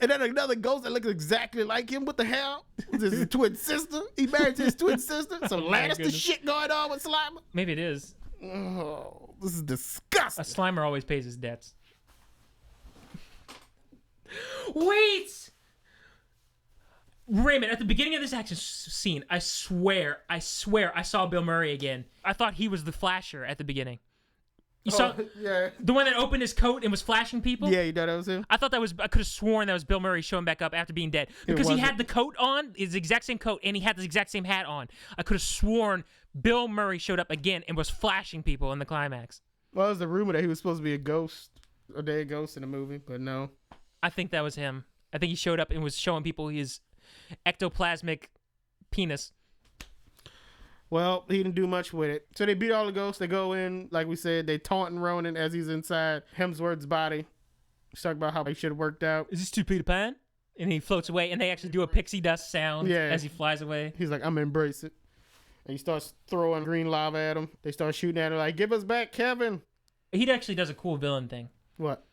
And then another ghost that looks exactly like him. What the hell? Is this his twin sister? He married to his twin sister? Some Lannister shit going on with Slimer? Maybe it is. Oh, this is disgusting. A Slimer always pays his debts. Wait! Raymond, at the beginning of this action scene, I swear, I saw Bill Murray again. I thought he was the flasher at the beginning. You saw yeah. The one that opened his coat and was flashing people? Yeah, you thought that was him? I could have sworn that was Bill Murray showing back up after being dead. Because he had the coat on, his exact same coat, and he had the exact same hat on. I could have sworn Bill Murray showed up again and was flashing people in the climax. Well, it was the rumor that he was supposed to be a ghost, a dead ghost in the movie, but no. I think that was him. I think he showed up and was showing people his ectoplasmic penis. Well, he didn't do much with it. So they beat all the ghosts. They go in, like we said, they taunting Ronan as he's inside Hemsworth's body. He's talking about how he should have worked out. Is this too Peter Pan? And he floats away, and they actually do a pixie dust sound as he flies away. He's like, I'm gonna embrace it. And he starts throwing green lava at him. They start shooting at him like, give us back Kevin. He actually does a cool villain thing. What?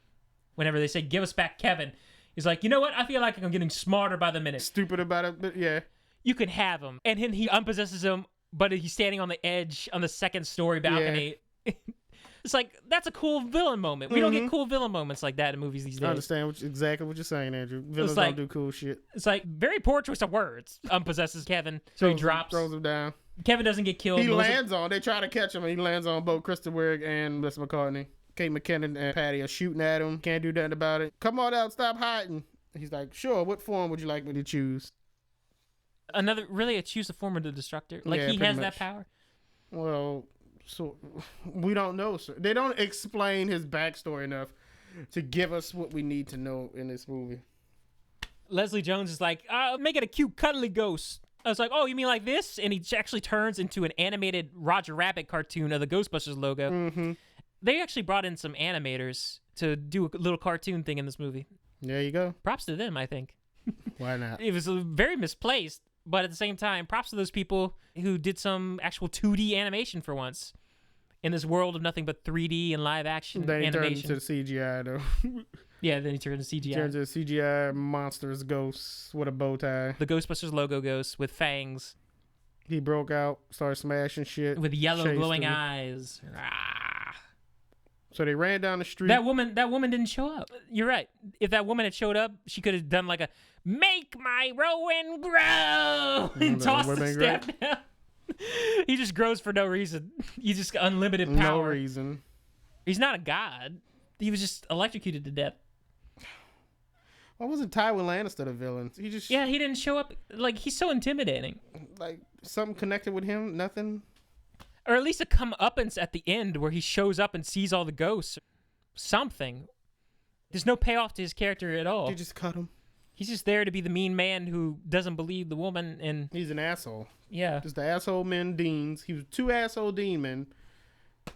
Whenever they say, give us back Kevin, he's like, you know what? I feel like I'm getting smarter by the minute. Stupid about it, but yeah. You can have him. And then he unpossesses him, but he's standing on the edge on the second story balcony. Yeah. It's like, that's a cool villain moment. We don't get cool villain moments like that in movies these days. I understand exactly what you're saying, Andrew. Villains don't do cool shit. It's like, very poor choice of words. Unpossesses Kevin, so he drops. Throws him down. Kevin doesn't get killed. He lands on, they try to catch him, and he lands on both Kristen Wiig and Melissa McCartney. Kate McKinnon and Patty are shooting at him. Can't do nothing about it. Come on out, stop hiding. He's like, sure, what form would you like me to choose? Choose the form of the Destructor. Like, he has that power? Well, so we don't know, sir. They don't explain his backstory enough to give us what we need to know in this movie. Leslie Jones is like, make it a cute, cuddly ghost. I was like, oh, you mean like this? And he actually turns into an animated Roger Rabbit cartoon of the Ghostbusters logo. They actually brought in some animators to do a little cartoon thing in this movie. There you go. Props to them, I think. Why not? It was very misplaced, but at the same time, props to those people who did some actual 2D animation for once in this world of nothing but 3D and live action Then he animation. turned into CGI, though. Yeah, then he turned into CGI. Turns into CGI monstrous ghosts with a bow tie. The Ghostbusters logo ghost with fangs. He broke out, started smashing shit. With yellow chased glowing him. eyes. Ah. So they ran down the street. That woman didn't show up. You're right. If that woman had showed up, she could have done like a "Make my Rowan grow" and tossed the staff down. He just grows for no reason. He just got unlimited power. No reason. He's not a god. He was just electrocuted to death. Why wasn't Tywin Lannister the villain? He just Yeah, he didn't show up. Like, he's so intimidating. like something connected with him. Nothing. Or at least a comeuppance at the end where he shows up and sees all the ghosts. Something. There's no payoff to his character at all. They just cut him. He's just there to be the mean man who doesn't believe the woman, and He's an asshole. yeah. Just the asshole men deans. He was 2 asshole dean men.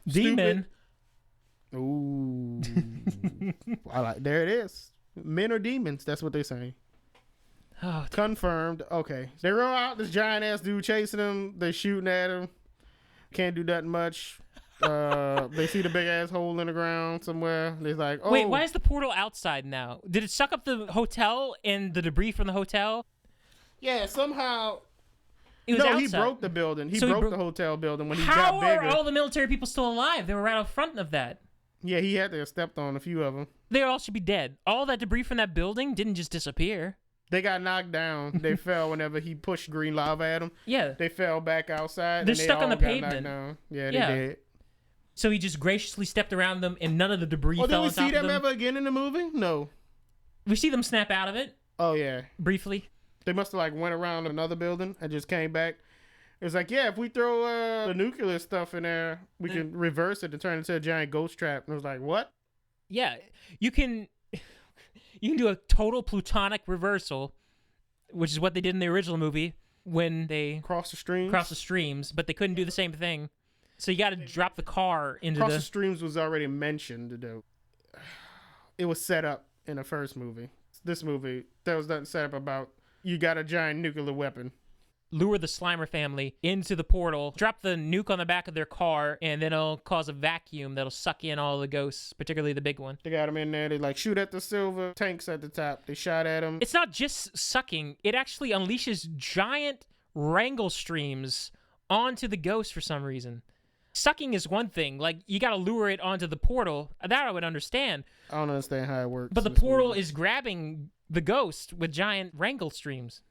Demon. Ooh. I like. There it is. Men are demons. That's what they say. Oh, Confirmed. Okay. They roll out this giant ass dude chasing him. They shooting at him. Can't do nothing much. They see the big ass hole in the ground somewhere. They're like, oh. wait, why is the portal outside now? Did it suck up the hotel and the debris from the hotel? Yeah, somehow. It was outside. He broke the building. He So broke the hotel building when he How got bigger. are all the military people still alive? They were right out front of that. Yeah, he had to have stepped on a few of them. They all should be dead. All that debris from that building didn't just disappear. They got knocked down. They fell whenever he pushed green lava at them. Yeah. They fell back outside. They're and they stuck on all the got pavement. knocked down. Yeah, Yeah. they did. So he just graciously stepped around them, and none of the debris Well, did fell we on top see of them them. ever again in the movie? No. We see them snap out of it Oh, yeah. briefly. They must have, like, went around another building and just came back. It's like, yeah, if we throw the nuclear stuff in there, we can reverse it to turn it into a giant ghost trap. And it was like, what? Yeah, you can do a total plutonic reversal, which is what they did in the original movie when they Cross the streams? crossed the streams, but they couldn't do the same thing. So you got to drop the car into Cross the. the streams was already mentioned. It was set up in the first movie. This movie, there was nothing set up about you got a giant nuclear weapon. Lure the Slimer family into the portal, drop the nuke on the back of their car, and then it'll cause a vacuum that'll suck in all the ghosts, particularly the big one. They got him in there. They like shoot at the silver tanks at the top. They shot at him. It's not just sucking, it actually unleashes giant wrangle streams onto the ghost for some reason. Sucking is one thing, like you gotta lure it onto the portal. That I would understand. I don't understand how it works. But the in this portal movie. is grabbing the ghost with giant wrangle streams.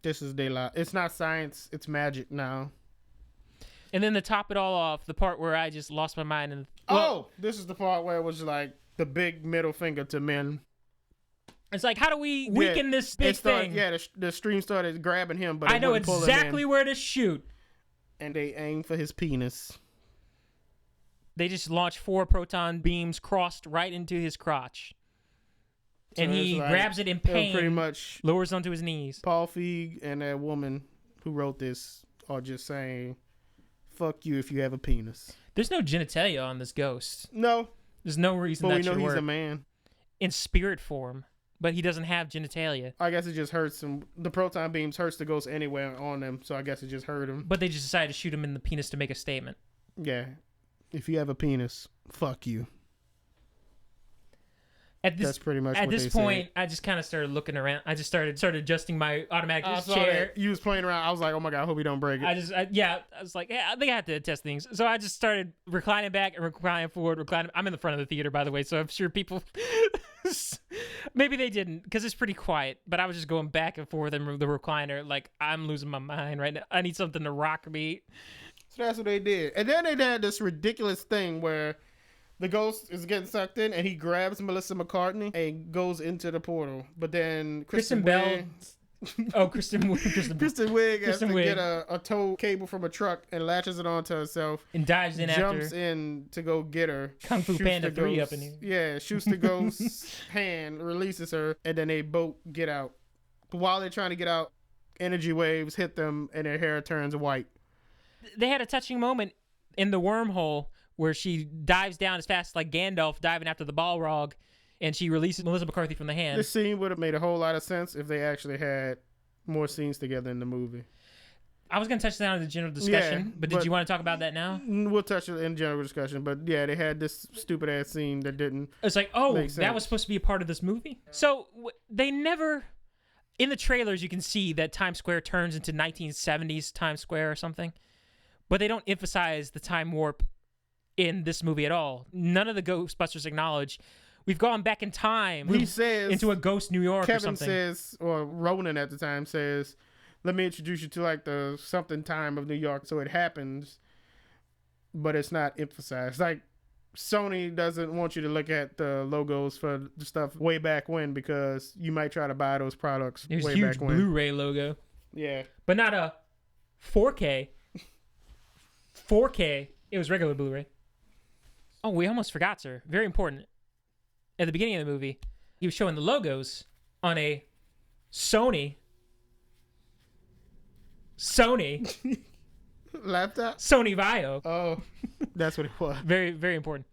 This is daylight. It's not science. It's magic now. And then to top it all off, the part where I just lost my mind. And this is the part where it was like the big middle finger to men. it's like, how do we weaken this big thing? Yeah, the stream started grabbing him, but I it know wouldn't pull him exactly in. where to shoot. And they aimed for his penis. They just launched 4 proton beams crossed right into his crotch. And So he it's like- grabs it in it was pain, pretty much lowers onto his knees. Paul Feig and that woman who wrote this are just saying, "Fuck you if you have a penis." There's no genitalia on this ghost. No, There's no reason but that we know should he's work. a man. In spirit form, but he doesn't have genitalia. I guess it just hurts him. The proton beams hurts the ghost anywhere on them, so I guess it just hurt him. But they just decided to shoot him in the penis to make a statement. Yeah, if you have a penis, fuck you. That's pretty much At what this they point, said. I just kind of started looking around. I just started adjusting my automatic I saw chair. that. You was playing around. I was like, oh my God, I hope he don't break it. I was like, yeah, I think I have to test things. So I just started reclining back and reclining forward, reclining. I'm in the front of the theater, by the way, so I'm sure people, maybe they didn't, because it's pretty quiet, but I was just going back and forth in the recliner, like, I'm losing my mind right now. I need something to rock me. So that's what they did. And then they had this ridiculous thing where the ghost is getting sucked in and he grabs Melissa McCartney and goes into the portal. But then Kristen Bell. Oh, Kristen Wiig has to Wiig. get a tow cable from a truck and latches it onto herself. And dives in jumps after. in to go get her. Kung Fu shoots Panda the 3 ghost. up in here. Yeah, shoots the ghost's hand, releases her, and then they both get out. But while they're trying to get out, energy waves hit them and their hair turns white. They had a touching moment in the wormhole where she dives down as fast like Gandalf diving after the Balrog, and she releases Melissa McCarthy from the hand. This scene would have made a whole lot of sense if they actually had more scenes together in the movie. I was going to touch that on the general discussion, but did you want to talk about that now? We'll touch it in general discussion, but yeah, they had this stupid ass scene that didn't. It's like, that was supposed to be a part of this movie? So they never, in the trailers, you can see that Times Square turns into 1970s Times Square or something, but they don't emphasize the time warp in this movie at all. None of the Ghostbusters acknowledge we've gone back in time. He says into a ghost New York Kevin or something. says, or Ronan at the time says, let me introduce you to like the something time of New York. So it happens, but it's not emphasized. Like Sony doesn't want you to look at the logos for the stuff way back when, because you might try to buy those products There's way a huge back when. Blu-ray logo. Yeah. But not a 4K. 4K. It was regular Blu-ray. Oh, we almost forgot, sir. Very important. At the beginning of the movie, he was showing the logos on a Sony Laptop? Sony Vaio. Oh, that's what it was. Very, very important.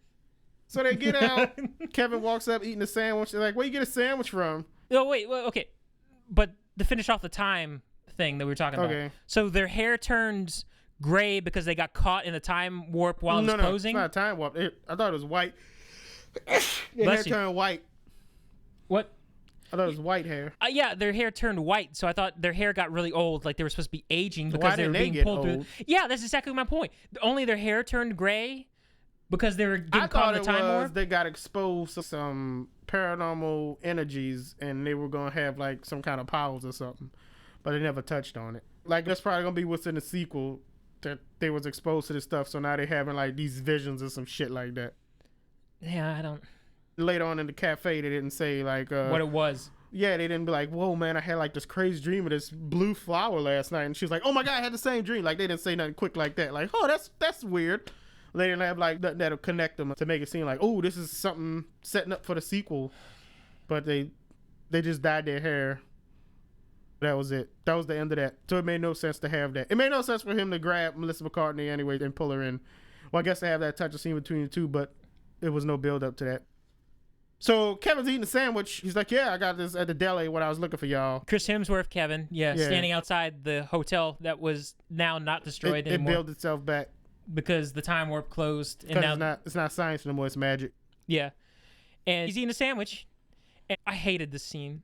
So they get out. Kevin walks up eating a sandwich. They're like, where you get a sandwich from? Oh, wait, well, okay. But to finish off the time thing that we were talking about. Okay. So their hair turns gray because they got caught in the time warp while it was closing? No, it's not a time warp. I thought it was white. Their hair turned white. What? I thought it was white hair. Yeah, their hair turned white, so I thought their hair got really old, like they were supposed to be aging because they were being pulled through. Yeah, that's exactly my point. Only their hair turned gray because they were getting caught in the time warp. They got exposed to some paranormal energies, and they were gonna have like some kind of powers or something, but they never touched on it. Like that's probably gonna be what's in the sequel, that they was exposed to this stuff, so now they having like these visions or some shit like that. Yeah, I don't. Later on in the cafe, they didn't say like what it was. Yeah, they didn't be like, whoa, man, I had like this crazy dream of this blue flower last night, and she was like, oh my god, I had the same dream. Like they didn't say nothing quick like that. Like, oh, that's weird. They didn't have like nothing that'll connect them to make it seem like, oh, this is something setting up for the sequel. But they just dyed their hair. That was it. That was the end of that. So it made no sense to have that. It made no sense for him to grab Melissa McCarthy anyway and pull her in. Well, I guess they have that touch of scene between the two, but there was no build up to that. So Kevin's eating a sandwich. He's like, yeah, I got this at the deli when I was looking for y'all. Chris Hemsworth, Kevin, standing outside the hotel that was now not destroyed anymore. It built itself back. Because the time warp closed. And now it's not science anymore, it's magic. Yeah. And he's eating a sandwich. And I hated this scene.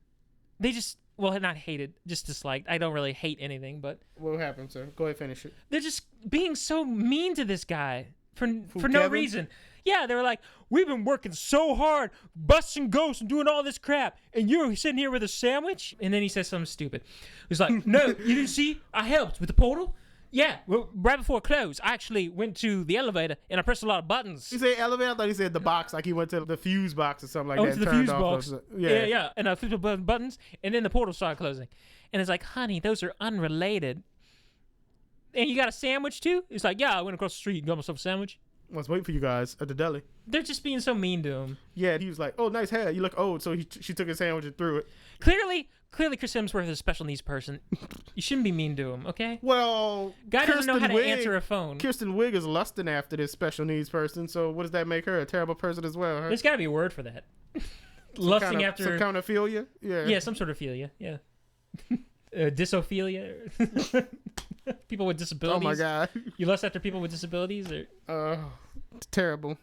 They just, well, not hated, just disliked. I don't really hate anything, but. What happened, sir? Go ahead, finish it. They're just being so mean to this guy for no Kevin? reason. Yeah, they were like, we've been working so hard, busting ghosts and doing all this crap, and you're sitting here with a sandwich? And then he says something stupid. He's like, no, you didn't see? I helped with the portal. Yeah, well, right before it closed, I actually went to the elevator and I pressed a lot of buttons. He said elevator? I thought he said the box, like he went to the fuse box or something like that. Oh, to the fuse box. Yeah. Yeah. And I flipped the buttons, and then the portal started closing. And it's like, honey, those are unrelated. And you got a sandwich too? It's like, yeah, I went across the street and got myself a sandwich. I was waiting for you guys at the deli. They're just being so mean to him. Yeah, he was like, oh, nice hair. You look old. So she took his sandwich and threw it. Clearly, Chris Hemsworth is a special needs person. You shouldn't be mean to him, okay? Well, guy doesn't know how to answer a phone. Kristen Wiig is lusting after this special needs person. So what does that make her? A terrible person as well, huh? There's got to be a word for that. Lusting after... Some kind of philia? Yeah. Yeah, some sort of philia, yeah. Dysophilia. People with disabilities. Oh my god. You lust after people with disabilities? Or? It's terrible.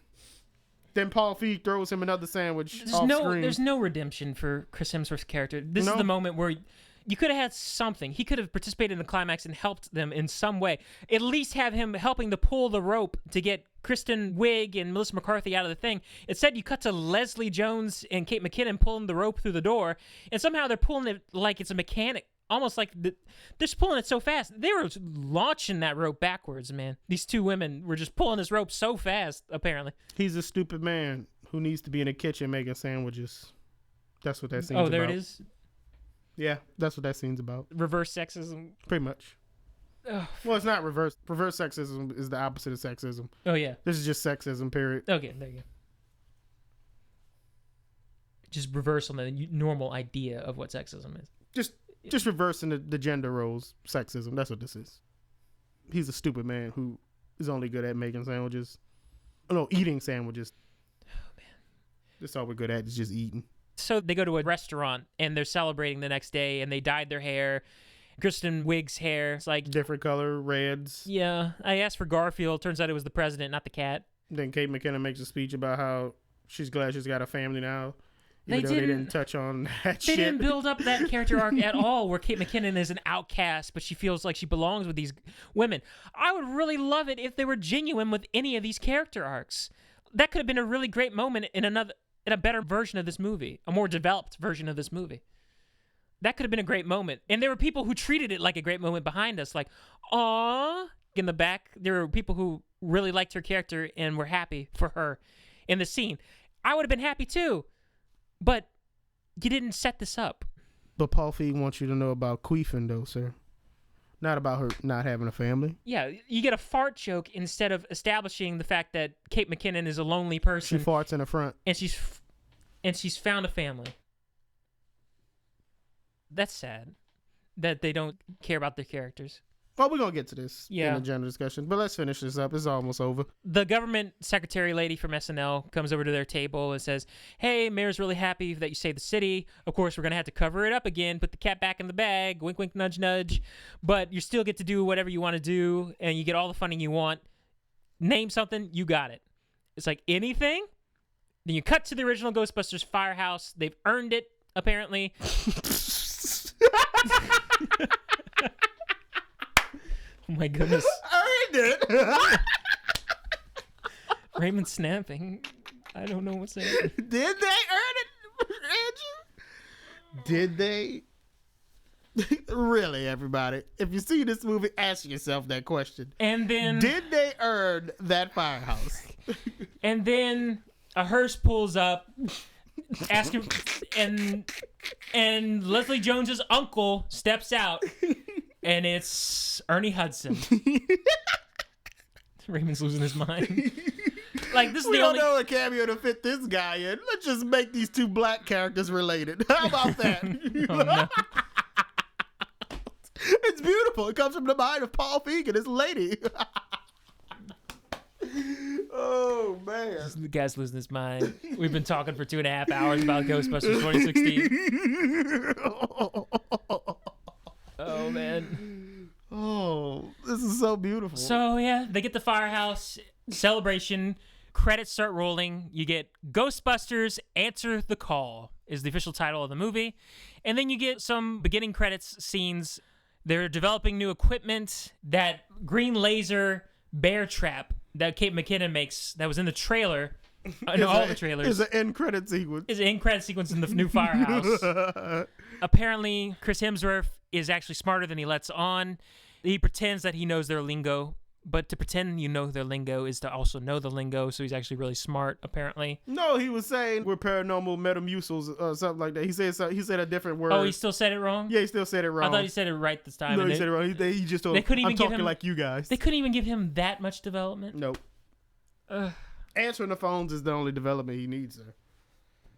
Then Paul Feig throws him another sandwich off screen. There's no redemption for Chris Hemsworth's character. This is the moment where you could have had something. He could have participated in the climax and helped them in some way. At least have him helping to pull the rope to get Kristen Wiig and Melissa McCarthy out of the thing. Instead, you cut to Leslie Jones and Kate McKinnon pulling the rope through the door, and somehow they're pulling it like it's a mechanic. Almost like they're just pulling it so fast. They were launching that rope backwards, man. These two women were just pulling this rope so fast, apparently. He's a stupid man who needs to be in the kitchen making sandwiches. That's what that scene's about. Oh, there it is? Yeah, that's what that scene's about. Reverse sexism? Pretty much. Ugh. Well, it's not reverse. Reverse sexism is the opposite of sexism. Oh, yeah. This is just sexism, period. Okay, there you go. Just reverse on the normal idea of what sexism is. Just reversing the gender roles, sexism. That's what this is. He's a stupid man who is only good at making sandwiches. eating sandwiches. Oh, man. That's all we're good at is just eating. So they go to a restaurant, and they're celebrating the next day, and they dyed their hair. Kristen Wiig's hair. It's like... different color, reds. Yeah. I asked for Garfield. Turns out it was the president, not the cat. Then Kate McKinnon makes a speech about how she's glad she's got a family now. Even though they didn't touch on that shit. They didn't build up that character arc at all, where Kate McKinnon is an outcast, but she feels like she belongs with these women. I would really love it if they were genuine with any of these character arcs. That could have been a really great moment in a better version of this movie, a more developed version of this movie. That could have been a great moment. And there were people who treated it like a great moment behind us, like, aww. In the back, there were people who really liked her character and were happy for her in the scene. I would have been happy too, but you didn't set this up. But Paul Feig wants you to know about queefing, though, sir. Not about her not having a family. Yeah, you get a fart joke instead of establishing the fact that Kate McKinnon is a lonely person. She farts in the front. And she's found a family. That's sad that they don't care about their characters. Well, we're going to get to this in the general discussion, but let's finish this up. It's almost over. The government secretary lady from SNL comes over to their table and says, hey, Mayor's really happy that you saved the city. Of course, we're going to have to cover it up again, put the cat back in the bag, wink, wink, nudge, nudge. But you still get to do whatever you want to do, and you get all the funding you want. Name something, you got it. It's like, anything? Then you cut to the original Ghostbusters firehouse. They've earned it, apparently. Oh my goodness. Earned it. Raymond snapping. I don't know what's happening. Did they earn it, Andrew? Did they? Really, everybody? If you see this movie, ask yourself that question. And then... did they earn that firehouse? And then a hearse pulls up, asking... And Leslie Jones's uncle steps out. And it's Ernie Hudson. Raymond's losing his mind. Like, this is we don't know a cameo to fit this guy in. Let's just make these two black characters related. How about that? Oh, no. It's beautiful. It comes from the mind of Paul Feig and his lady. Oh, man. The guy's losing his mind. We've been talking for 2.5 hours about Ghostbusters 2016. Oh, man. Oh, this is so beautiful. So, yeah, they get the firehouse celebration. Credits start rolling. You get Ghostbusters Answer the Call is the official title of the movie. And then you get some beginning credits scenes. They're developing new equipment. That green laser bear trap that Kate McKinnon makes that was in the trailer. In all the trailers. Is an end credit sequence. Is an end credit sequence in the new firehouse. Apparently, Chris Hemsworth is actually smarter than he lets on. He pretends that he knows their lingo, but to pretend you know their lingo is to also know the lingo, so he's actually really smart, apparently. No, he was saying we're paranormal metamucils or something like that. He said a different word. Oh, he still said it wrong? Yeah, he still said it wrong. I thought he said it right this time. No, he said it wrong. He just told him, I'm talking like you guys. They couldn't even give him that much development? Nope. Answering the phones is the only development he needs, sir.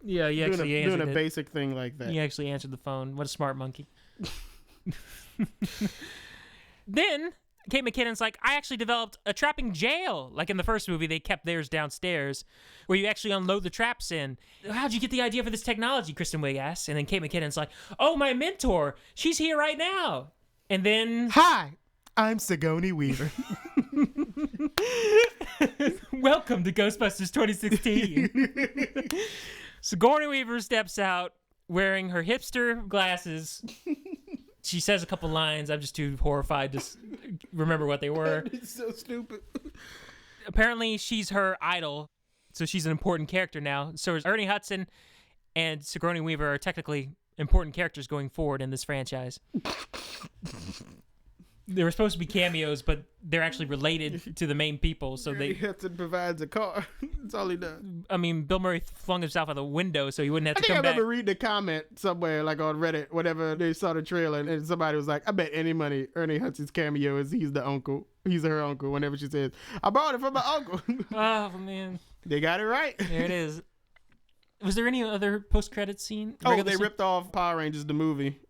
Yeah, he actually answered doing a basic thing like that. He actually answered the phone. What a smart monkey. Then Kate McKinnon's like, I actually developed a trapping jail. Like in the first movie, they kept theirs downstairs, where you actually unload the traps in. How'd you get the idea for this technology? Kristen Wiig asks. And then Kate McKinnon's like, oh, my mentor. She's here right now. And then... Hi, I'm Sigourney Weaver. Welcome to Ghostbusters 2016. Sigourney Weaver steps out wearing her hipster glasses. She says a couple lines. I'm just too horrified to remember what they were. It's so stupid. Apparently, she's her idol, so she's an important character now. So is Ernie Hudson and Sigourney Weaver are technically important characters going forward in this franchise. They were supposed to be cameos, but they're actually related to the main people. So Ernie Hudson provides a car. That's all he does. I mean, Bill Murray flung himself out the window, so he wouldn't have to come back. I remember reading a comment somewhere, like on Reddit, whatever, they saw the trailer, and somebody was like, I bet any money Ernie Hudson's cameo is he's the uncle. He's her uncle, whenever she says, I bought it from my uncle. Oh, man. They got it right. There it is. Was there any other post-credits scene? Oh, they ripped off Power Rangers, the movie.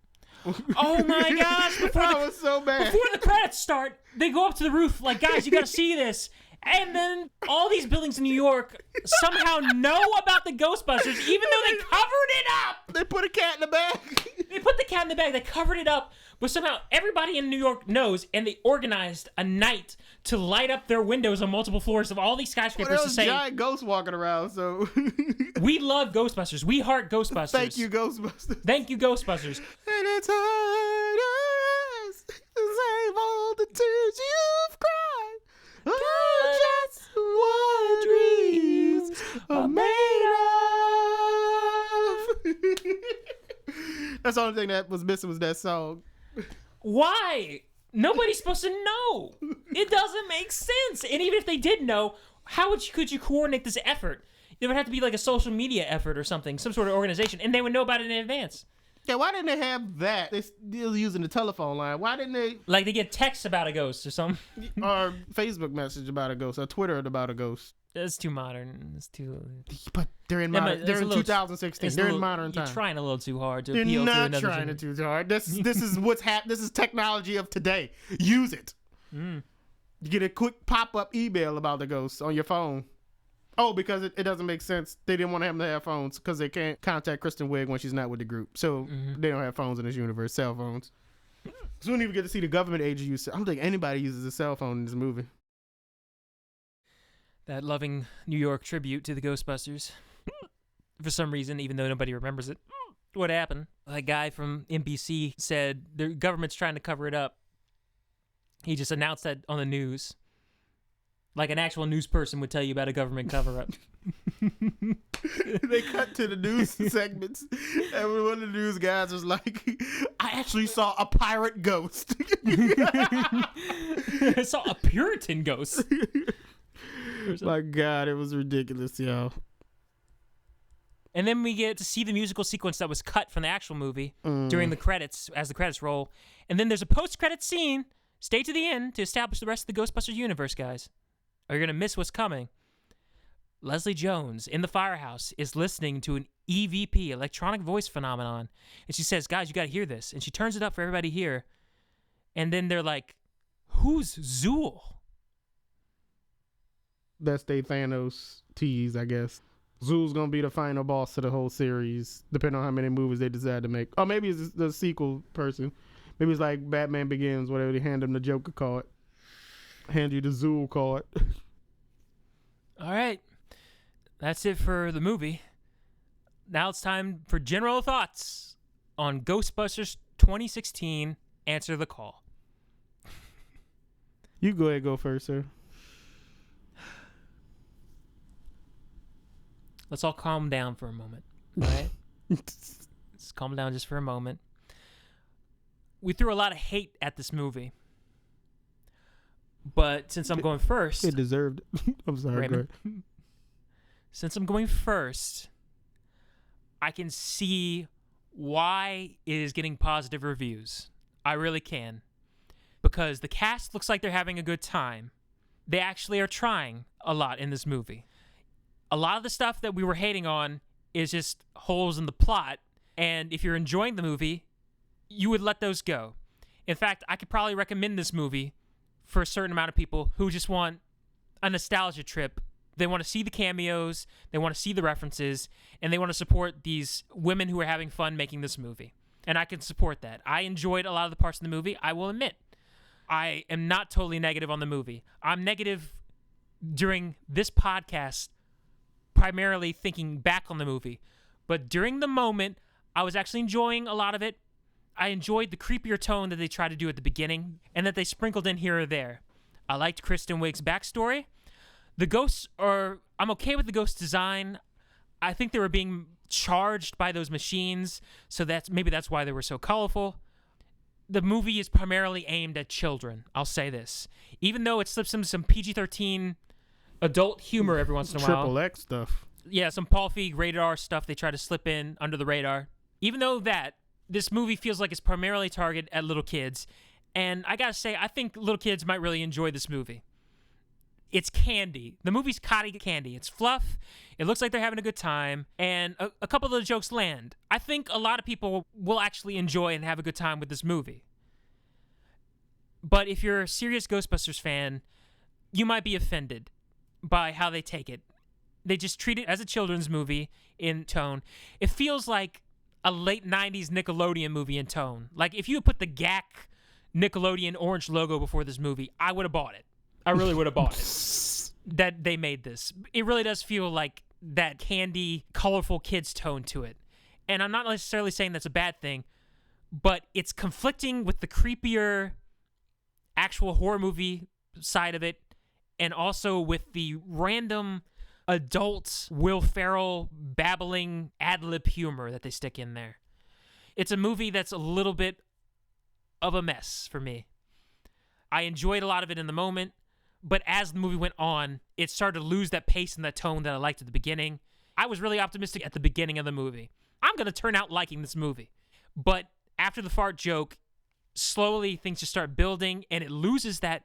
Oh my gosh! That was so bad. Before the credits start, they go up to the roof like, guys, you gotta see this. And then all these buildings in New York somehow know about the Ghostbusters, even though they covered it up. They put a cat in the bag. They put the cat in the bag. They covered it up. But somehow everybody in New York knows, and they organized a night to light up their windows on multiple floors of all these skyscrapers to say, giant ghosts walking around, so... we love Ghostbusters. We heart Ghostbusters. Thank you, Ghostbusters. Thank you, Ghostbusters. And it's hard to save all the tears you've cried. Oh, just what dreams are made of. That's the only thing that was missing was that song. Why? Nobody's supposed to know. It doesn't make sense. And even if they did know, could you coordinate this effort? There would have to be like a social media effort or something, some sort of organization, and they would know about it in advance. Yeah, why didn't they have that? They're still using the telephone line. Why didn't they... Like they get texts about a ghost or something. Or Facebook message about a ghost, or Twitter about a ghost. That's too modern. It's too... But they're in modern. They're in 2016. They're in modern time. You're trying a little too hard to You're appeal to another not trying too hard. This is what's happening. This is technology of today. Use it. You get a quick pop-up email about the ghost on your phone. Oh, because it doesn't make sense. They didn't want them to have phones because they can't contact Kristen Wiig when she's not with the group. So they don't have phones in this universe, cell phones. So we don't even get to see the government agent use it. I don't think anybody uses a cell phone in this movie. That loving New York tribute to the Ghostbusters. For some reason, even though nobody remembers it. What happened? A guy from NBC said the government's trying to cover it up. He just announced that on the news. Like an actual news person would tell you about a government cover-up. They cut to the news segments, and one of the news guys was like, I actually saw a pirate ghost. I saw a Puritan ghost. My God, it was ridiculous, yo. And then we get to see the musical sequence that was cut from the actual movie during the credits, as the credits roll. And then there's a post-credit scene. Stay to the end to establish the rest of the Ghostbusters universe, guys. Or you're going to miss what's coming. Leslie Jones in the firehouse is listening to an EVP, electronic voice phenomenon. And she says, guys, you got to hear this. And she turns it up for everybody here. And then they're like, who's Zool? That's they Thanos tease, I guess. Zool's going to be the final boss of the whole series, depending on how many movies they decide to make. Or maybe it's the sequel person. Maybe it's like Batman Begins, whatever. They hand him the Joker card. Hand you the Zool card. All right. That's it for the movie. Now it's time for general thoughts on Ghostbusters 2016 Answer the Call. You go ahead and go first, sir. Let's all calm down for a moment. All right? Let's calm down just for a moment. We threw a lot of hate at this movie. But since I'm going first... It deserved it. I'm sorry, Raymond, since I'm going first, I can see why it is getting positive reviews. I really can. Because the cast looks like they're having a good time. They actually are trying a lot in this movie. A lot of the stuff that we were hating on is just holes in the plot. And if you're enjoying the movie, you would let those go. In fact, I could probably recommend this movie for a certain amount of people who just want a nostalgia trip. They want to see the cameos, they want to see the references, and they want to support these women who are having fun making this movie. And I can support that. I enjoyed a lot of the parts of the movie, I will admit. I am not totally negative on the movie. I'm negative during this podcast, primarily thinking back on the movie. But during the moment, I was actually enjoying a lot of it. I enjoyed the creepier tone that they tried to do at the beginning and that they sprinkled in here or there. I liked Kristen Wiig's backstory. The ghosts I'm okay with the ghost design. I think they were being charged by those machines, so maybe that's why they were so colorful. The movie is primarily aimed at children, I'll say this. Even though it slips into some PG-13 adult humor every once in a while. Triple X stuff. Yeah, some Paul Feig rated R stuff they try to slip in under the radar. Even though this movie feels like it's primarily targeted at little kids. And I gotta say, I think little kids might really enjoy this movie. It's candy. The movie's cotton candy. It's fluff. It looks like they're having a good time. And a couple of the jokes land. I think a lot of people will actually enjoy and have a good time with this movie. But if you're a serious Ghostbusters fan, you might be offended. by how they take it. They just treat it as a children's movie in tone. It feels like a late 90s Nickelodeon movie in tone. Like, if you had put the GAC Nickelodeon orange logo before this movie, I would have bought it. I really would have bought it. That they made this. It really does feel like that candy, colorful kids tone to it. And I'm not necessarily saying that's a bad thing, but it's conflicting with the creepier actual horror movie side of it, and also with the random adult Will Ferrell babbling ad-lib humor that they stick in there. It's a movie that's a little bit of a mess for me. I enjoyed a lot of it in the moment, but as the movie went on, it started to lose that pace and that tone that I liked at the beginning. I was really optimistic at the beginning of the movie. I'm going to turn out liking this movie. But after the fart joke, slowly things just start building, and it loses that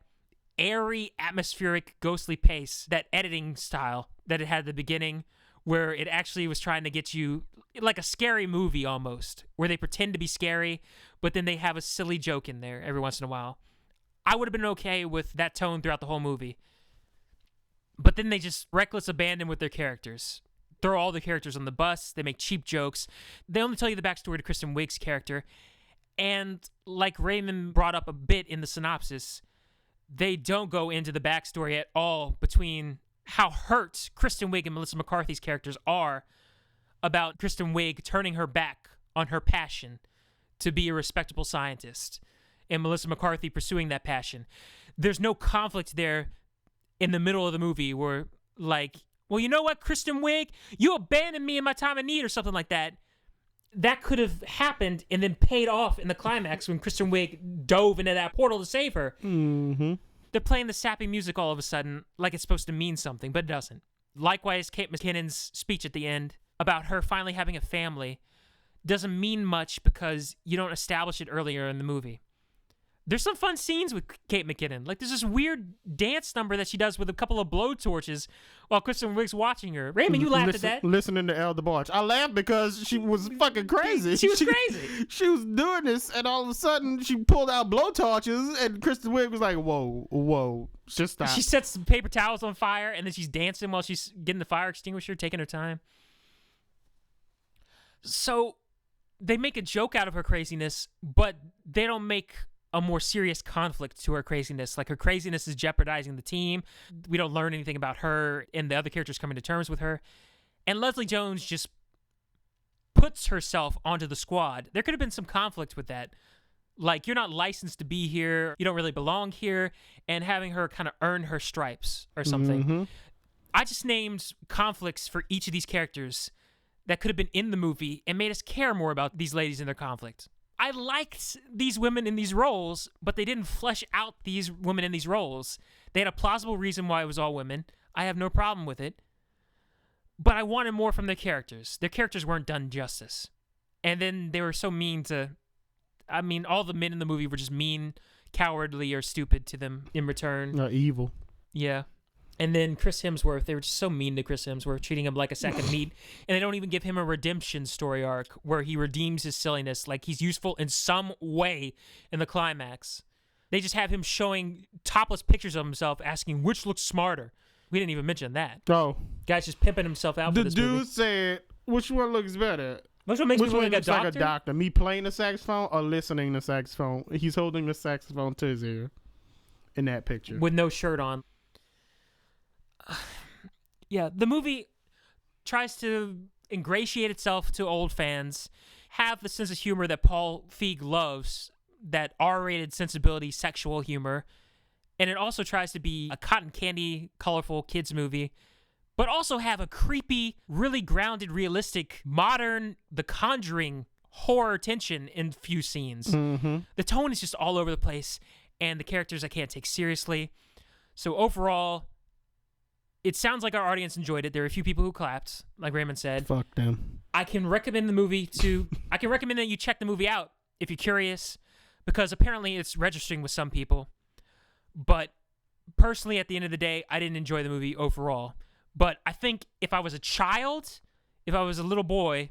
airy, atmospheric, ghostly pace, that editing style that it had at the beginning, where it actually was trying to get you like a scary movie almost, where they pretend to be scary, but then they have a silly joke in there every once in a while. I would have been okay with that tone throughout the whole movie. But then they just reckless abandon with their characters. Throw all the characters on the bus. They make cheap jokes. They only tell you the backstory to Kristen Wiig's character. And like Raymond brought up a bit in the synopsis, they don't go into the backstory at all between how hurt Kristen Wiig and Melissa McCarthy's characters are about Kristen Wiig turning her back on her passion to be a respectable scientist, and Melissa McCarthy pursuing that passion. There's no conflict there in the middle of the movie where, like, well, you know what, Kristen Wiig, you abandoned me in my time of need or something like that. That could have happened and then paid off in the climax when Kristen Wiig dove into that portal to save her. Mm-hmm. They're playing the sappy music all of a sudden like it's supposed to mean something, but it doesn't. Likewise, Kate McKinnon's speech at the end about her finally having a family doesn't mean much because you don't establish it earlier in the movie. There's some fun scenes with Kate McKinnon. Like, there's this weird dance number that she does with a couple of blowtorches while Kristen Wiig's watching her. Raymond, you laughed at that. Listening to El DeBarge. I laughed because she was fucking crazy. She was crazy. She was doing this, and all of a sudden, she pulled out blowtorches, and Kristen Wiig was like, whoa, just stop. She sets some paper towels on fire, and then she's dancing while she's getting the fire extinguisher, taking her time. So they make a joke out of her craziness, but they don't make a more serious conflict to her craziness. Like, her craziness is jeopardizing the team. We don't learn anything about her and the other characters coming to terms with her. And Leslie Jones just puts herself onto the squad. There could have been some conflict with that. Like, you're not licensed to be here. You don't really belong here. And having her kind of earn her stripes or something. Mm-hmm. I just named conflicts for each of these characters that could have been in the movie and made us care more about these ladies and their conflict. I liked these women in these roles, but they didn't flesh out these women in these roles. They had a plausible reason why it was all women. I have no problem with it. But I wanted more from their characters. Their characters weren't done justice. And then they were so mean to... I mean, all the men in the movie were just mean, cowardly, or stupid to them in return. Evil. Yeah. And then Chris Hemsworth, they were just so mean to Chris Hemsworth, treating him like a sack of meat. And they don't even give him a redemption story arc where he redeems his silliness, like he's useful in some way in the climax. They just have him showing topless pictures of himself, asking which looks smarter. We didn't even mention that. Oh. Guy's just pimping himself out for this movie. The dude said, which one looks better? Which one makes me look like a looks doctor? like a doctor? Me playing the saxophone or listening to saxophone? He's holding the saxophone to his ear in that picture. With no shirt on. Yeah, the movie tries to ingratiate itself to old fans, have the sense of humor that Paul Feig loves, that R-rated sensibility, sexual humor, and it also tries to be a cotton candy, colorful kids movie, but also have a creepy, really grounded, realistic, modern, The Conjuring horror tension in few scenes. Mm-hmm. The tone is just all over the place, and the characters I can't take seriously. So overall, it sounds like our audience enjoyed it. There are a few people who clapped, like Raymond said. Fuck them. I can recommend the movie to... I can recommend that you check the movie out if you're curious, because apparently it's registering with some people. But personally, at the end of the day, I didn't enjoy the movie overall. But I think if I was a child, if I was a little boy,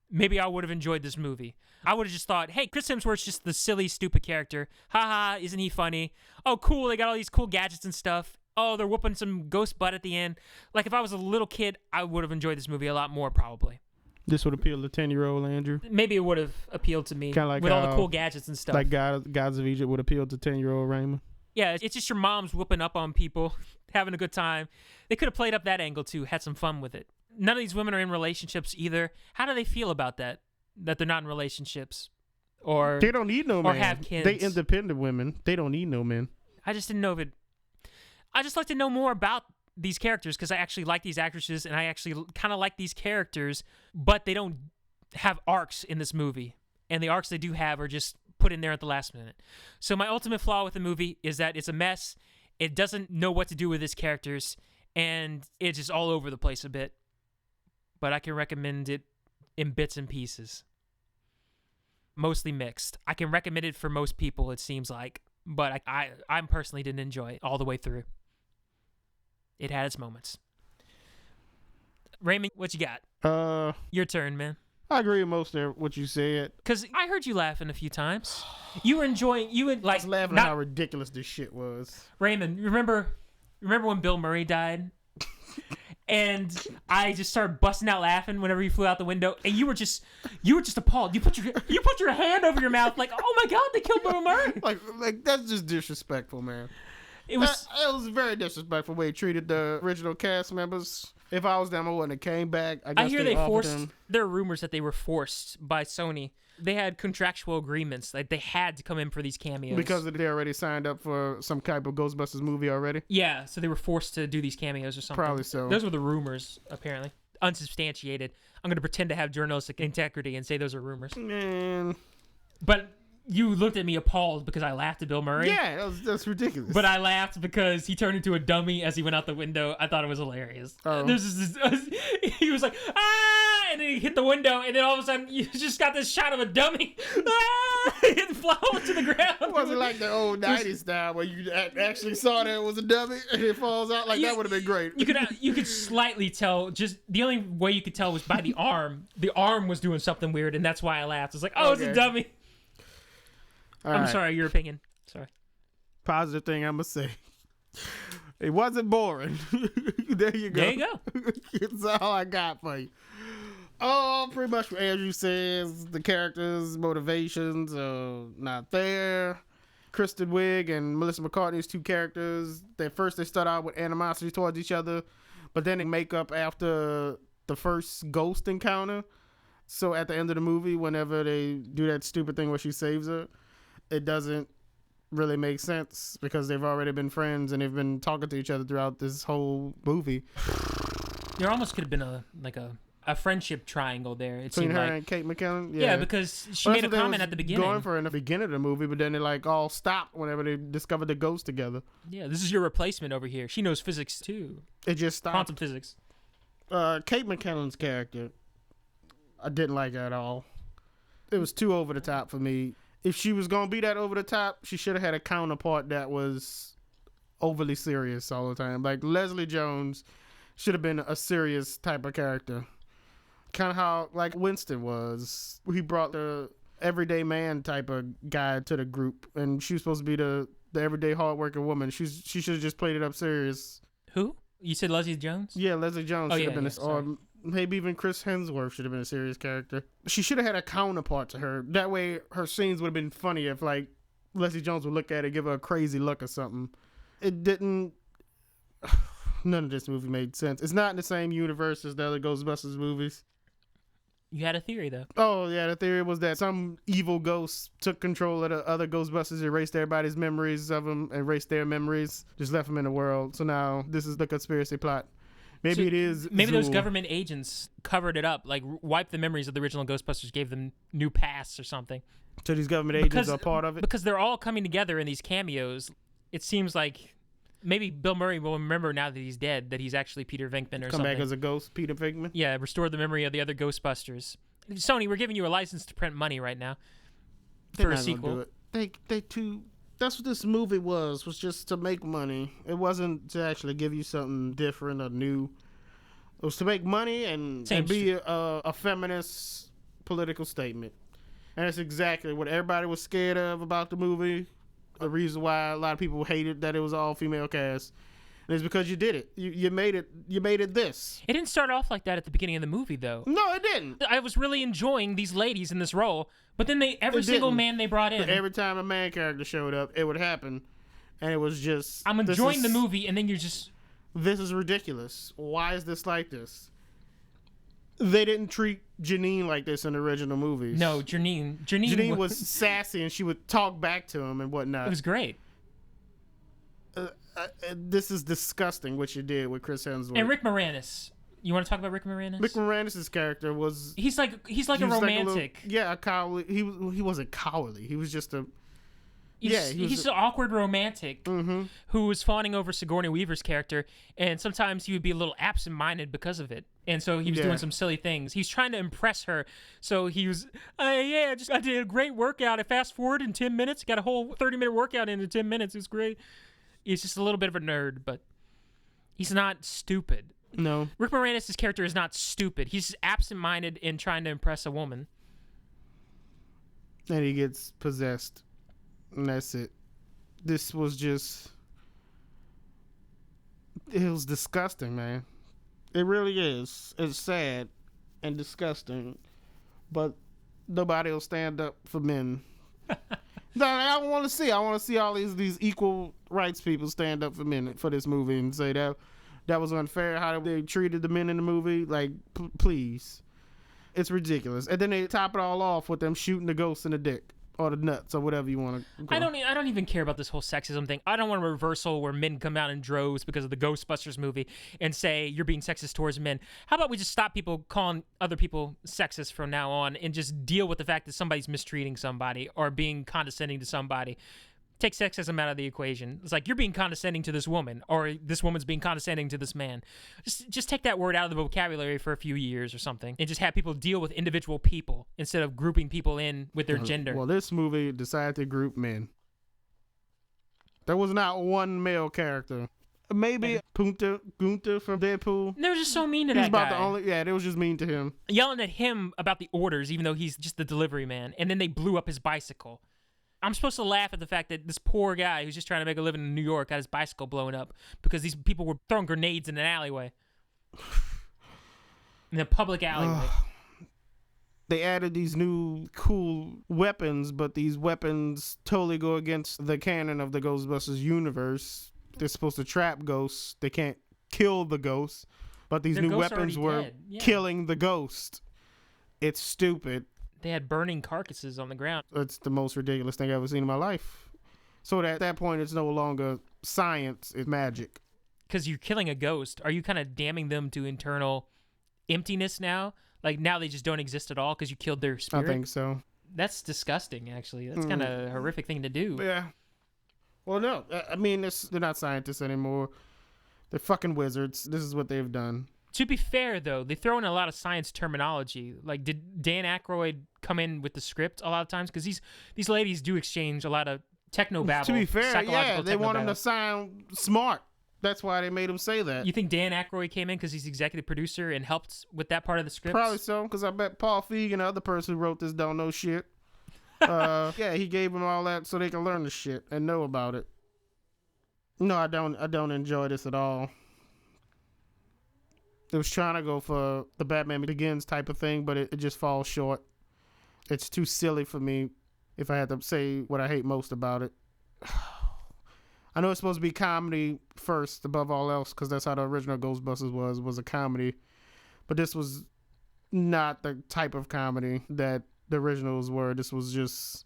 maybe I would have enjoyed this movie. I would have just thought, hey, Chris Hemsworth's just the silly, stupid character. Haha, isn't he funny? Oh, cool, they got all these cool gadgets and stuff. oh, they're whooping some ghost butt at the end. Like, if I was a little kid, I would have enjoyed this movie a lot more, probably. This would appeal to 10-year-old Andrew. Maybe it would have appealed to me. Kind of like with all the cool gadgets and stuff. Like Gods of Egypt would appeal to 10-year-old Raymond. Yeah, it's just your mom's whooping up on people, having a good time. They could have played up that angle, too, had some fun with it. None of these women are in relationships either. How do they feel about that? That they're not in relationships? Or they don't need no men. Or have kids. They independent women. They don't need no men. I just didn't know if it... I just like to know more about these characters because I actually like these actresses and I actually kind of like these characters, but they don't have arcs in this movie. And the arcs they do have are just put in there at the last minute. So my ultimate flaw with the movie is that it's a mess. It doesn't know what to do with its characters, and it's just all over the place a bit. But I can recommend it in bits and pieces. Mostly mixed. I can recommend it for most people, it seems like, but I personally didn't enjoy it all the way through. It had its moments. Raymond, what you got? Your turn, man. I agree with most of what you said. Because I heard you laughing a few times. You were enjoying... I was laughing at how ridiculous this shit was. Raymond, remember when Bill Murray died? And I just started busting out laughing whenever he flew out the window, and you were just appalled. You put your hand over your mouth like, oh my God, they killed Bill Murray. Like that's just disrespectful, man. It was very disrespectful the way he treated the original cast members. If I was them, I wouldn't have came back. I hear they forced. There are rumors that they were forced by Sony. They had contractual agreements, like they had to come in for these cameos because they already signed up for some type of Ghostbusters movie already. Yeah, so they were forced to do these cameos or something. Probably so. Those were the rumors, apparently, unsubstantiated. I'm going to pretend to have journalistic integrity and say those are rumors. Man, but you looked at me appalled because I laughed at Bill Murray. Yeah, that's ridiculous. But I laughed because he turned into a dummy as he went out the window. I thought it was hilarious. Oh. He was like, ah! And then he hit the window, and then all of a sudden, you just got this shot of a dummy. Ah! And fly to the ground. It wasn't like the old 90s style where you actually saw that it was a dummy and it falls out. Like, that would have been great. You could slightly tell, just the only way you could tell was by the arm. The arm was doing something weird, and that's why I laughed. It's like, oh, okay. It's a dummy. I'm sorry, your opinion. Sorry. Positive thing I'm going to say. It wasn't boring. There you go. There you go. That's all I got for you. Oh, pretty much what Andrew says. The characters' motivations are not there. Kristen Wiig and Melissa McCartney's two characters. First they start out with animosity towards each other, but then they make up after the first ghost encounter. So at the end of the movie, whenever they do that stupid thing where she saves her, it doesn't really make sense because they've already been friends and they've been talking to each other throughout this whole movie. There almost could have been a friendship triangle there. Between her and Kate McKinnon? Yeah, because she made a comment at the beginning. Going for in the beginning of the movie, but then they all stopped whenever they discovered the ghost together. Yeah, this is your replacement over here. She knows physics too. It just stopped. Quantum physics. Kate McKinnon's character, I didn't like at all. It was too over the top for me. If she was going to be that over the top, she should have had a counterpart that was overly serious all the time. Like Leslie Jones should have been a serious type of character. Kind of how like Winston was. He brought the everyday man type of guy to the group, and she was supposed to be the everyday hardworking woman. She should have just played it up serious. Who? You said Leslie Jones? Yeah, Leslie Jones should have been or maybe even Chris Hemsworth should have been a serious character. She should have had a counterpart to her. That way her scenes would have been funny if like Leslie Jones would look at it, give her a crazy look or something. It didn't. None of this movie made sense. It's not in the same universe as the other Ghostbusters movies. You had a theory, though. Oh, yeah. The theory was that some evil ghost took control of the other Ghostbusters, erased everybody's memories of them, erased their memories, just left them in the world. So now this is the conspiracy plot. Maybe it is. Maybe Zool. Those government agents covered it up, like wiped the memories of the original Ghostbusters, gave them new pasts or something. So these government agents are part of it? Because they're all coming together in these cameos. It seems like maybe Bill Murray will remember now that he's dead, that he's actually Peter Venkman or something. Come back as a ghost, Peter Venkman? Yeah, restore the memory of the other Ghostbusters. Sony, we're giving you a license to print money right now for a sequel. That's what this movie was just to make money. It wasn't to actually give you something different or new. It was to make money and be a feminist political statement. And that's exactly what everybody was scared of about the movie. The reason why a lot of people hated that it was all female cast. And it's because you did it. You made it. You made it this. It didn't start off like that at the beginning of the movie, though. No, it didn't. I was really enjoying these ladies in this role, but then every single man they brought in. Every time a man character showed up, it would happen, and it was just. I'm enjoying the movie, and then you're just. This is ridiculous. Why is this like this? They didn't treat Janine like this in the original movies. No, Janine was sassy, and she would talk back to him and whatnot. It was great. This is disgusting what you did with Chris Hemsworth. And Rick Moranis. You want to talk about Rick Moranis? Rick Moranis' character was... He's like a romantic. A cowardly. He wasn't cowardly. He was just a... He's an awkward romantic who was fawning over Sigourney Weaver's character, and sometimes he would be a little absent-minded because of it. And so he was doing some silly things. He's trying to impress her, so he was, I did a great workout. I fast forward in 10 minutes, got a whole 30-minute workout in 10 minutes. It was great. He's just a little bit of a nerd, but he's not stupid. No. Rick Moranis' character is not stupid. He's absent-minded in trying to impress a woman. And he gets possessed. And that's it. This was just... It was disgusting, man. It really is. It's sad and disgusting. But nobody will stand up for men. No, I want to see. I want to see all these equal rights people stand up for men for this movie and say that was unfair how they treated the men in the movie. Like, please. It's ridiculous. And then they top it all off with them shooting the ghost in the dick. Or the nuts, or whatever you want to. I don't even care about this whole sexism thing. I don't want a reversal where men come out in droves because of the Ghostbusters movie and say you're being sexist towards men. How about we just stop people calling other people sexist from now on and just deal with the fact that somebody's mistreating somebody or being condescending to somebody? Take sexism out of the equation. It's like you're being condescending to this woman, or this woman's being condescending to this man. Just take that word out of the vocabulary for a few years or something, and just have people deal with individual people instead of grouping people in with their gender. Well, this movie decided to group men. There was not one male character. Maybe Gunther from Deadpool. They were just so mean to that guy. They was just mean to him. Yelling at him about the orders, even though he's just the delivery man, and then they blew up his bicycle. I'm supposed to laugh at the fact that this poor guy who's just trying to make a living in New York got his bicycle blown up because these people were throwing grenades in an alleyway. In a public alleyway. They added these new cool weapons, but these weapons totally go against the canon of the Ghostbusters universe. They're supposed to trap ghosts. They can't kill the ghosts, but these new weapons were killing the ghost. It's stupid. They had burning carcasses on the ground. It's the most ridiculous thing I've ever seen in my life. So at that point, it's no longer science, it's magic. Because you're killing a ghost. Are you kind of damning them to internal emptiness now? Like now they just don't exist at all because you killed their spirit? I think so. That's disgusting, actually. That's kind of a horrific thing to do. Yeah. Well, no. I mean, they're not scientists anymore. They're fucking wizards. This is what they've done. To be fair, though, they throw in a lot of science terminology. Like, did Dan Aykroyd come in with the script a lot of times? Because these ladies do exchange a lot of technobabble. To be fair, they want him to sound smart. That's why they made him say that. You think Dan Aykroyd came in because he's executive producer and helped with that part of the script? Probably so, because I bet Paul Feig and the other person who wrote this don't know shit. He gave them all that so they can learn the shit and know about it. No, I don't enjoy this at all. It was trying to go for the Batman Begins type of thing, but it just falls short. It's too silly for me if I had to say what I hate most about it. I know it's supposed to be comedy first above all else because that's how the original Ghostbusters was a comedy. But this was not the type of comedy that the originals were. This was just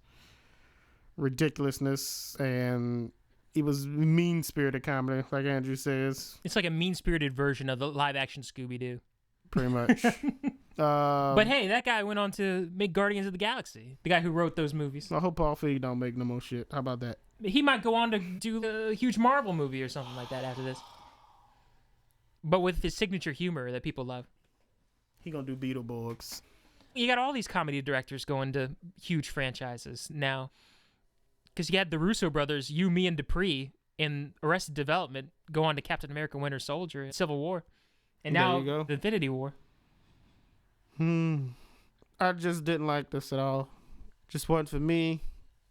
ridiculousness, and it was mean-spirited comedy, like Andrew says. It's like a mean-spirited version of the live-action Scooby-Doo. Pretty much. But hey, that guy went on to make Guardians of the Galaxy, the guy who wrote those movies. I hope Paul Feig don't make no more shit. How about that? He might go on to do a huge Marvel movie or something like that after this. But with his signature humor that people love. He gonna do Beetleborgs. You got all these comedy directors going to huge franchises now. Because you had the Russo brothers, You, Me, and Dupree in Arrested Development go on to Captain America Winter Soldier and Civil War. And now the Infinity War. I just didn't like this at all. Just wasn't for me.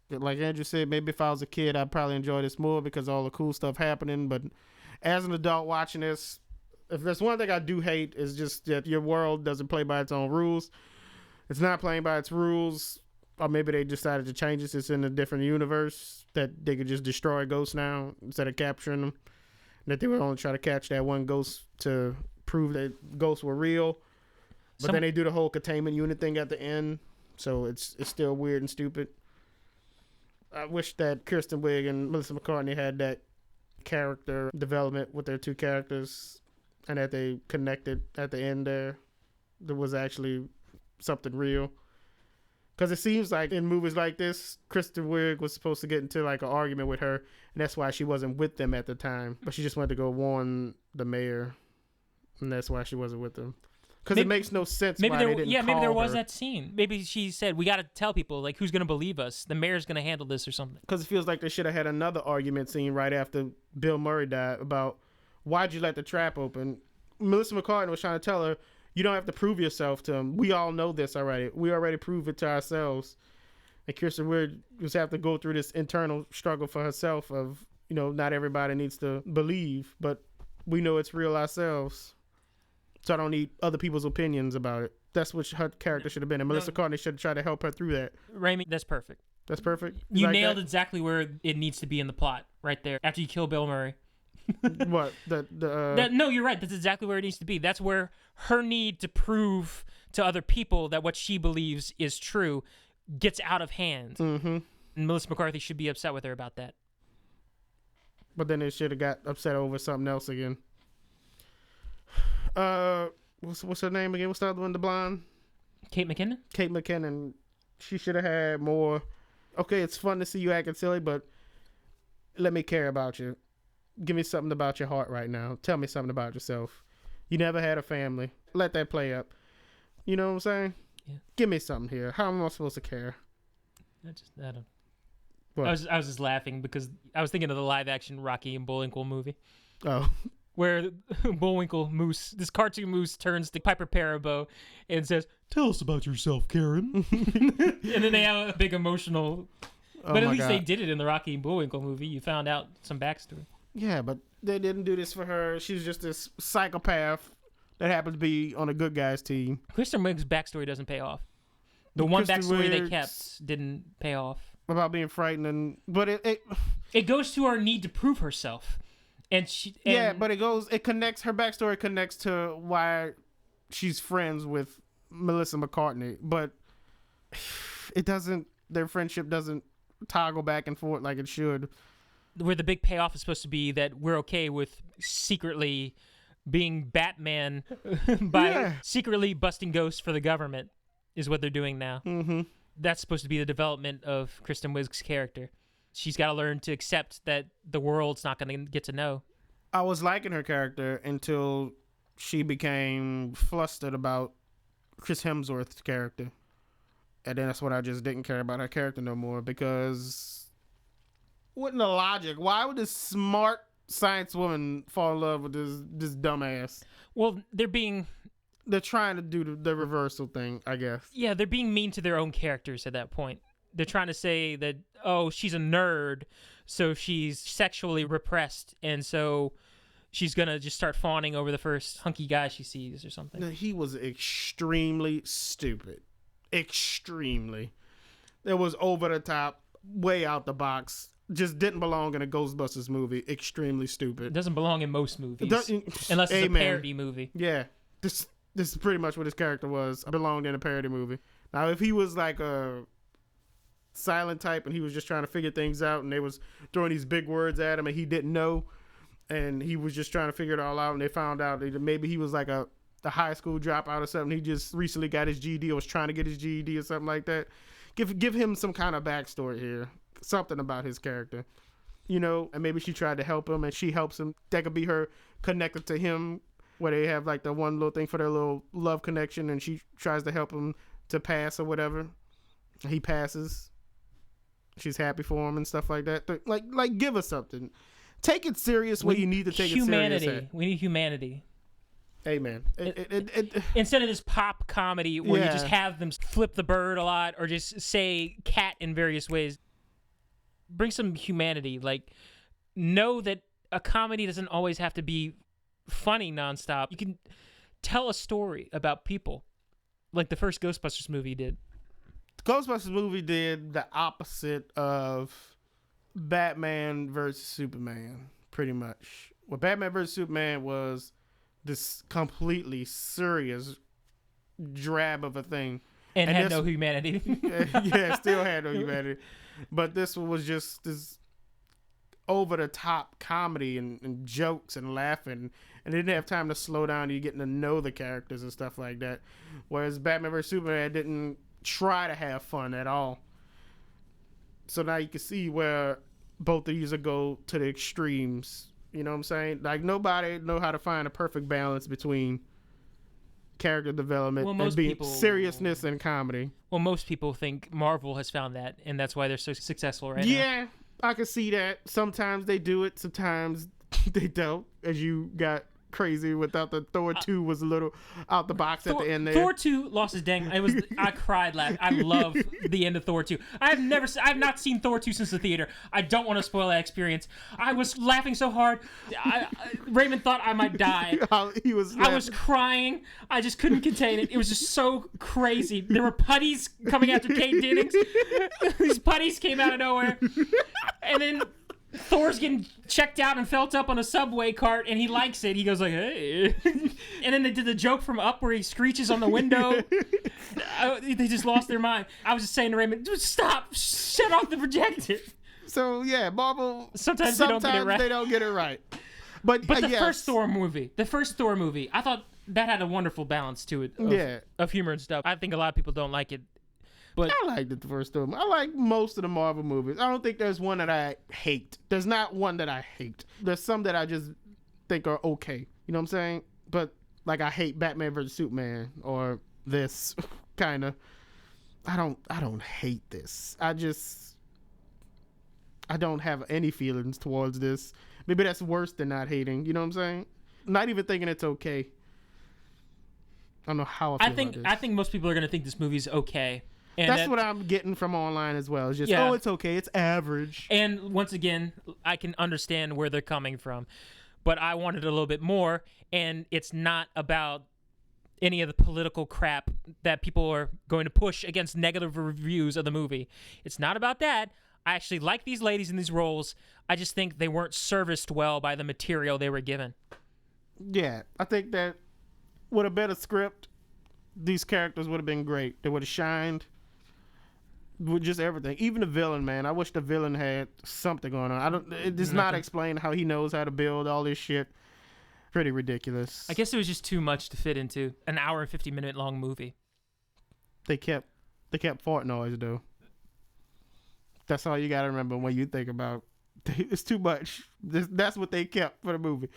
Like Andrew said, maybe if I was a kid, I'd probably enjoy this more because all the cool stuff happening. But as an adult watching this, if there's one thing I do hate is just that your world doesn't play by its own rules. It's not playing by its rules, or maybe they decided to change it. It's in a different universe that they could just destroy ghosts now instead of capturing them. That they would only try to catch that one ghost to prove that ghosts were real. But then they do the whole containment unit thing at the end, so it's still weird and stupid. I wish that Kristen Wiig and Melissa McCartney had that character development with their two characters, and that they connected at the end there. There was actually something real. Because it seems like in movies like this, Kristen Wiig was supposed to get into like an argument with her, and that's why she wasn't with them at the time. But she just went to go warn the mayor, and that's why she wasn't with them. Because it makes no sense why they didn't call maybe there was her. that scene. Maybe she said, we got to tell people, like, who's going to believe us? The mayor's going to handle this or something. Because it feels like they should have had another argument scene right after Bill Murray died about why'd you let the trap open. Melissa McCartney was trying to tell her, you don't have to prove yourself to him. We all know this already. We already proved it to ourselves. And Kristen Wiig just have to go through this internal struggle for herself of, not everybody needs to believe, but we know it's real ourselves. So I don't need other people's opinions about it. That's what her character should have been. And Melissa McCartney should have tried to help her through that. Raymond, that's perfect. That's perfect? You like nailed exactly where it needs to be in the plot, right there, after you kill Bill Murray. What? No, you're right. That's exactly where it needs to be. That's where her need to prove to other people that what she believes is true gets out of hand. Mm-hmm. And Melissa McCarthy should be upset with her about that. But then they should have got upset over something else again. What's her name again? What's the other one? The blonde? Kate McKinnon? Kate McKinnon. She should have had more. Okay, it's fun to see you acting silly, but let me care about you. Give me something about your heart right now. Tell me something about yourself. You never had a family. Let that play up. You know what I'm saying? Yeah. Give me something here. How am I supposed to care? I don't. What? I was just laughing because I was thinking of the live action Rocky and Bullwinkle movie. Oh. Where Bullwinkle Moose, this cartoon moose, turns to Piper Parabo and says, "Tell us about yourself, Karen." And then they have a big emotional. But at least they did it in the Rocky and Bullwinkle movie. You found out some backstory. Yeah, but they didn't do this for her. She's just this psychopath that happens to be on a good guy's team. Kristen Wiig's backstory doesn't pay off. The one backstory they kept didn't pay off. About being frightened, but it goes to her need to prove herself. But it connects, her backstory connects to why she's friends with Melissa McCartney, but their friendship doesn't toggle back and forth like it should. Where the big payoff is supposed to be that we're okay with secretly being Batman by secretly busting ghosts for the government is what they're doing now. Mm-hmm. That's supposed to be the development of Kristen Wiig's character. She's got to learn to accept that the world's not going to get to know. I was liking her character until she became flustered about Chris Hemsworth's character. And then that's when I just didn't care about her character no more, because wouldn't the logic? Why would this smart science woman fall in love with this dumbass? Well, they're trying to do the reversal thing, I guess. Yeah, they're being mean to their own characters at that point. They're trying to say that, oh, she's a nerd, so she's sexually repressed, and so she's going to just start fawning over the first hunky guy she sees or something. No, he was extremely stupid. Extremely. It was over the top, way out the box. Just didn't belong in a Ghostbusters movie. Extremely stupid. It doesn't belong in most movies, unless it's a parody movie. Yeah, this is pretty much what his character was. Belonged in a parody movie. Now, if he was like a silent type and he was just trying to figure things out and they was throwing these big words at him and he didn't know and he was just trying to figure it all out and they found out that maybe he was like a high school dropout or something, he just recently got his GED or was trying to get his GED or something like that, give him some kind of backstory here, something about his character, and maybe she tried to help him and she helps him. That could be her connected to him, where they have like the one little thing for their little love connection and she tries to help him to pass or whatever. He passes. She's happy for him and stuff like that. Like give us something. Take it serious where you need to take it serious. We need humanity. Amen. Instead of this pop comedy where you just have them flip the bird a lot or just say cat in various ways, bring some humanity. Like, know that a comedy doesn't always have to be funny nonstop. You can tell a story about people, like the first Ghostbusters movie did. The Ghostbusters movie did the opposite of Batman versus Superman, pretty much. Well, Batman versus Superman was this completely serious drab of a thing. And had no humanity. Yeah, still had no humanity. But this one was just this over-the-top comedy and jokes and laughing. And they didn't have time to slow down. You're getting to know the characters and stuff like that. Whereas Batman vs. Superman didn't try to have fun at all. So now you can see where both of these will go to the extremes. You know what I'm saying? Like, nobody know how to find a perfect balance between character development and being seriousness and comedy. Well, most people think Marvel has found that, and that's why they're so successful right now. Yeah, I can see that. Sometimes they do it, sometimes they don't. As you got crazy without the Thor 2 was a little out the box at the end there. Thor 2 lost his dang. I cried laughing. I love the end of Thor 2. I have not seen Thor 2 since the theater. I don't want to spoil that experience. I was laughing so hard. Raymond thought I might die. I was crying. I just couldn't contain it. It was just so crazy. There were putties coming after Kate Dennings. These putties came out of nowhere. And then Thor's getting checked out and felt up on a subway cart, and he likes it. He goes like, hey. And then they did the joke from Up where he screeches on the window. They just lost their mind. I was just saying to Raymond, stop, shut off the projector. So, yeah, Marvel, sometimes they don't get it right. But the first Thor movie, I thought that had a wonderful balance to it of humor and stuff. I think a lot of people don't like it. But I liked it the first time. I like most of the Marvel movies. I don't think there's one that I hate. There's not one that I hate. There's some that I just think are okay. You know what I'm saying? But like I hate Batman vs. Superman or this kind of. I don't hate this. I don't have any feelings towards this. Maybe that's worse than not hating. You know what I'm saying? Not even thinking it's okay. I don't know how I feel about this. I think most people are gonna think this movie's okay. And that's what I'm getting from online as well. It's just, it's okay. It's average. And once again, I can understand where they're coming from. But I wanted a little bit more. And it's not about any of the political crap that people are going to push against negative reviews of the movie. It's not about that. I actually like these ladies in these roles. I just think they weren't serviced well by the material they were given. Yeah. I think that with a better script, these characters would have been great. They would have shined. With just everything, even the villain, man. I wish the villain had something going on. It does not explain how he knows how to build all this shit. Pretty ridiculous. I guess it was just too much to fit into an hour and 50-minute long movie. They kept fart noise though. That's all you gotta remember when you think about. It's too much. That's what they kept for the movie.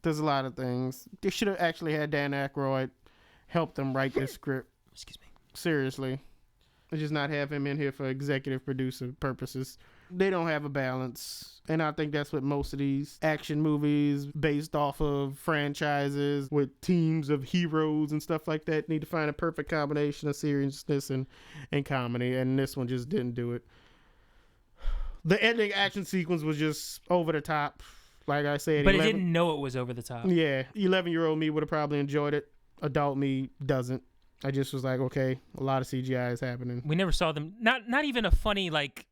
There's a lot of things. They should have actually had Dan Aykroyd help them write this script. Excuse me. Seriously. Just not have him in here for executive producer purposes. They don't have a balance. And I think that's what most of these action movies based off of franchises with teams of heroes and stuff like that need to find a perfect combination of seriousness and comedy. And this one just didn't do it. The ending action sequence was just over the top. Like I said. But it didn't know it was over the top. Yeah. 11-year-old me would have probably enjoyed it. Adult me doesn't. I just was like, okay, a lot of CGI is happening. We never saw them. Not even a funny like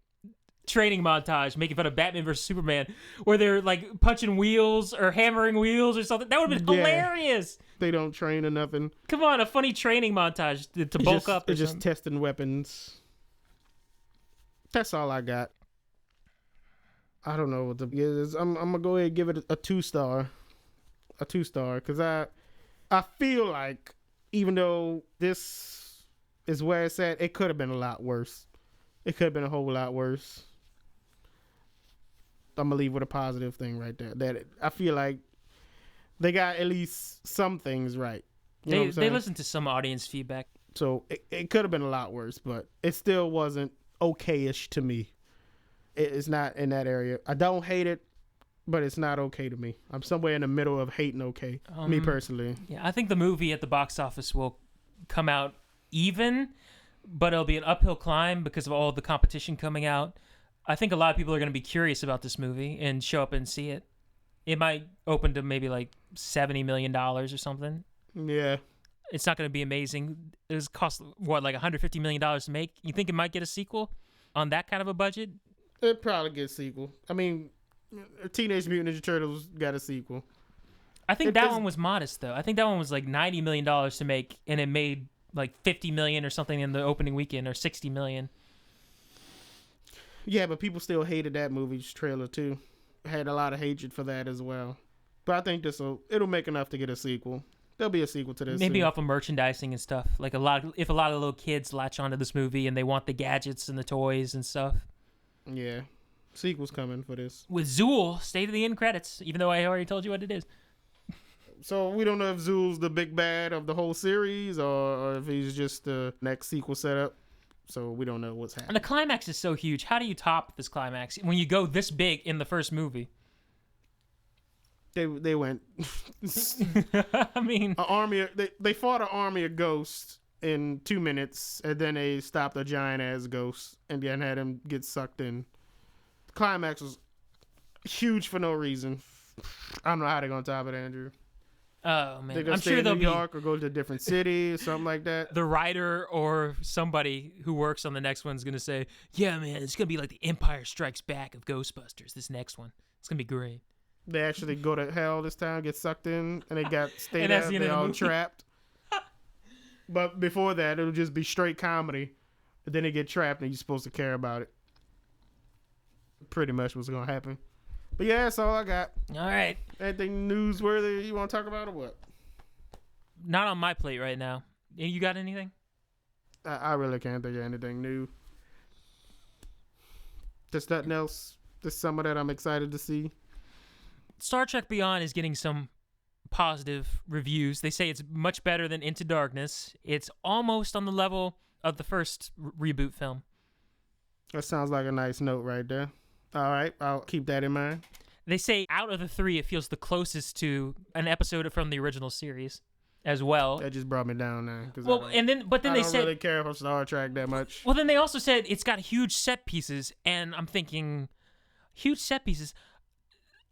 training montage making fun of Batman versus Superman, where they're like punching wheels or hammering wheels or something. That would have been hilarious. They don't train or nothing. Come on, a funny training montage to bulk up. It's just testing weapons. That's all I got. I don't know what the is. I'm gonna go ahead and give it a 2-star. A 2-star, because I feel like, even though this is where it's at, it could have been a lot worse. It could have been a whole lot worse. I'm going to leave with a positive thing right there. I feel like they got at least some things right. They listened to some audience feedback. So it could have been a lot worse, but it still wasn't okay-ish to me. It's not in that area. I don't hate it, but it's not okay to me. I'm somewhere in the middle of hating okay, me personally. Yeah, I think the movie at the box office will come out even, but it'll be an uphill climb because of all the competition coming out. I think a lot of people are going to be curious about this movie and show up and see it. It might open to maybe like $70 million or something. Yeah. It's not going to be amazing. It was cost, what, like $150 million to make? You think it might get a sequel on that kind of a budget? It probably gets a sequel. I mean, Teenage Mutant Ninja Turtles got a sequel. I think that one was modest, though. I think that one was like $90 million to make, and it made like $50 million or something in the opening weekend, or $60 million. Yeah, but people still hated that movie's trailer, too. Had a lot of hatred for that as well. But I think it'll make enough to get a sequel. There'll be a sequel to this. Maybe soon. off of merchandising and stuff. Like if a lot of little kids latch onto this movie and they want the gadgets and the toys and stuff. Yeah. Sequel's coming for this. With Zool, stay to the end credits, even though I already told you what it is. So we don't know if Zool's the big bad of the whole series or if he's just the next sequel setup. So we don't know what's happening. And the climax is so huge. How do you top this climax when you go this big in the first movie? They went. I mean, they fought an army of ghosts in 2 minutes, and then they stopped a giant ass ghost, and then had him get sucked in. The climax was huge for no reason. I don't know how they're gonna top it, Andrew. Oh man, They're gonna stay in New York or go to a different city or something like that. The writer or somebody who works on the next one's gonna say, "Yeah, man, it's gonna be like the Empire Strikes Back of Ghostbusters. This next one, it's gonna be great." They actually go to hell this time, get sucked in, and they got stayed that's out. the end of They're the all movie. trapped. But before that, it'll just be straight comedy. And then they get trapped, and you're supposed to care about it. Pretty much what's gonna happen. But yeah, that's all I got. All right, Anything newsworthy you want to talk about or what? not on my plate right now. You got anything? I really can't think of anything new. Just nothing else this summer that I'm excited to see. Star Trek Beyond is getting some positive reviews. They say it's much better than Into Darkness. It's almost on the level of the first reboot film. That sounds like a nice note right there. All right, I'll keep that in mind. They say out of the three, it feels the closest to an episode from the original series as well. That just brought me down now. Well, I don't they said, really care for Star Trek that much. well, then they also said it's got huge set pieces, and I'm thinking, huge set pieces.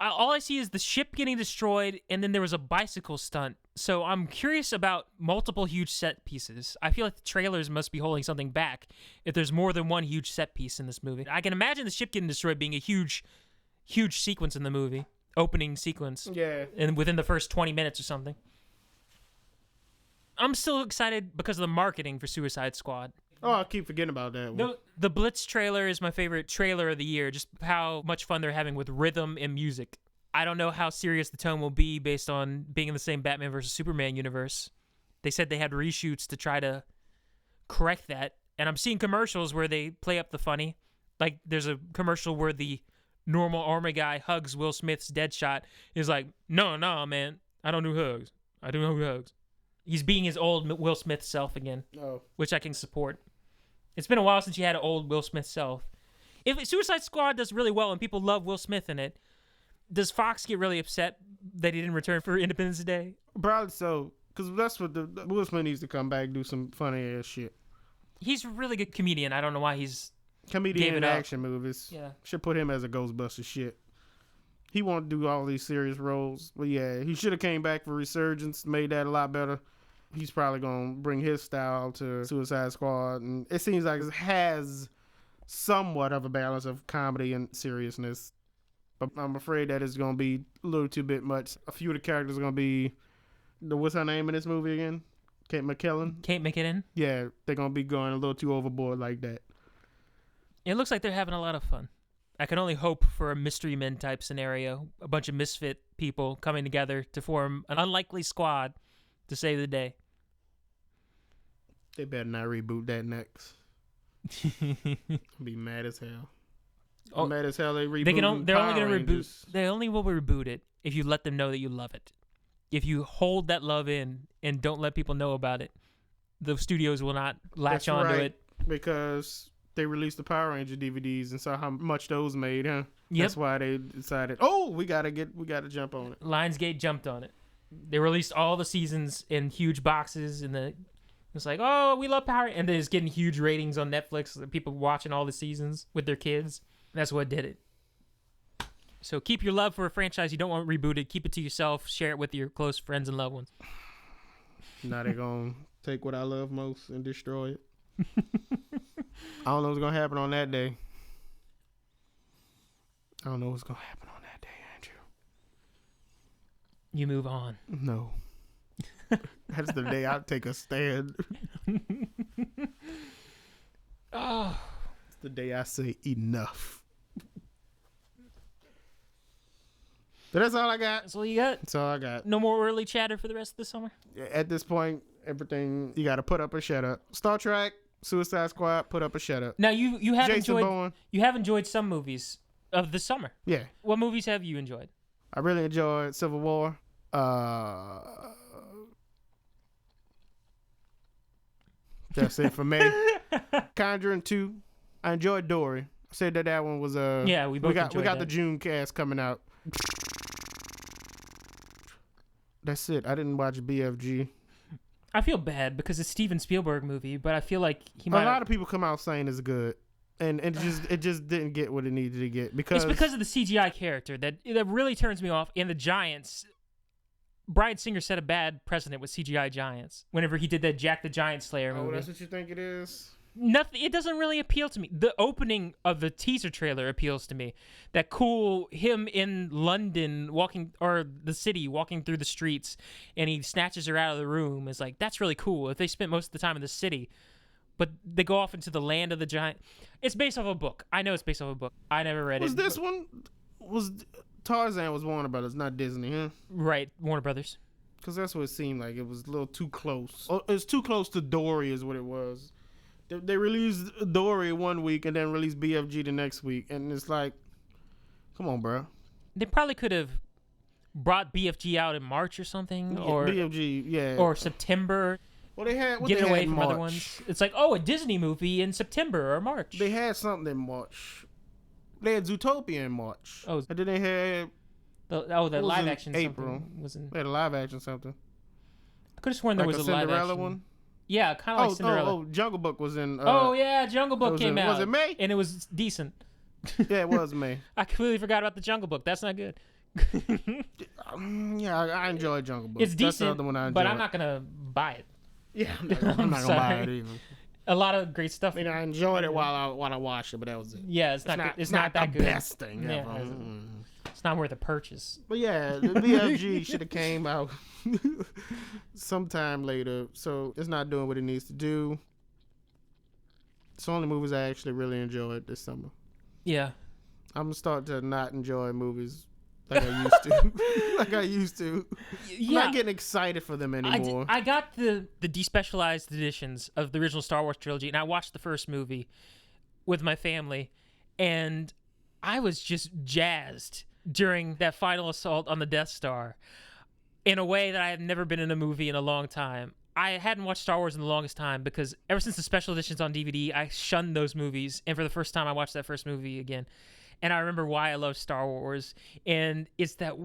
All I see is the ship getting destroyed, and then there was a bicycle stunt. So I'm curious about multiple huge set pieces. I feel like the trailers must be holding something back if there's more than one huge set piece in this movie. I can imagine the ship getting destroyed being a huge sequence in the movie, opening sequence. Yeah. And within the first 20 minutes or something. I'm still excited because of the marketing for Suicide Squad. Oh, I keep forgetting about that one. The Blitz trailer is my favorite trailer of the year, just how much fun they're having with rhythm and music. I don't know how serious the tone will be based on being in the same Batman vs. Superman universe. They said they had reshoots to try to correct that, and I'm seeing commercials where they play up the funny. Like, there's a commercial where the normal army guy hugs Will Smith's Deadshot. He's like, no, man, I don't do hugs. I do no hugs. He's being his old Will Smith self again, which I can support. It's been a while since you had an old Will Smith self. If Suicide Squad does really well and people love Will Smith in it, does Fox get really upset that he didn't return for Independence Day? Probably so, because that's what the Will Smith needs to come back and do some funny ass shit. He's a really good comedian. I don't know why he's comedian in action movies. Yeah, should put him as a Ghostbusters shit. He won't do all these serious roles, but yeah, he should have came back for Resurgence, made that a lot better. He's probably gonna bring his style to Suicide Squad, and it seems like it has somewhat of a balance of comedy and seriousness. But I'm afraid that it's gonna be a little too bit much. A few of the characters are gonna be what's her name in this movie again? Kate McKinnon. Yeah, they're gonna be going a little too overboard like that. It looks like they're having a lot of fun. I can only hope for a Mystery Men type scenario, a bunch of misfit people coming together to form an unlikely squad to save the day. They better not reboot that next. I'll be mad as hell. I'm mad as hell they reboot. They're only gonna reboot. They only will reboot it if you let them know that you love it. If you hold that love in and don't let people know about it, the studios will not latch onto it. Because they released the Power Ranger DVDs and saw how much those made, huh? Yep. That's why they decided, we gotta jump on it. Lionsgate jumped on it. They released all the seasons in huge boxes, and it's like, oh, we love Power, and then it's getting huge ratings on Netflix. People watching all the seasons with their kids. That's what did it. So keep your love for a franchise you don't want rebooted. Keep it to yourself. Share it with your close friends and loved ones. Now they're going to take what I love most and destroy it. I don't know what's going to happen on that day. I don't know what's going to happen on that day, Andrew. You move on. No. That's the day I take a stand. Oh. It's the day I say enough. But that's all I got. That's all you got? That's all I got. No more early chatter for the rest of the summer? At this point, everything, you got to put up or shut up. Star Trek, Suicide Squad, put up or shut up. Now, you have Jason enjoyed Bourne. You have enjoyed some movies of the summer. Yeah. What movies have you enjoyed? I really enjoyed Civil War. That's it for me. Conjuring 2. I enjoyed Dory. I said that one was yeah, we both we enjoyed got that. the June cast coming out. That's it. I didn't watch BFG. I feel bad because it's Steven Spielberg movie, but I feel like he might. A lot of people come out saying it's good, and it just didn't get what it needed to get because It's because of the CGI character that really turns me off. And the giants. Bryan Singer set a bad precedent with CGI giants whenever he did that Jack the Giant Slayer movie. Oh, that's what you think it is? Nothing. It doesn't really appeal to me. The opening of the teaser trailer appeals to me. That cool him in London walking, or the city walking through the streets, and he snatches her out of the room is like, that's really cool. If they spent most of the time in the city, but they go off into the land of the giant. It's based off a book. I know it's based off a book. I never read Was it. this one? Was Tarzan was Warner Brothers, not Disney, huh? Right, Warner Brothers. Because that's what it seemed like. It was a little too close. Oh, it's too close to Dory is what it was. They released Dory one week and then released BFG the next week. And it's like, come on, bro. They probably could have brought BFG out in March or something. Or BFG, yeah. Or September. Well, they had, get it away in from March? other ones. It's like, oh, a Disney movie in September or March. They had something in March. They had Zootopia in March. Oh. And then they had... the live action April. something was in. They had a live action something. I could have sworn there like was a live Cinderella action one? Yeah, kind of like Cinderella. Oh, Jungle Book was in... oh, yeah, Jungle Book came out. Was it May? And it was decent. Yeah, it was May. I completely forgot about the Jungle Book. That's not good. Yeah, I enjoyed Jungle Book. It's That's the decent, other one I enjoyed. but I'm not going to buy it. Yeah, I'm not gonna buy it either. A lot of great stuff. I mean, I enjoyed it while I watched it, but that was it. Yeah, it's not good. It's not that the good. best thing Yeah, ever. it's not worth a purchase. But yeah, the BFG should have came out sometime later, so it's not doing what it needs to do. It's the only movies I actually really enjoyed this summer. Yeah. I'm starting to not enjoy movies like I used to. Like I used to. Yeah. I'm not getting excited for them anymore. I got the despecialized editions of the original Star Wars trilogy, and I watched the first movie with my family, and I was just jazzed during that final assault on the Death Star in a way that I had never been in a movie in a long time. I hadn't watched Star Wars in the longest time because ever since the special editions on DVD, I shunned those movies, and for the first time, I watched that first movie again. And I remember why I love Star Wars, and it's that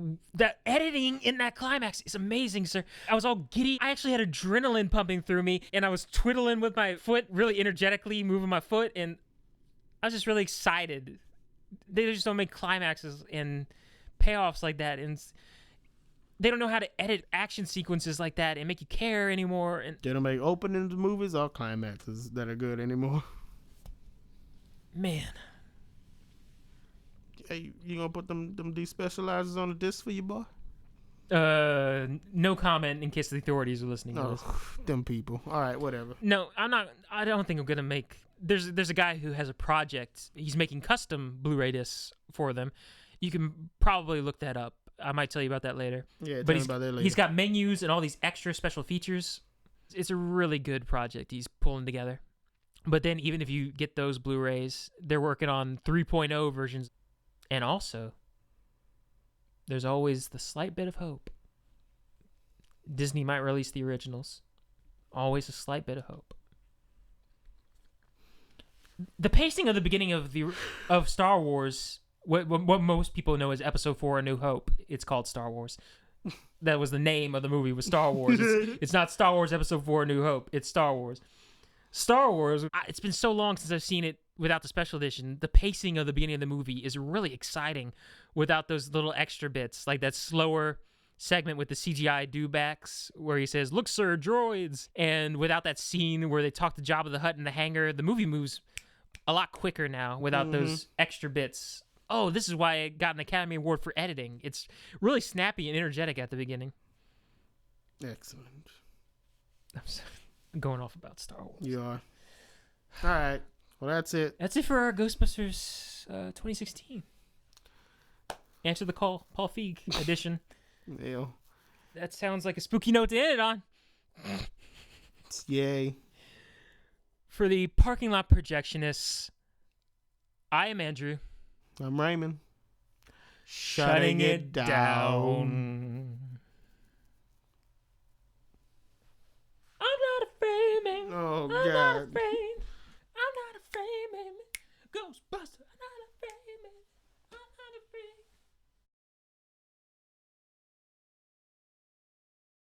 editing in that climax is amazing, sir. I was all giddy. I actually had adrenaline pumping through me, and I was twiddling with my foot, really energetically moving my foot, and I was just really excited. They just don't make climaxes and payoffs like that, and they don't know how to edit action sequences like that and make you care anymore. And they don't make openings of movies or climaxes that are good anymore. Man. Hey, you gonna put them despecializers on the disc for you, boy? No comment in case the authorities are listening to this. Them people. All right, whatever. No, I'm not. I don't think I'm gonna make. There's a guy who has a project. He's making custom Blu-ray discs for them. You can probably look that up. I might tell you about that later. Yeah, but tell me about that later. He's got menus and all these extra special features. It's a really good project he's pulling together. But then even if you get those Blu-rays, they're working on 3.0 versions. And also, there's always the slight bit of hope. Disney might release the originals. Always a slight bit of hope. The pacing of the beginning of Star Wars, what most people know as Episode 4: A New Hope, it's called Star Wars. That was the name of the movie, was Star Wars. It's not Star Wars Episode 4: A New Hope. It's Star Wars. Star Wars, it's been so long since I've seen it without the special edition. The pacing of the beginning of the movie is really exciting without those little extra bits, like that slower segment with the CGI dewbacks where he says, "Look, sir, droids." And without that scene where they talk to Jabba the Hutt in the hangar, the movie moves a lot quicker now without those extra bits. Oh, this is why I got an Academy Award for editing. It's really snappy and energetic at the beginning. Excellent. I'm going off about Star Wars. You are. All right. Well, that's it. That's it for our Ghostbusters 2016. Answer the Call, Paul Feig edition. Ew. That sounds like a spooky note to end it on. Yay. For the Parking Lot Projectionists, I am Andrew. I'm Raymond. Shutting it down. I'm not afraid, man. Oh, I'm God. not afraid. I'm not afraid, man. Ghost.